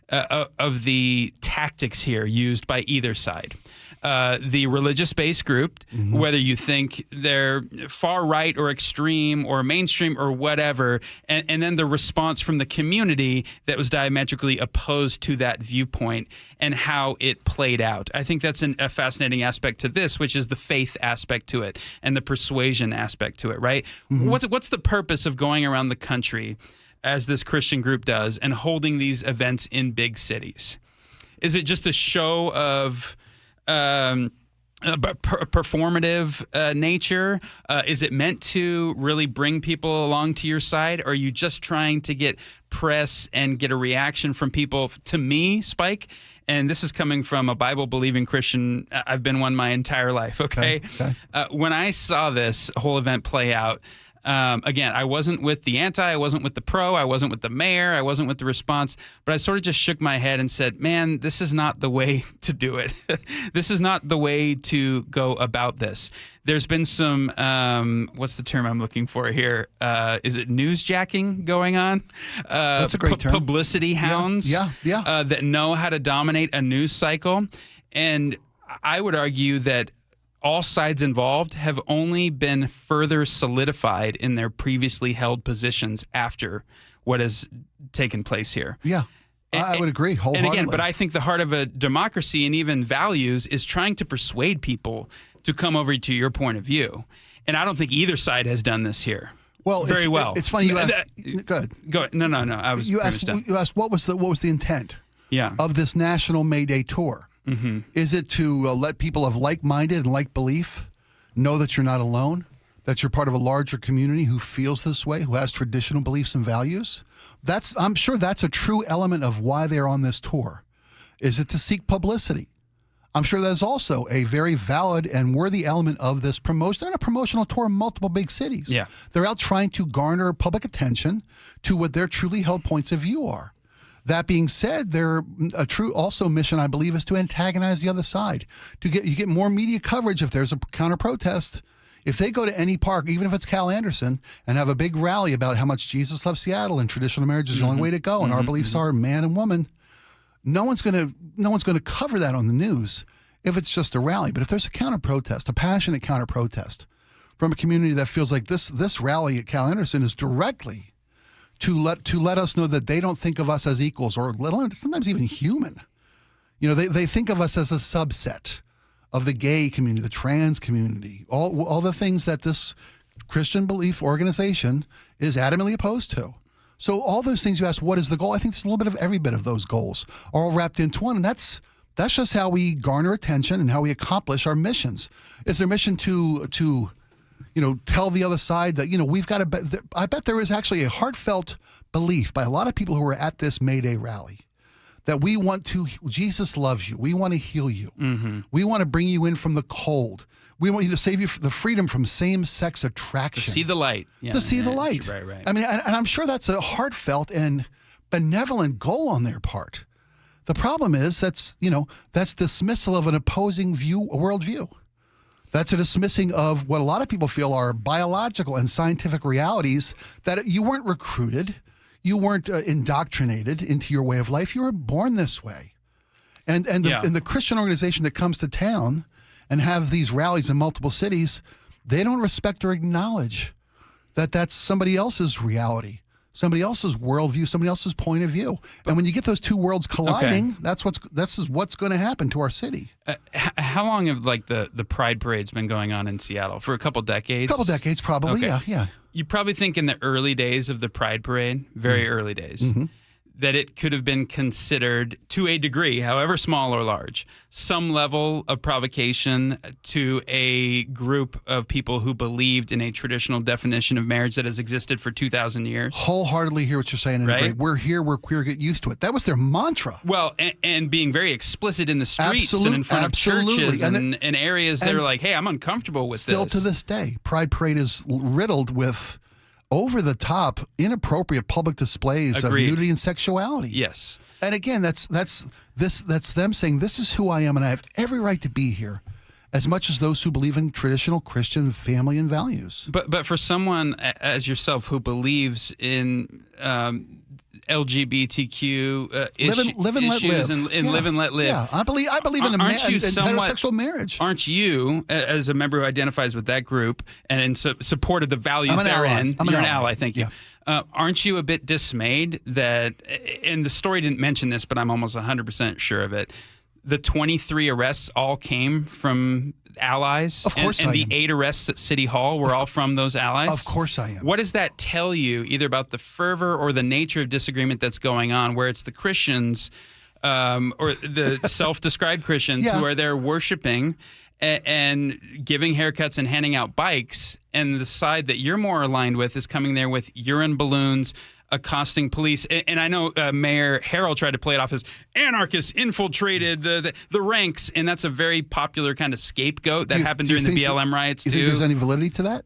of the tactics here used by either side. The religious-based group, whether you think they're far right or extreme or mainstream or whatever, and then the response from the community that was diametrically opposed to that viewpoint and how it played out. I think that's a fascinating aspect to this, which is the faith aspect to it and the persuasion aspect to it, right? What's the purpose of going around the country, as this Christian group does, and holding these events in big cities? Is it just a show of performative nature? Is it meant to really bring people along to your side? Or are you just trying to get press and get a reaction from people? To me, Spike, and this is coming from a Bible-believing Christian, I've been one my entire life, okay? When I saw this whole event play out, again, I wasn't with the anti, I wasn't with the pro, I wasn't with the mayor, I wasn't with the response, but I sort of just shook my head and said, man, this is not the way to do it. This is not the way to go about this. There's been some, what's the term I'm looking for here? Is it newsjacking going on? That's a great term. Publicity hounds that know how to dominate a news cycle. And I would argue that all sides involved have only been further solidified in their previously held positions after what has taken place here. Yeah, I would agree wholeheartedly. And again, but I think the heart of a democracy and even values is trying to persuade people to come over to your point of view. And I don't think either side has done this here. Well, very well. It's funny you asked. Good. Go ahead. No. I was. You asked what was the intent? Yeah. Of this National May Day tour. Is it to let people of like-minded and like belief know that you're not alone, that you're part of a larger community who feels this way, who has traditional beliefs and values? I'm sure that's a true element of why they're on this tour. Is it to seek publicity? I'm sure that's also a very valid and worthy element of this promotion. They're on a promotional tour in multiple big cities. Yeah. They're out trying to garner public attention to what their truly held points of view are. That being said, their true also mission, I believe, is to antagonize the other side. You get more media coverage if there's a counter protest. If they go to any park, even if it's Cal Anderson, and have a big rally about how much Jesus loves Seattle and traditional marriage is the only way to go, and our beliefs are man and woman, no one's going to cover that on the news if it's just a rally. But if there's a counter protest, a passionate counter protest from a community that feels like this rally at Cal Anderson is directly to let us know that they don't think of us as equals or sometimes even human. They think of us as a subset of the gay community, the trans community, all the things that this Christian belief organization is adamantly opposed to. So all those things you ask, what is the goal? I think there's a little bit of every bit of those goals are all wrapped into one. And that's just how we garner attention and how we accomplish our missions. It's their mission to tell the other side that, we've got to, I bet there is actually a heartfelt belief by a lot of people who are at this May Day rally that Jesus loves you. We want to heal you. Mm-hmm. We want to bring you in from the cold. We want you to save you the freedom from same-sex attraction. To see the light. Yeah, to see the light. Right. I mean, and I'm sure that's a heartfelt and benevolent goal on their part. The problem is that's dismissal of an opposing worldview. That's a dismissing of what a lot of people feel are biological and scientific realities that you weren't recruited, you weren't indoctrinated into your way of life. You were born this way. And the Christian organization that comes to town and have these rallies in multiple cities, they don't respect or acknowledge that that's somebody else's reality, somebody else's worldview, somebody else's point of view. And when you get those two worlds colliding, this is what's going to happen to our city. How long have the Pride Parade's been going on in Seattle? For a couple decades? A couple decades, probably. Okay. Yeah. You probably think in the early days of the Pride Parade, very early days, that it could have been considered, to a degree, however small or large, some level of provocation to a group of people who believed in a traditional definition of marriage that has existed for 2,000 years. Wholeheartedly hear what you're saying. Right? We're here, we're queer, get used to it. That was their mantra. Well, and being very explicit in the streets and in front of churches and areas that are like, hey, I'm uncomfortable with still this. Still to this day, Pride Parade is riddled with over-the-top, inappropriate public displays of nudity and sexuality. Yes. And again, that's them saying, this is who I am, and I have every right to be here, as much as those who believe in traditional Christian family and values. But for someone as yourself who believes in LGBTQ issues and live and let live. Yeah, I believe in heterosexual marriage. Aren't you, as a member who identifies with that group and in support of the values therein, you're an ally, thank you. Yeah. Aren't you a bit dismayed that, and the story didn't mention this, but I'm almost 100% sure of it, the 23 arrests all came from allies? Of course and the 8 arrests at City Hall were all from those allies? Of course I am. What does that tell you, either about the fervor or the nature of disagreement that's going on, where it's the Christians or the self-described Christians who are there worshiping and giving haircuts and handing out bikes, and the side that you're more aligned with is coming there with urine balloons, accosting police? And I know Mayor Harrell tried to play it off as anarchists infiltrated the ranks, and that's a very popular kind of scapegoat that happened during the BLM riots, too. Do you think there's any validity to that?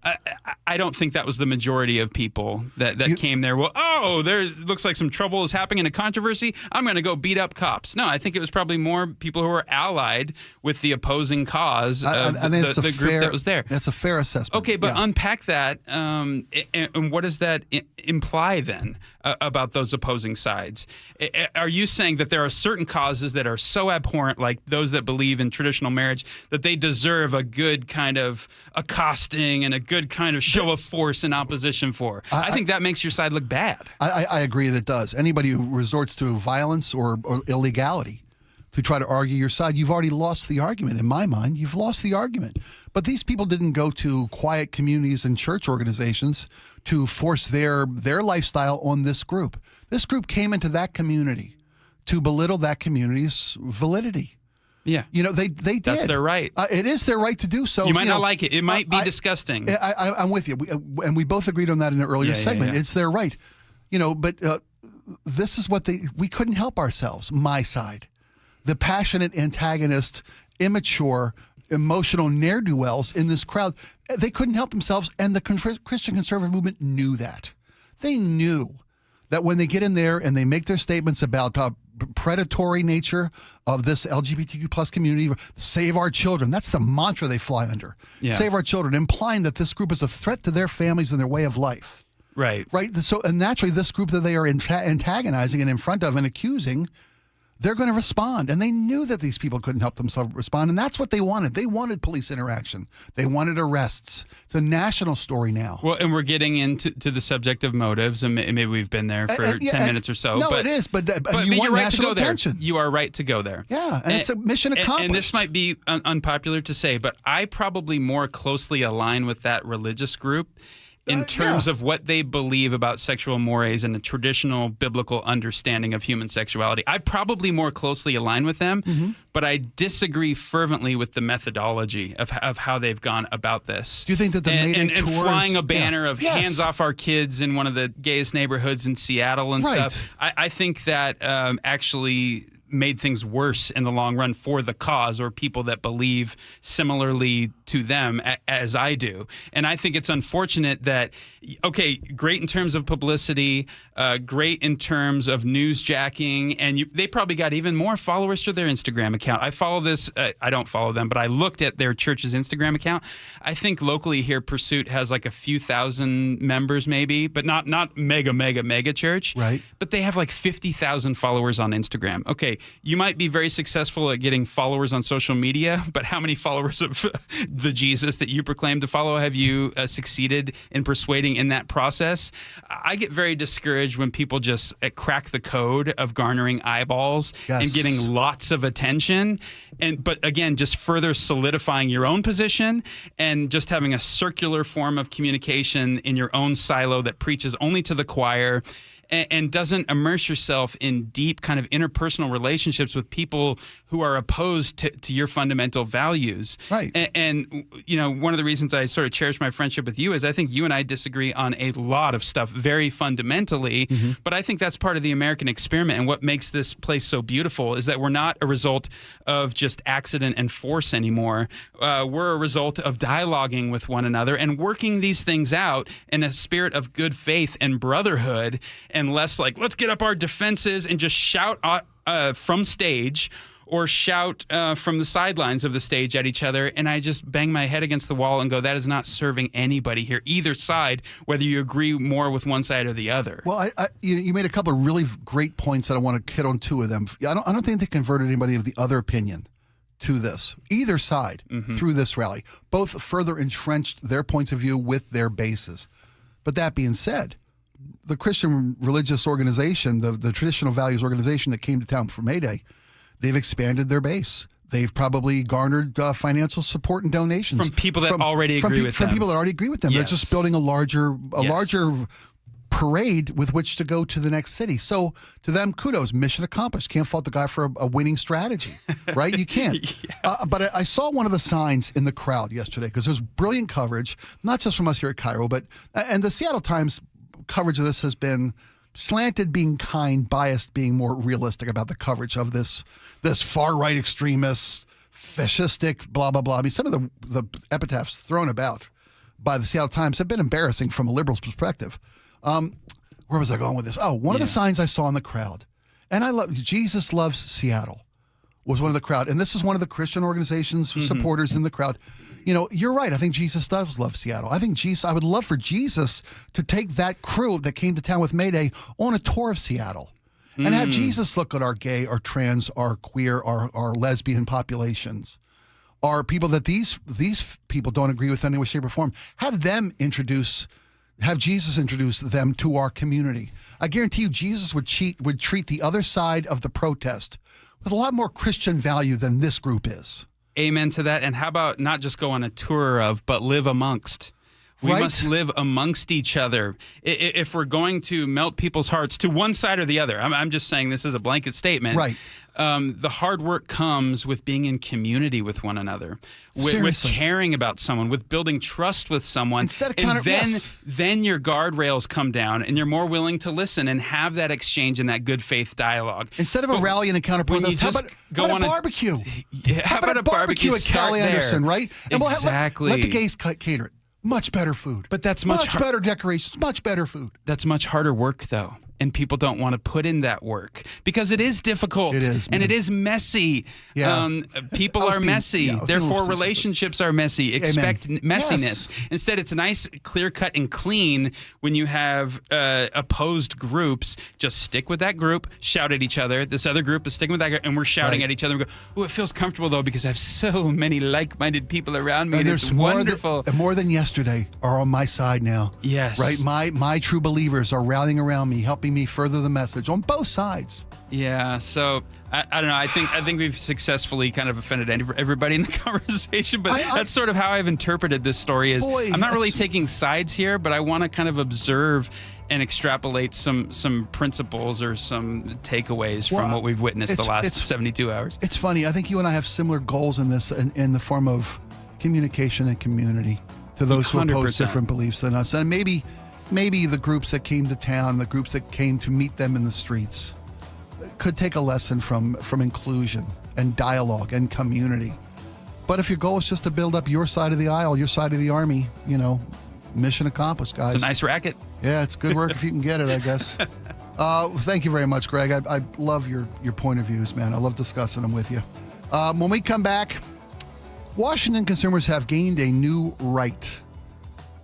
I don't think that was the majority of people that came there. Well, there looks like some trouble is happening in a controversy. I'm going to go beat up cops. No, I think it was probably more people who were allied with the opposing cause of the group that was there. That's a fair assessment. Okay, but unpack that, and what does that imply then about those opposing sides? Are you saying that there are certain causes that are so abhorrent, like those that believe in traditional marriage, that they deserve a good kind of accosting and a good kind of show of force in opposition for? I think that makes your side look bad. I agree that it does. Anybody who resorts to violence or illegality to try to argue your side, you've already lost the argument. In my mind, you've lost the argument. But these people didn't go to quiet communities and church organizations to force their lifestyle on this group. This group came into that community to belittle that community's validity. Yeah. They did. That's their right. It is their right to do so. You might not like it. It might be disgusting. I'm with you. And we both agreed on that in an earlier segment. Yeah. It's their right. But this is what we couldn't help ourselves, my side. The passionate antagonist, immature, emotional ne'er-do-wells in this crowd, they couldn't help themselves, and the Christian conservative movement knew that. They knew that when they get in there and they make their statements about predatory nature of this LGBTQ plus community, save our children, that's the mantra they fly under. Yeah. Save our children, implying that this group is a threat to their families and their way of life. Right. So, and naturally, this group that they are antagonizing and in front of and accusing, they're going to respond. And they knew that these people couldn't help themselves respond. And that's what they wanted. They wanted police interaction. They wanted arrests. It's a national story now. Well, and we're getting into the subject of motives, and maybe we've been there for 10 minutes or so. No, but, it is. But you want you're right national to go attention. there. You are right to go there. Yeah, and it's a mission accomplished. And this might be unpopular to say, but I probably more closely align with that religious group in terms of what they believe about sexual mores and the traditional biblical understanding of human sexuality. I probably more closely align with them, but I disagree fervently with the methodology of how they've gone about this. Do you think that the Mayday and tours, flying a banner of hands off our kids in one of the gayest neighborhoods in Seattle and stuff, I think that actually made things worse in the long run for the cause or people that believe similarly to them as I do. And I think it's unfortunate that, okay, great in terms of publicity, great in terms of newsjacking, and they probably got even more followers to their Instagram account. I follow this, I don't follow them, but I looked at their church's Instagram account. I think locally here Pursuit has like a few thousand members maybe, but not mega church. Right. But they have like 50,000 followers on Instagram. Okay, you might be very successful at getting followers on social media, but how many followers of the Jesus that you proclaim to follow have you succeeded in persuading in that process? I get very discouraged when people just crack the code of garnering eyeballs and getting lots of attention. But again, just further solidifying your own position and just having a circular form of communication in your own silo that preaches only to the choir and doesn't immerse yourself in deep kind of interpersonal relationships with people who are opposed to your fundamental values. Right. And you know, one of the reasons I sort of cherish my friendship with you is I think you and I disagree on a lot of stuff very fundamentally, but I think that's part of the American experiment. And what makes this place so beautiful is that we're not a result of just accident and force anymore. We're a result of dialoguing with one another and working these things out in a spirit of good faith and brotherhood, and less like, let's get up our defenses and just shout from stage or shout from the sidelines of the stage at each other. And I just bang my head against the wall and go, that is not serving anybody here, either side, whether you agree more with one side or the other. Well, you made a couple of really great points that I want to hit on two of them. I don't think they converted anybody of the other opinion to this, either side, through this rally. Both further entrenched their points of view with their bases. But that being said, the Christian religious organization, the traditional values organization that came to town for May Day, they've expanded their base. They've probably garnered financial support and donations from people that already agree with them. From people that already agree with them. Yes. They're just building a larger parade with which to go to the next city. So to them, kudos, mission accomplished. Can't fault the guy for a winning strategy, right? You can't. But I saw one of the signs in the crowd yesterday because there's brilliant coverage, not just from us here at KIRO, and the Seattle Times coverage of this has been slanted being kind, biased being more realistic about the coverage of this far-right extremist, fascistic, blah, blah, blah. I mean, some of the epitaphs thrown about by the Seattle Times have been embarrassing from a liberal's perspective. Where was I going with this? Oh, one of the signs I saw in the crowd, and I love Jesus Loves Seattle, was one of the crowd. And this is one of the Christian organizations, supporters in the crowd. You know, you're right. I think Jesus does love Seattle. I would love for Jesus to take that crew that came to town with May Day on a tour of Seattle and have Jesus look at our gay, our trans, our queer, our lesbian populations, our people that these people don't agree with in any way, shape, or form. Have Jesus introduce them to our community. I guarantee you Jesus would treat the other side of the protest with a lot more Christian value than this group is. Amen to that. And how about not just go on a tour of, but live amongst? We must live amongst each other. If we're going to melt people's hearts to one side or the other, I'm just saying this is a blanket statement. Right. The hard work comes with being in community with one another, with caring about someone, with building trust with someone. Instead of then your guardrails come down and you're more willing to listen and have that exchange and that good faith dialogue. Instead of a rally and a counterprotest, how about a barbecue? How about a barbecue at Cal Anderson, right? And exactly. Let the gays cater it. Much better food. But that's much better decorations, much better food. That's much harder work, though. and people don't want to put in that work because it is difficult. It is, and it is messy. Yeah. People are messy. Therefore, relationships are messy. Expect messiness. Yes. Instead, it's nice, clear cut, and clean when you have opposed groups. Just stick with that group, shout at each other. This other group is sticking with that group, and we're shouting at each other. And go, "Ooh, it feels comfortable though because I have so many like-minded people around me, and it's wonderful." More than yesterday are on my side now. Yes. Right. My true believers are rallying around me, helping me further the message on both sides. Yeah, so I don't know. I think we've successfully kind of offended everybody in the conversation, but that's sort of how I've interpreted this story. I'm not really taking sides here, but I want to kind of observe and extrapolate some principles or some takeaways from what we've witnessed the last 72 hours. It's funny. I think you and I have similar goals in this, in the form of communication and community to those who oppose different beliefs than us, and maybe the groups that came to town, the groups that came to meet them in the streets, could take a lesson from inclusion and dialogue and community. But if your goal is just to build up your side of the aisle, your side of the army, mission accomplished, guys. It's a nice racket. Yeah, it's good work if you can get it, I guess. Thank you very much, Greg. I love your point of views, man. I love discussing them with you. When we come back, Washington consumers have gained a new right.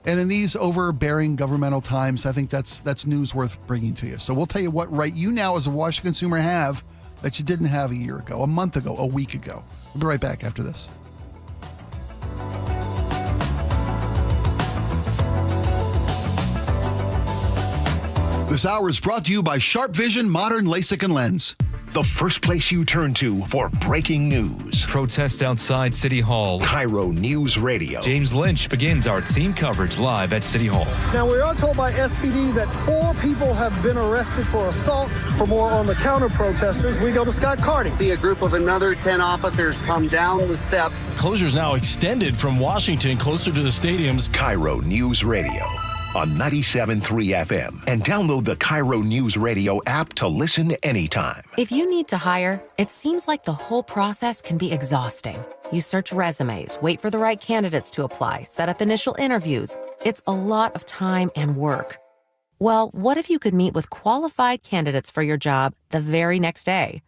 And in these overbearing governmental times, I think that's news worth bringing to you. So we'll tell you what right you now as a Washington consumer have that you didn't have a year ago, a month ago, a week ago. We'll be right back after this. This hour is brought to you by Sharp Vision Modern LASIK and Lens. The first place you turn to for breaking news. Protest outside City Hall. KIRO News Radio. James Lynch begins our team coverage live at City Hall. Now, we are told by SPD that 4 people have been arrested for assault. For more on the counter-protesters, we go to Scott Carty. See a group of another 10 officers come down the steps. Closures now extended from Washington closer to the stadiums. KIRO News Radio on 97.3 FM, and download the KIRO News Radio app to listen anytime. If you need to hire, it seems like the whole process can be exhausting. You search resumes, wait for the right candidates to apply, set up initial interviews. It's a lot of time and work. Well, what if you could meet with qualified candidates for your job the very next day?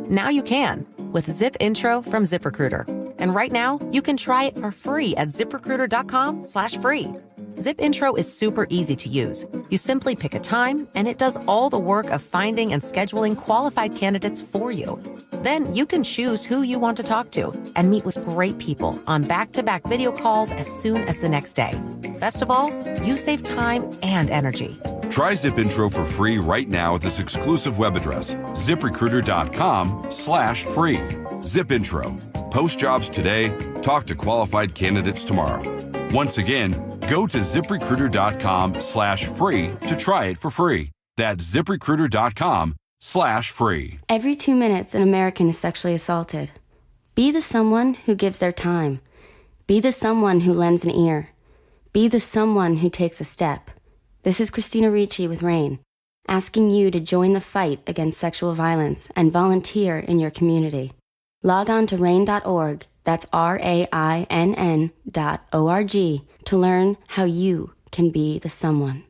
Now you can with Zip Intro from ZipRecruiter. And right now, you can try it for free at ZipRecruiter.com/free. Zip Intro is super easy to use. You simply pick a time, and it does all the work of finding and scheduling qualified candidates for you. Then you can choose who you want to talk to and meet with great people on back-to-back video calls as soon as the next day. Best of all, you save time and energy. Try Zip Intro for free right now at this exclusive web address, ZipRecruiter.com/free. Zip Intro. Post jobs today. Talk to qualified candidates tomorrow. Once again, go to ZipRecruiter.com/free to try it for free. That's ZipRecruiter.com/free. Every 2 minutes, an American is sexually assaulted. Be the someone who gives their time. Be the someone who lends an ear. Be the someone who takes a step. This is Christina Ricci with RAIN, asking you to join the fight against sexual violence and volunteer in your community. Log on to RAIN.org, that's RAINN.org, to learn how you can be the someone.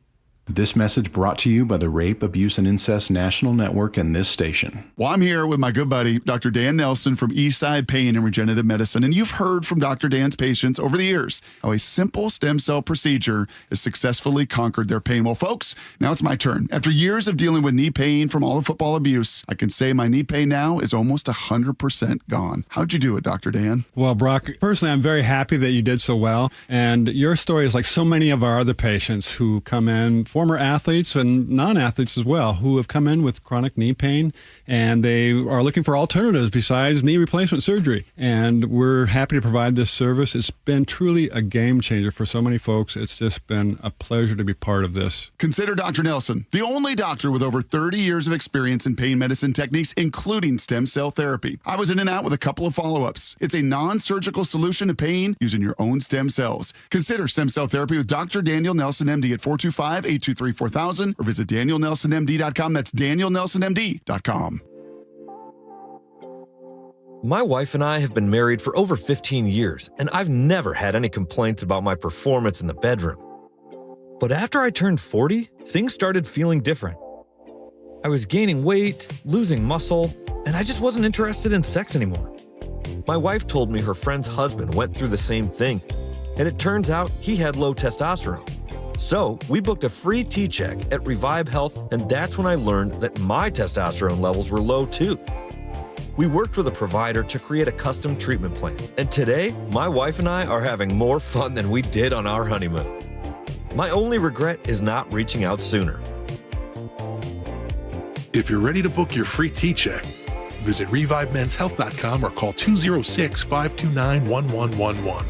This message brought to you by the Rape, Abuse, and Incest National Network and this station. Well, I'm here with my good buddy, Dr. Dan Nelson from Eastside Pain and Regenerative Medicine. And you've heard from Dr. Dan's patients over the years how a simple stem cell procedure has successfully conquered their pain. Well, folks, now it's my turn. After years of dealing with knee pain from all the football abuse, I can say my knee pain now is almost 100% gone. How'd you do it, Dr. Dan? Well, Brock, personally, I'm very happy that you did so well. And your story is like so many of our other patients who come in, former athletes and non-athletes as well, who have come in with chronic knee pain, and they are looking for alternatives besides knee replacement surgery. And we're happy to provide this service. It's been truly a game changer for so many folks. It's just been a pleasure to be part of this. Consider Dr. Nelson, the only doctor with over 30 years of experience in pain medicine techniques, including stem cell therapy. I was in and out with a couple of follow-ups. It's a non-surgical solution to pain using your own stem cells. Consider stem cell therapy with Dr. Daniel Nelson, MD, at 425-823-4000 or visit DanielNelsonMD.com. That's DanielNelsonMD.com. My wife and I have been married for over 15 years, and I've never had any complaints about my performance in the bedroom. But after I turned 40, things started feeling different. I was gaining weight, losing muscle, and I just wasn't interested in sex anymore. My wife told me her friend's husband went through the same thing, and it turns out he had low testosterone. So we booked a free T-check at Revive Health, and that's when I learned that my testosterone levels were low too. We worked with a provider to create a custom treatment plan, and today, my wife and I are having more fun than we did on our honeymoon. My only regret is not reaching out sooner. If you're ready to book your free T-check, visit ReviveMen'sHealth.com or call 206-529-1111.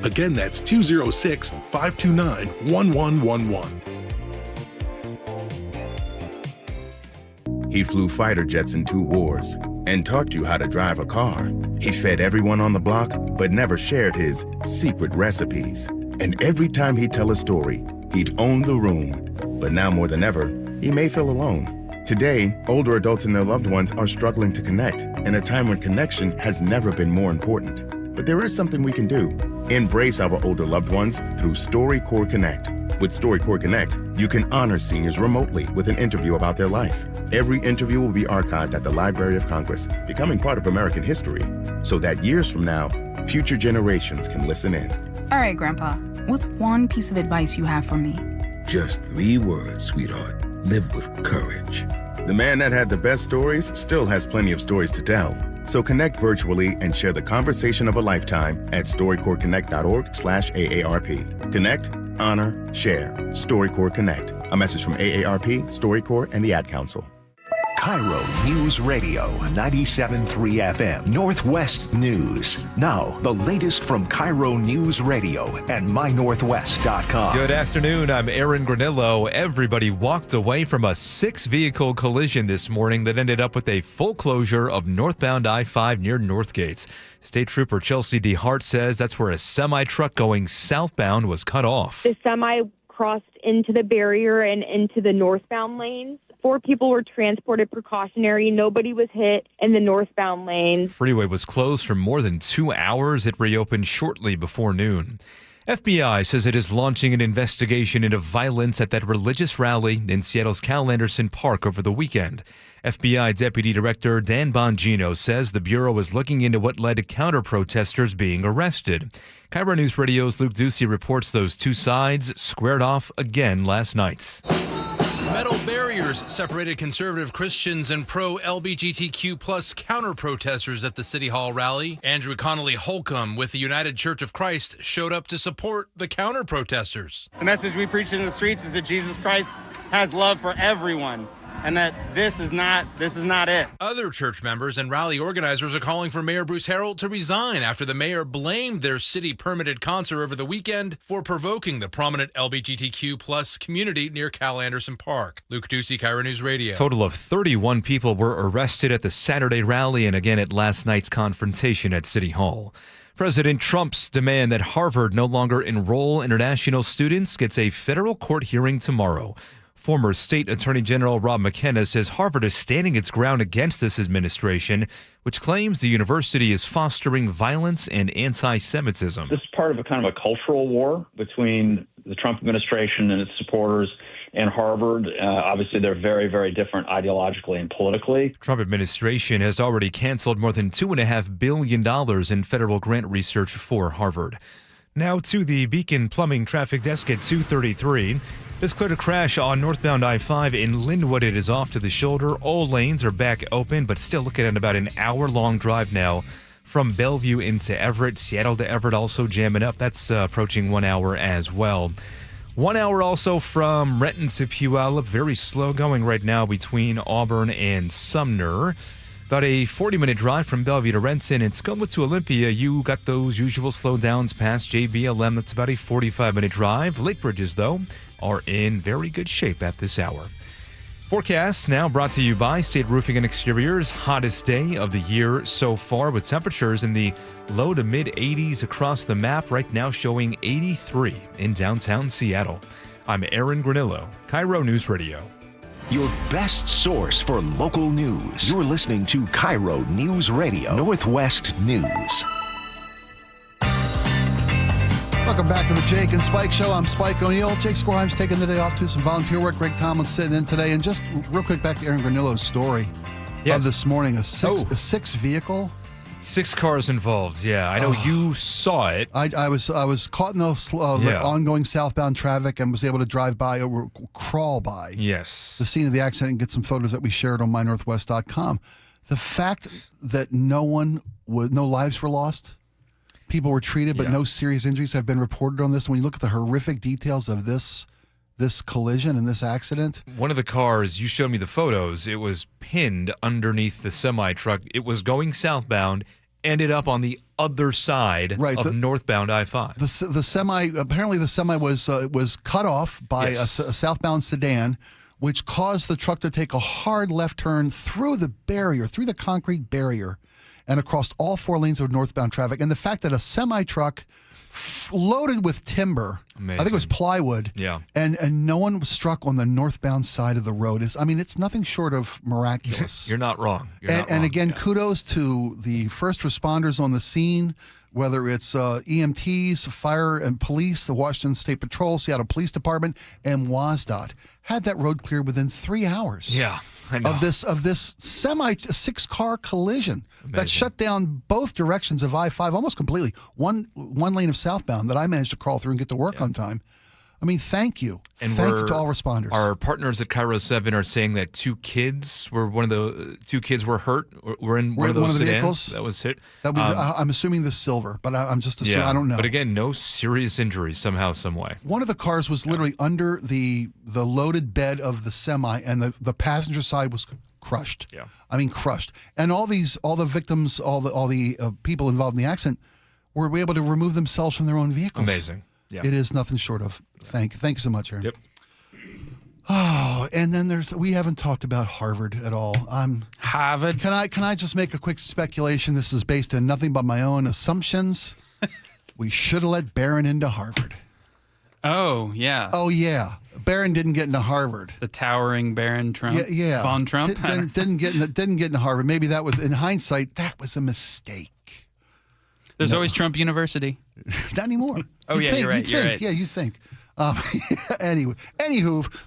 Again, that's 206-529-1111. He flew fighter jets in 2 wars and taught you how to drive a car. He fed everyone on the block, but never shared his secret recipes. And every time he'd tell a story, he'd own the room. But now more than ever, he may feel alone. Today, older adults and their loved ones are struggling to connect, in a time when connection has never been more important. But there is something we can do. Embrace our older loved ones through StoryCorps Connect. With StoryCorps Connect, you can honor seniors remotely with an interview about their life. Every interview will be archived at the Library of Congress, becoming part of American history, so that years from now, future generations can listen in. All right, Grandpa, what's one piece of advice you have for me? Just 3 words, sweetheart. Live with courage. The man that had the best stories still has plenty of stories to tell. So connect virtually and share the conversation of a lifetime at StoryCorpsConnect.org/AARP. Connect, honor, share. StoryCorps Connect. A message from AARP, StoryCorps, and the Ad Council. KIRO News Radio 97.3 FM Northwest News. Now, the latest from KIRO News Radio and mynorthwest.com. Good afternoon. I'm Aaron Granillo. Everybody walked away from a 6-vehicle collision this morning that ended up with a full closure of northbound I-5 near Northgates. State Trooper Chelsea D. Hart says that's where a semi-truck going southbound was cut off. The semi crossed into the barrier and into the northbound lanes. 4 people were transported precautionary. Nobody was hit in the northbound lanes. Freeway was closed for more than 2 hours. It reopened shortly before noon. FBI says it is launching an investigation into violence at that religious rally in Seattle's Cal Anderson Park over the weekend. FBI Deputy Director Dan Bongino says the Bureau is looking into what led to counter-protesters being arrested. KIRO News Radio's Luke Ducey reports those 2 sides squared off again last night. Metal barriers separated conservative Christians and pro-LGBTQ plus counter-protesters at the City Hall rally. Andrew Connolly Holcomb with the United Church of Christ showed up to support the counter-protesters. The message we preach in the streets is that Jesus Christ has love for everyone, and that this is not it. Other church members and rally organizers are calling for Mayor Bruce Harrell to resign after the mayor blamed their city-permitted concert over the weekend for provoking the prominent LGBTQ plus community near Cal Anderson Park. Luke Ducey, KIRO News Radio. Total of 31 people were arrested at the Saturday rally and again at last night's confrontation at City Hall. President Trump's demand that Harvard no longer enroll international students gets a federal court hearing tomorrow. Former State Attorney General Rob McKenna says Harvard is standing its ground against this administration, which claims the university is fostering violence and anti-Semitism. This is part of a kind of a cultural war between the Trump administration and its supporters and Harvard. Obviously, they're very, very different ideologically and politically. Trump administration has already canceled more than $2.5 billion in federal grant research for Harvard. Now to the Beacon Plumbing traffic desk at 2:33. This cleared a crash on northbound I-5 in Linwood. It is off to the shoulder. All lanes are back open, but still looking at about an hour-long drive now from Bellevue into Everett. Seattle to Everett also jamming up. That's approaching 1 hour as well. 1 hour also from Renton to Puyallup. Very slow going right now between Auburn and Sumner. About a 40-minute drive from Bellevue to Renton. And Skooma to Olympia, you got those usual slowdowns past JBLM. That's about a 45-minute drive. Lake Bridges, though, are in very good shape at this hour. Forecast now brought to you by State Roofing and Exteriors. Hottest day of the year so far with temperatures in the low to mid 80s across the map. Right now showing 83 in downtown Seattle. I'm Aaron Granillo, KIRO News Radio. Your best source for local news. You're listening to KIRO News Radio, Northwest News. Welcome back to the Jake and Spike Show. I'm Spike O'Neill. Jake Skorheim's taking the day off to some volunteer work. Greg Tomlin's sitting in today. And just real quick, back to Aaron Granillo's story of this morning. A six vehicle. 6 cars involved. Yeah, I know you saw it. I was caught in the ongoing southbound traffic and was able to drive by or crawl by. Yes. The scene of the accident and get some photos that we shared on mynorthwest.com. The fact that no lives were lost. People were treated, but no serious injuries have been reported on this. When you look at the horrific details of this collision and this accident. One of the cars, you showed me the photos, it was pinned underneath the semi-truck. It was going southbound, ended up on the other side of northbound I-5. Apparently the semi was cut off by a southbound sedan, which caused the truck to take a hard left turn through the concrete barrier, and across all 4 lanes of northbound traffic. And the fact that a semi-truck loaded with timber, amazing. I think it was plywood, and no one was struck on the northbound side of the road. It's nothing short of miraculous. You're not wrong. Again, kudos to the first responders on the scene, whether it's EMTs, fire and police, the Washington State Patrol, Seattle Police Department, and WSDOT. Had that road cleared within 3 hours. Yeah. I know. Of this 6-car collision that shut down both directions of I-5 almost completely. One lane of southbound that I managed to crawl through and get to work on time. I mean, thank you. And thank you to all responders. Our partners at KIRO 7 are saying that 2 kids were hurt. Were in one of those sedans vehicles that was hit. I'm assuming the silver, but I'm just assuming. I don't know. But again, no serious injuries somehow, some way. One of the cars was literally under the loaded bed of the semi, and the passenger side was crushed. Yeah, I mean crushed. And all the victims, all the people involved in the accident were able to remove themselves from their own vehicles. Amazing. Yeah. It is nothing short of. Thank you so much, Aaron. Yep. Oh, and then we haven't talked about Harvard at all. Harvard. Can I just make a quick speculation? This is based on nothing but my own assumptions. We should have let Barron into Harvard. Oh, yeah. Oh, yeah. Barron didn't get into Harvard. The towering Barron Trump. Yeah. Von Trump. Didn't get into Harvard. Maybe that was, in hindsight, that was a mistake. There's always Trump University. Not anymore. Oh, you're right. Yeah, you think. Anywho,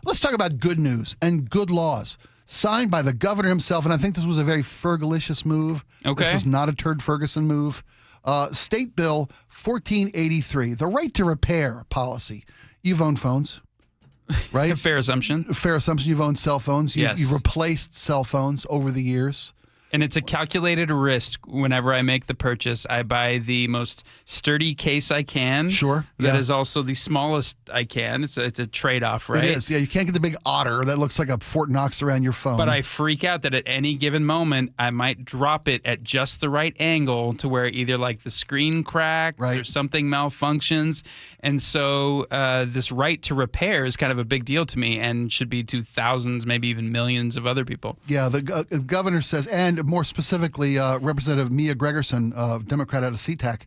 let's talk about good news and good laws signed by the governor himself. And I think this was a very Fergalicious move. Okay. This was not a Turd Ferguson move. State Bill 1483, the right to repair policy. You've owned phones, right? Fair assumption. Fair assumption. You've owned cell phones. You've replaced cell phones over the years. And it's a calculated risk. Whenever I make the purchase, I buy the most sturdy case I can. Sure. That is also the smallest I can. It's a trade-off, right? It is. Yeah, you can't get the big otter that looks like a Fort Knox around your phone. But I freak out that at any given moment, I might drop it at just the right angle to where either like the screen cracks or something malfunctions. And so this right to repair is kind of a big deal to me and should be to thousands, maybe even millions of other people. Yeah, the governor says, and more specifically, Representative Mia Gregerson, Democrat out of SeaTac,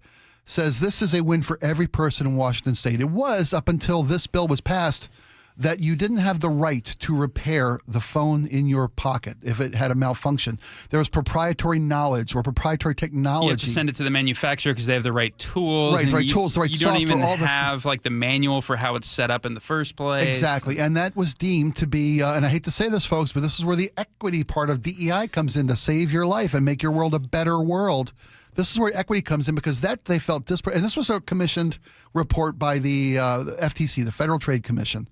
says this is a win for every person in Washington State. It was, up until this bill was passed, that you didn't have the right to repair the phone in your pocket if it had a malfunction. There was proprietary knowledge or proprietary technology. You have to send it to the manufacturer because they have the right tools. Right, the right software. You don't even have like the manual for how it's set up in the first place. Exactly, and that was deemed to be, and I hate to say this, folks, but this is where the equity part of DEI comes in to save your life and make your world a better world. This is where equity comes in because that they felt disparate. And this was a commissioned report by the FTC, the Federal Trade Commission,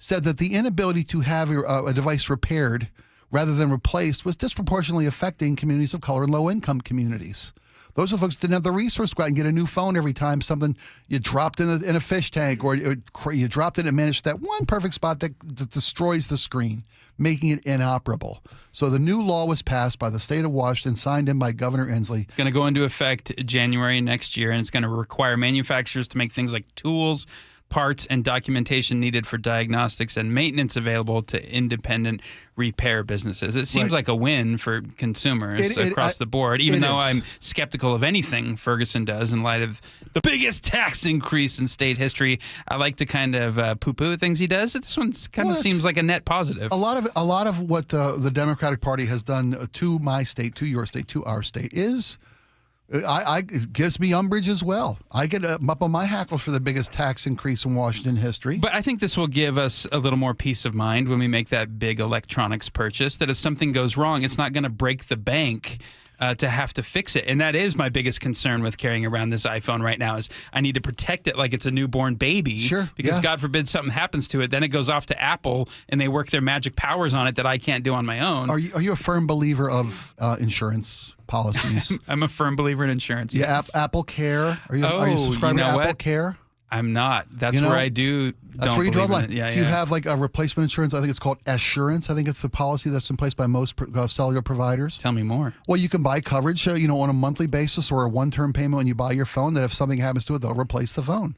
said that the inability to have a device repaired rather than replaced was disproportionately affecting communities of color and low-income communities. Those are folks that didn't have the resource to go out and get a new phone every time something you dropped in a fish tank or you dropped it and managed that one perfect spot that destroys the screen, making it inoperable. So the new law was passed by the state of Washington, signed in by Governor Inslee. It's going to go into effect January next year, and it's going to require manufacturers to make things like tools, parts, and documentation needed for diagnostics and maintenance available to independent repair businesses. It seems like a win for consumers across the board, even though I'm skeptical of anything Ferguson does in light of the biggest tax increase in state history. I like to kind of poo-poo things he does. This one kind of seems like a net positive. A lot of what the Democratic Party has done to my state, to your state, to our state is It gives me umbrage as well. I get up on my hackles for the biggest tax increase in Washington history. But I think this will give us a little more peace of mind when we make that big electronics purchase, that if something goes wrong, it's not going to break the bank to have to fix it. And that is my biggest concern with carrying around this iPhone right now is I need to protect it like it's a newborn baby. Sure. Because God forbid something happens to it. Then it goes off to Apple and they work their magic powers on it that I can't do on my own. Are you a firm believer of insurance policies? I'm a firm believer in insurance. Yeah, Yes. Apple Care. Are you subscribed to Apple Care? I'm not. That's where I do. That's where you draw the line. Yeah, do you have like a replacement insurance? I think it's called Assurance. I think it's the policy that's in place by most cellular providers. Tell me more. Well, you can buy coverage, on a monthly basis or a one-term payment when you buy your phone. That if something happens to it, they'll replace the phone.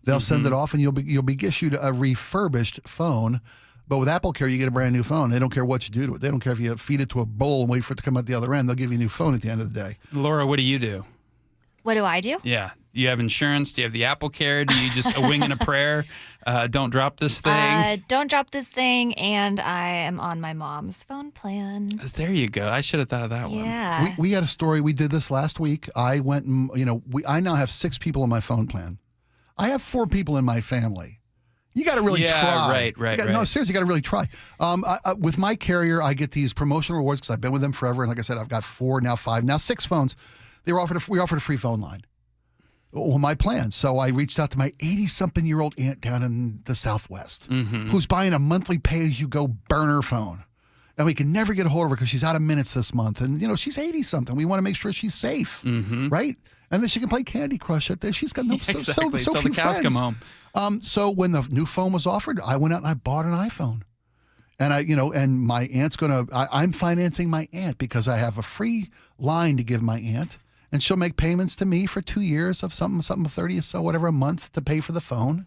They'll send it off, and you'll be issued a refurbished phone. But with Apple Care, you get a brand new phone. They don't care what you do to it. They don't care if you feed it to a bowl and wait for it to come out the other end. They'll give you a new phone at the end of the day. Laura, what do you do? What do I do? Yeah. Do you have insurance? Do you have the Apple Care? Do you just a wing and a prayer? Don't drop this thing. Don't drop this thing, and I am on my mom's phone plan. There you go. I should have thought of that one. Yeah. We had a story. We did this last week. I went and, I now have 6 people on my phone plan. I have 4 people in my family. You got to really try. Right. No, seriously, you got to really try. With my carrier, I get these promotional rewards because I've been with them forever. And like I said, I've got 4, now 5, now 6 phones. We offered a free phone line on my plan. So I reached out to my 80-something-year-old aunt down in the Southwest who's buying a monthly pay-as-you-go burner phone. And we can never get a hold of her because she's out of minutes this month. And, she's 80-something. We want to make sure she's safe, right? And then she can play Candy Crush at this. She's got so Till few the cows friends. come home. So when the new phone was offered, I went out and I bought an iPhone. And and my aunt's I'm financing my aunt because I have a free line to give my aunt. And she'll make payments to me for 2 years of something 30 or so, whatever, a month to pay for the phone,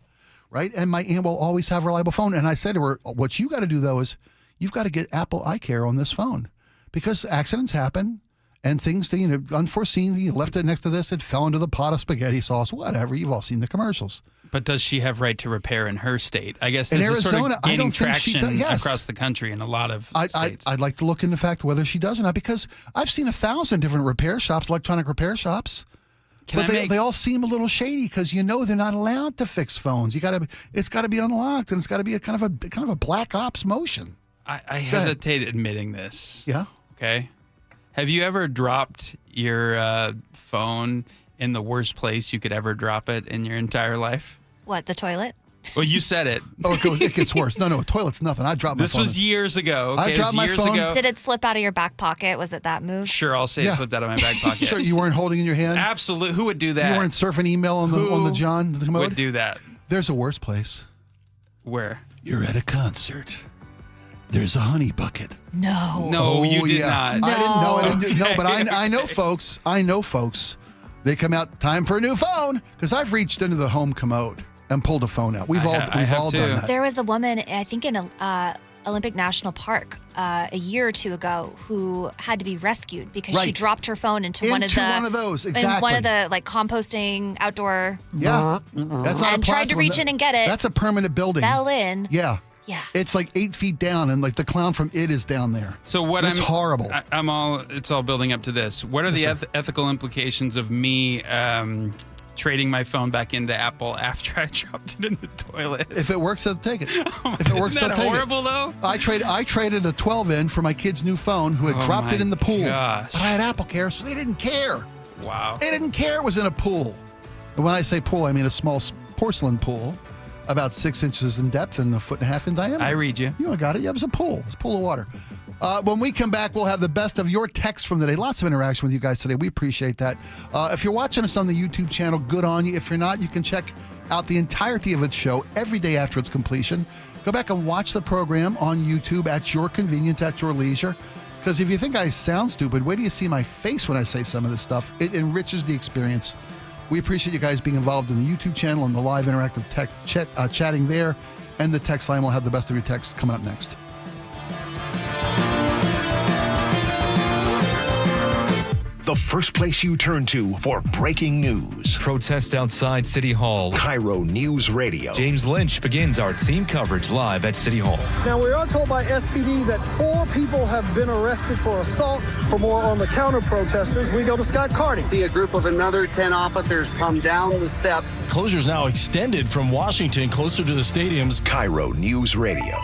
right? And my aunt will always have a reliable phone. And I said to her, what you got to do, though, is you've got to get Apple iCare on this phone because accidents happen and things, unforeseen. You left it next to this, it fell into the pot of spaghetti sauce, whatever. You've all seen the commercials. But does she have right to repair in her state? I guess this in is Arizona, sort of gaining I don't think she traction does. Yes. across the country in a lot of states. I'd like to look into the fact whether she does or not because I've seen 1,000 different repair shops, electronic repair shops. But they all seem a little shady because they're not allowed to fix phones. It's got to be unlocked and it's got to be a kind of a black ops motion. I hesitate admitting this. Yeah. Okay. Have you ever dropped your phone in the worst place you could ever drop it in your entire life? What, the toilet? Well, you said it. It gets worse. No, a toilet's nothing. I dropped my phone. This was years ago. Okay? I dropped my phone. Did it slip out of your back pocket? Was it that move? Sure, I'll say it slipped out of my back pocket. Sure, you weren't holding in your hand? Absolutely. Who would do that? You weren't surfing email on the John the commode? Would do that? There's a worse place. Where? You're at a concert. There's a honey bucket. No. No, you did not. No. I didn't. No, but I know folks. They come out, time for a new phone, because I've reached into the home commode and pulled a phone out. We've all done that. There was a woman, I think in Olympic National Park a year or two ago who had to be rescued because she dropped her phone into one of those, exactly. in one of the composting outdoor. Yeah. That's not and tried to reach in and get it. That's a permanent building. Fell in. Yeah. Yeah. It's like 8 feet down, and the clown from It is down there. So it's horrible. It's all building up to this. What are the ethical implications of me trading my phone back into Apple after I dropped it in the toilet? If it works, I'll take it. If it works, Isn't that I'll take horrible, it. though? I traded a 12 in for my kid's new phone who had dropped it in the pool. Gosh. But I had Apple Care, so they didn't care. Wow. They didn't care it was in a pool. And when I say pool, I mean a small porcelain pool, about 6 inches in depth and 1.5 feet in diameter. I read you. You got it. Yeah, it was a pool. It's a pool of water. When we come back, we'll have the best of your texts from the day. Lots of interaction with you guys today. We appreciate that. If you're watching us on the YouTube channel, good on you. If you're not, you can check out the entirety of its show every day after its completion. Go back and watch the program on YouTube at your convenience, at your leisure. Because if you think I sound stupid, wait till you see my face when I say some of this stuff. It enriches the experience. We appreciate you guys being involved in the YouTube channel and the live interactive text chatting there. And the text line will have the best of your texts coming up next. the first place you turn to for breaking news. Protest outside City Hall. KIRO News Radio. James Lynch begins our team coverage live at City Hall. Now, we are told by SPD that 4 people have been arrested for assault. For more on the counter-protesters, we go to Scott Carty. See a group of another 10 officers come down the steps. Closures now extended from Washington closer to the stadiums. KIRO News Radio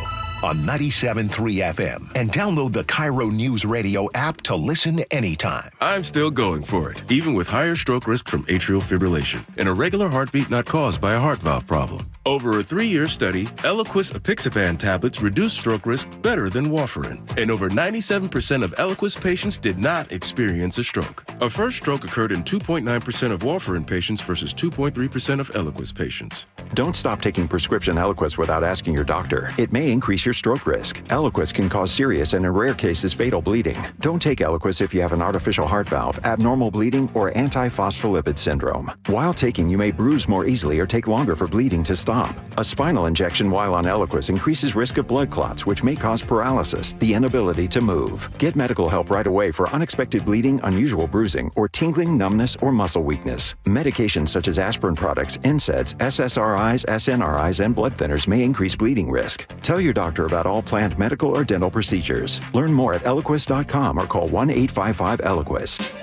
on 97.3 FM and download the KIRO News Radio app to listen anytime. I'm still going for it, even with higher stroke risk from atrial fibrillation and a regular heartbeat not caused by a heart valve problem. Over a 3-year study, Eliquis apixaban tablets reduced stroke risk better than warfarin, and over 97% of Eliquis patients did not experience a stroke. A first stroke occurred in 2.9% of warfarin patients versus 2.3% of Eliquis patients. Don't stop taking prescription Eliquis without asking your doctor. It may increase your stroke risk. Eliquis can cause serious and in rare cases fatal bleeding. Don't take Eliquis if you have an artificial heart valve, abnormal bleeding, or antiphospholipid syndrome. While taking, you may bruise more easily or take longer for bleeding to stop. A spinal injection while on Eliquis increases risk of blood clots, which may cause paralysis, the inability to move. Get medical help right away for unexpected bleeding, unusual bruising, or tingling, numbness, or muscle weakness. Medications such as aspirin products, NSAIDs, SSRIs, SNRIs, and blood thinners may increase bleeding risk. Tell your doctor about all planned medical or dental procedures. Learn more at Eliquis.com or call 1-855-ELIQUIS.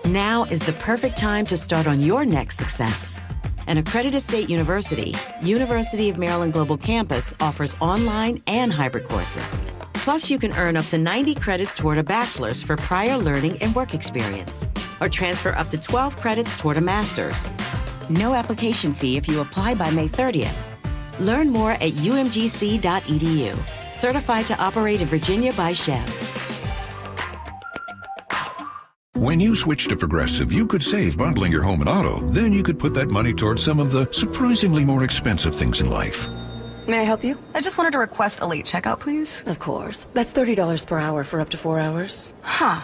Now is the perfect time to start on your next success. An accredited state university, University of Maryland Global Campus offers online and hybrid courses. Plus, you can earn up to 90 credits toward a bachelor's for prior learning and work experience, or transfer up to 12 credits toward a master's. No application fee if you apply by May 30th. Learn more at umgc.edu. Certified to operate in Virginia by Chev. When you switch to Progressive, you could save bundling your home and auto. Then you could put that money towards some of the surprisingly more expensive things in life. May I help you? I just wanted to request a late checkout, please. Of course. That's $30 per hour for up to 4 hours. Huh.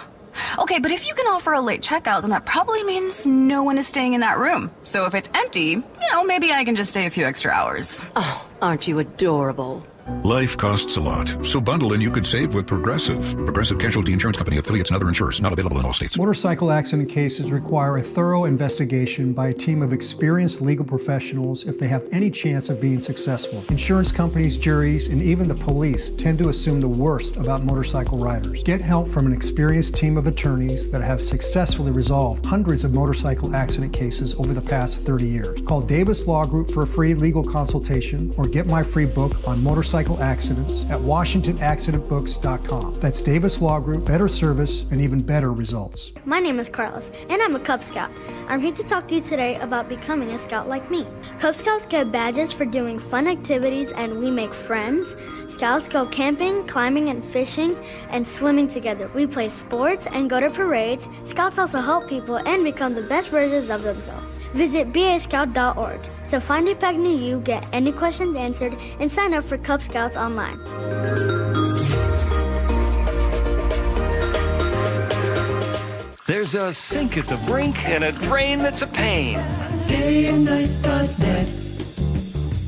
Okay, but if you can offer a late checkout, then that probably means no one is staying in that room. So if it's empty, maybe I can just stay a few extra hours. Oh, aren't you adorable? Life costs a lot, so bundle and you could save with Progressive. Progressive Casualty Insurance Company, affiliates, and other insurers. Not available in all states. Motorcycle accident cases require a thorough investigation by a team of experienced legal professionals if they have any chance of being successful. Insurance companies, juries, and even the police tend to assume the worst about motorcycle riders. Get help from an experienced team of attorneys that have successfully resolved hundreds of motorcycle accident cases over the past 30 years. Call Davis Law Group for a free legal consultation or get my free book on motorcycle accidents at WashingtonAccidentBooks.com. That's Davis Law Group, better service and even better results. My name is Carlos, and I'm a Cub Scout. I'm here to talk to you today about becoming a scout like me. Cub Scouts get badges for doing fun activities, and we make friends. Scouts go camping, climbing, and fishing, and swimming together. We play sports and go to parades. Scouts also help people and become the best versions of themselves. Visit bascout.org to find a pack near you, get any questions answered, and sign up for Cub Scouts online. There's a sink at the brink and a drain that's a pain. DayandNight.net.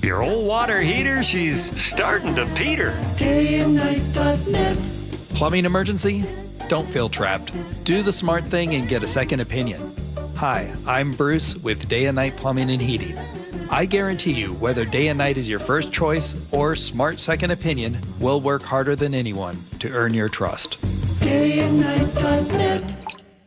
Your old water heater, she's starting to peter. DayandNight.net. Plumbing emergency? Don't feel trapped. Do the smart thing and get a second opinion. Hi, I'm Bruce with Day and Night Plumbing and Heating. I guarantee you, whether Day and Night is your first choice or smart second opinion, we'll work harder than anyone to earn your trust. DayandNight.net.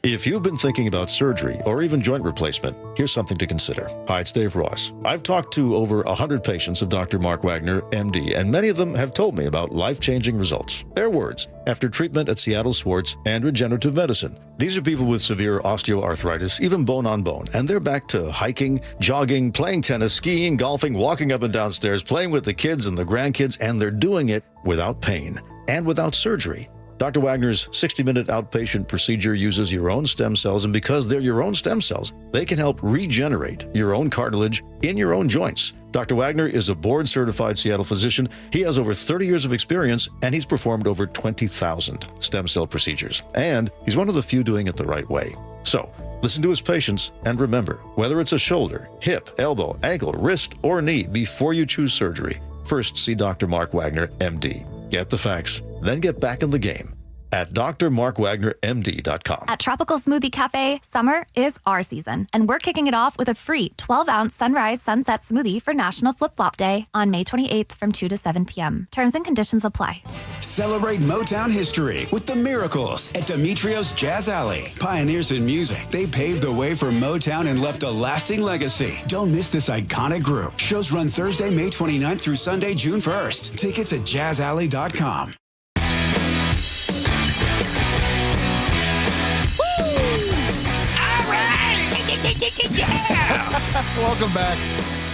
If you've been thinking about surgery or even joint replacement, here's something to consider. Hi, it's Dave Ross. I've talked to over 100 patients of Dr. Mark Wagner, MD, and many of them have told me about life-changing results. Their words, after treatment at Seattle Sports and Regenerative Medicine. These are people with severe osteoarthritis, even bone-on-bone, and they're back to hiking, jogging, playing tennis, skiing, golfing, walking up and down stairs, playing with the kids and the grandkids, and they're doing it without pain and without surgery. Dr. Wagner's 60-minute outpatient procedure uses your own stem cells, and because they're your own stem cells, they can help regenerate your own cartilage in your own joints. Dr. Wagner is a board-certified Seattle physician. He has over 30 years of experience, and he's performed over 20,000 stem cell procedures. And he's one of the few doing it the right way. So, listen to his patients, and remember, whether it's a shoulder, hip, elbow, ankle, wrist, or knee, before you choose surgery, first see Dr. Mark Wagner, MD. Get the facts, then get back in the game at drmarkwagnermd.com. At Tropical Smoothie Cafe, summer is our season, and we're kicking it off with a free 12-ounce Sunrise Sunset Smoothie for National Flip-Flop Day on May 28th from 2 to 7 p.m. Terms and conditions apply. Celebrate Motown history with the Miracles at Demetrio's Jazz Alley. Pioneers in music, they paved the way for Motown and left a lasting legacy. Don't miss this iconic group. Shows run Thursday, May 29th through Sunday, June 1st. Tickets at jazzalley.com. Welcome back.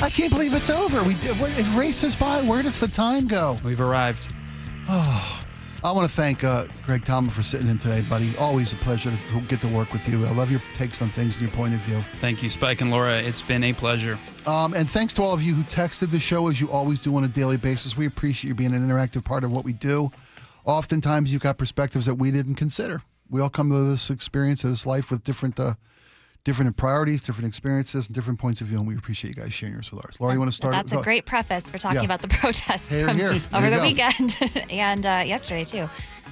I can't believe it's over. It races by. Where does the time go? We've arrived. Oh, I want to thank Greg Tomlin for sitting in today, buddy. Always a pleasure to get to work with you. I love your takes on things and your point of view. Thank you, Spike and Laura. It's been a pleasure. And thanks to all of you who texted the show, as you always do on a daily basis. We appreciate you being an interactive part of what we do. Oftentimes, you've got perspectives that we didn't consider. We all come to this experience, this life with different priorities, different experiences, and different points of view, and we appreciate you guys sharing yours with ours. Laura, you want to start? That's a great preface for talking about the protests over the weekend and yesterday, too.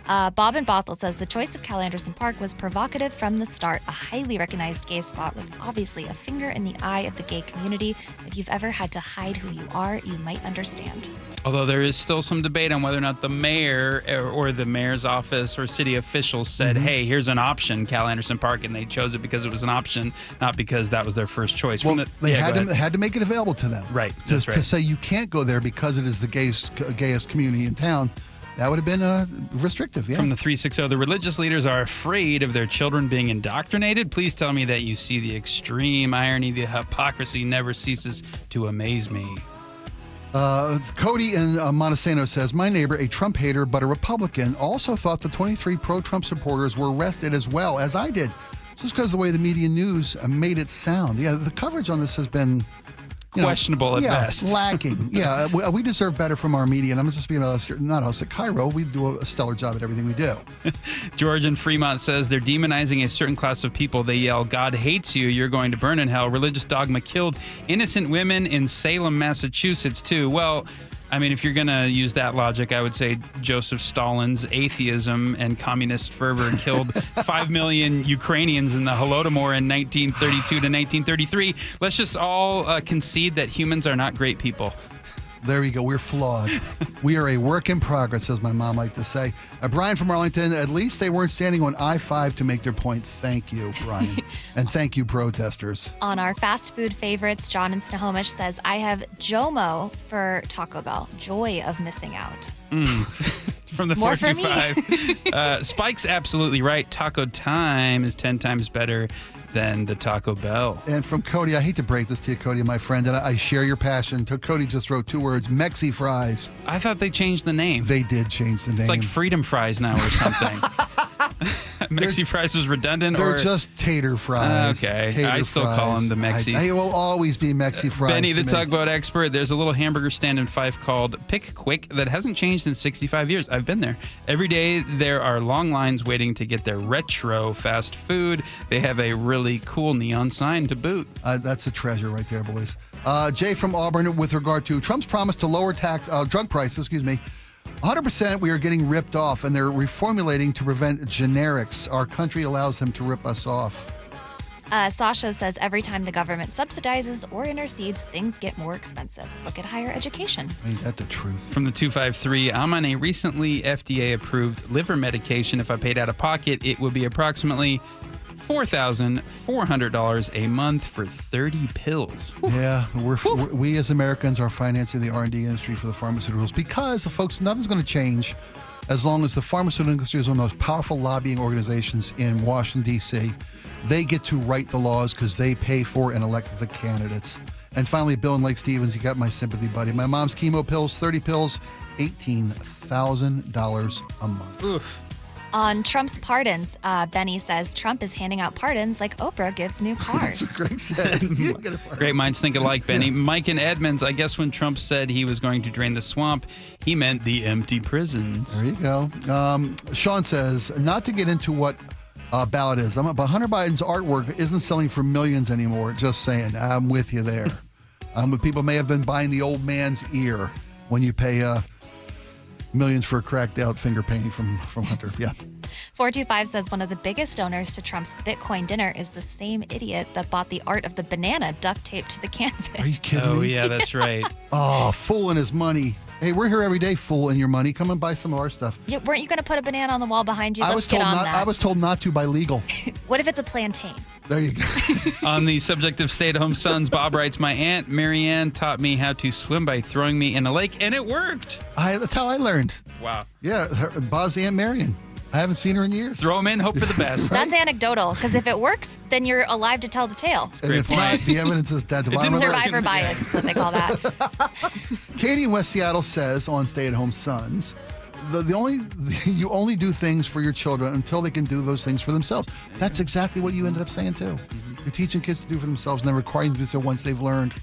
Bob in Bothell says, the choice of Cal Anderson Park was provocative from the start. A highly recognized gay spot was obviously a finger in the eye of the gay community. If you've ever had to hide who you are, you might understand. Although there is still some debate on whether or not the mayor or the mayor's office or city officials said, hey, here's an option, Cal Anderson Park, and they chose it because it was an option, not because that was their first choice. Well, they had to make it available to them. Right. To say you can't go there because it is the gayest community in town. That would have been restrictive, yeah. From the 360, the religious leaders are afraid of their children being indoctrinated. Please tell me that you see the extreme irony. The hypocrisy never ceases to amaze me. Cody in Montesano says, my neighbor, a Trump hater but a Republican, also thought the 23 pro-Trump supporters were arrested as well, as I did. Just because of the way the media news made it sound. Yeah, the coverage on this has been... questionable at best. Lacking. Yeah, we deserve better from our media, and I'm just being honest here. Not us at KIRO. We do a stellar job at everything we do. George in Fremont says they're demonizing a certain class of people. They yell, God hates you, you're going to burn in hell. Religious dogma killed innocent women in Salem, Massachusetts, too. Well, I mean, if you're going to use that logic, I would say Joseph Stalin's atheism and communist fervor killed 5 million Ukrainians in the Holodomor in 1932 to 1933. Let's just all concede that humans are not great people. There you go. We're flawed. We are a work in progress, as my mom liked to say. Brian from Arlington, at least they weren't standing on I-5 to make their point. Thank you, Brian. And thank you, protesters. On our fast food favorites, John in Snohomish says, I have JOMO for Taco Bell. Joy of missing out. From the 425. Spike's absolutely right. Taco time is 10 times better than the Taco Bell. And from Cody, I hate to break this to you, Cody, my friend, and I share your passion. Cody just wrote 2 words, Mexi fries. I thought they changed the name. They did change the name. It's like Freedom Fries now or something. Mexi fries was redundant? They're just tater fries. Okay. Tater I still fries. call them the Mexis. They will always be Mexi fries. Benny, the tugboat expert, there's a little hamburger stand in Fife called Pick Quick that hasn't changed in 65 years. I've been there. Every day there are long lines waiting to get their retro fast food. They have a really cool neon sign to boot. That's a treasure right there, boys. Jay from Auburn, with regard to Trump's promise to lower drug prices, 100% we are getting ripped off, and they're reformulating to prevent generics. Our country allows them to rip us off. Sasha says, every time the government subsidizes or intercedes, things get more expensive. Look at higher education. Ain't that the truth? From the 253, I'm on a recently FDA-approved liver medication. If I paid out of pocket, it would be approximately $4,400 a month for 30 pills. Yeah, we as Americans are financing the R&D industry for the pharmaceuticals because, folks, nothing's going to change as long as the pharmaceutical industry is one of the most powerful lobbying organizations in Washington, D.C. They get to write the laws because they pay for and elect the candidates. And finally, Bill in Lake Stevens, you got my sympathy, buddy. My mom's chemo pills, 30 pills, $18,000 a month. Oof. On Trump's pardons, Benny says Trump is handing out pardons like Oprah gives new cars. That's what Greg said. Great minds think alike, Benny. Yeah. Mike in Edmonds, I guess when Trump said he was going to drain the swamp, he meant the empty prisons. There you go. Sean says, not to get into what ballot is, but Hunter Biden's artwork isn't selling for millions anymore. Just saying. I'm with you there. People may have been buying the old man's ear when you pay millions for a cracked out finger painting from Hunter. Yeah. 425 says one of the biggest donors to Trump's Bitcoin dinner is the same idiot that bought the art of the banana duct taped to the canvas. Are you kidding me? Oh, yeah, that's right. Oh, fooling his money. Hey, we're here every day fooling your money. Come and buy some of our stuff. Weren't you going to put a banana on the wall behind you? I was told not to by legal. What if it's a plantain? There you go. On the subject of stay-at-home sons, Bob writes, my Aunt Marianne taught me how to swim by throwing me in a lake, and it worked. That's how I learned. Wow. Yeah, Bob's Aunt Marion. I haven't seen her in years. Throw them in, hope for the best. That's anecdotal, because if it works, then you're alive to tell the tale. And if not, the evidence is dead. Survivor bias is what they call that. Katie in West Seattle says on Stay-at-Home Sons, you only do things for your children until they can do those things for themselves. That's exactly what you ended up saying too. You're teaching kids to do for themselves and then requiring them to do so once they've learned.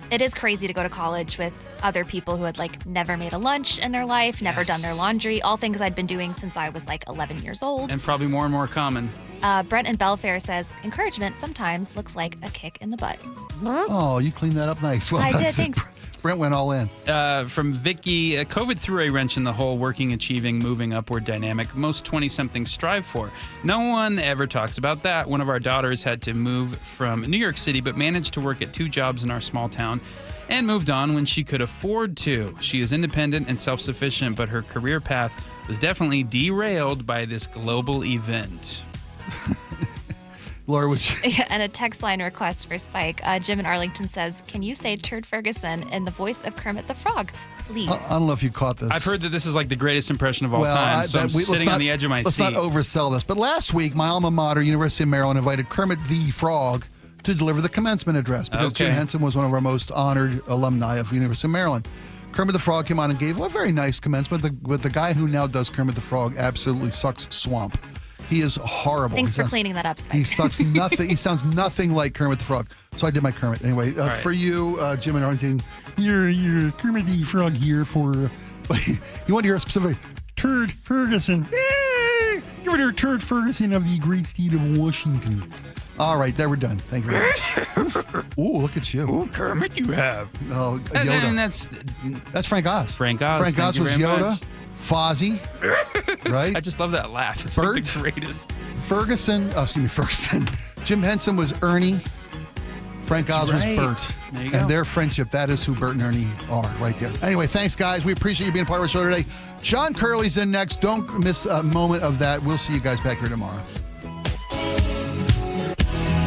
It is crazy to go to college with other people who had never made a lunch in their life, never done their laundry, all things I'd been doing since I was 11 years old. And probably more and more common. Brent in Belfair says, encouragement sometimes looks like a kick in the butt. Oh, you cleaned that up nice. Well, I did, thanks. Brent went all in. From Vicky, COVID threw a wrench in the whole working, achieving, moving upward dynamic most 20-somethings strive for. No one ever talks about that. One of our daughters had to move from New York City, but managed to work at 2 jobs in our small town and moved on when she could afford to. She is independent and self-sufficient, but her career path was definitely derailed by this global event. Laura, would you? And a text line request for Spike. Jim in Arlington says, can you say Turd Ferguson in the voice of Kermit the Frog, please? I don't know if you caught this. I've heard that this is the greatest impression of all time, so I'm sitting on the edge of my seat. Let's not oversell this. But last week, my alma mater, University of Maryland, invited Kermit the Frog to deliver the commencement address because Jim Henson was one of our most honored alumni of University of Maryland. Kermit the Frog came on and gave a very nice commencement, but the guy who now does Kermit the Frog absolutely sucks swamp. He is horrible. Thanks for cleaning that up, Spike. He sucks nothing. He sounds nothing like Kermit the Frog. So I did my Kermit. Anyway, for you, Jim and Arlington, you're Kermit the Frog here for, you want to hear a specific Turd Ferguson. Give it to Turd Ferguson of the great state of Washington. All right, there we're done. Thank you very much. Ooh, look at you. Ooh, Kermit you have. Oh, Yoda. And that's Frank Oz. Frank Oz. Frank Oz was Yoda. Much. Fozzie, right? I just love that laugh. It's Bert, the greatest. Ferguson. Jim Henson was Ernie. Frank Oz was Bert. There you go. And their friendship, that is who Bert and Ernie are right there. Anyway, thanks, guys. We appreciate you being a part of our show today. John Curley's in next. Don't miss a moment of that. We'll see you guys back here tomorrow.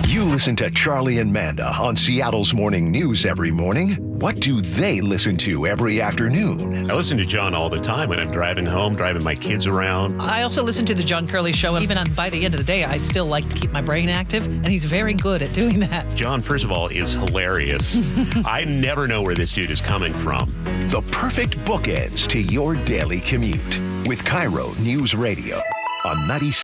You listen to Charlie and Manda on Seattle's Morning News every morning. What do they listen to every afternoon? I listen to John all the time when I'm driving home, driving my kids around. I also listen to the John Curley Show. Even by the end of the day, I still like to keep my brain active, and he's very good at doing that. John, first of all, is hilarious. I never know where this dude is coming from. The perfect bookends to your daily commute with KIRO News Radio on 96.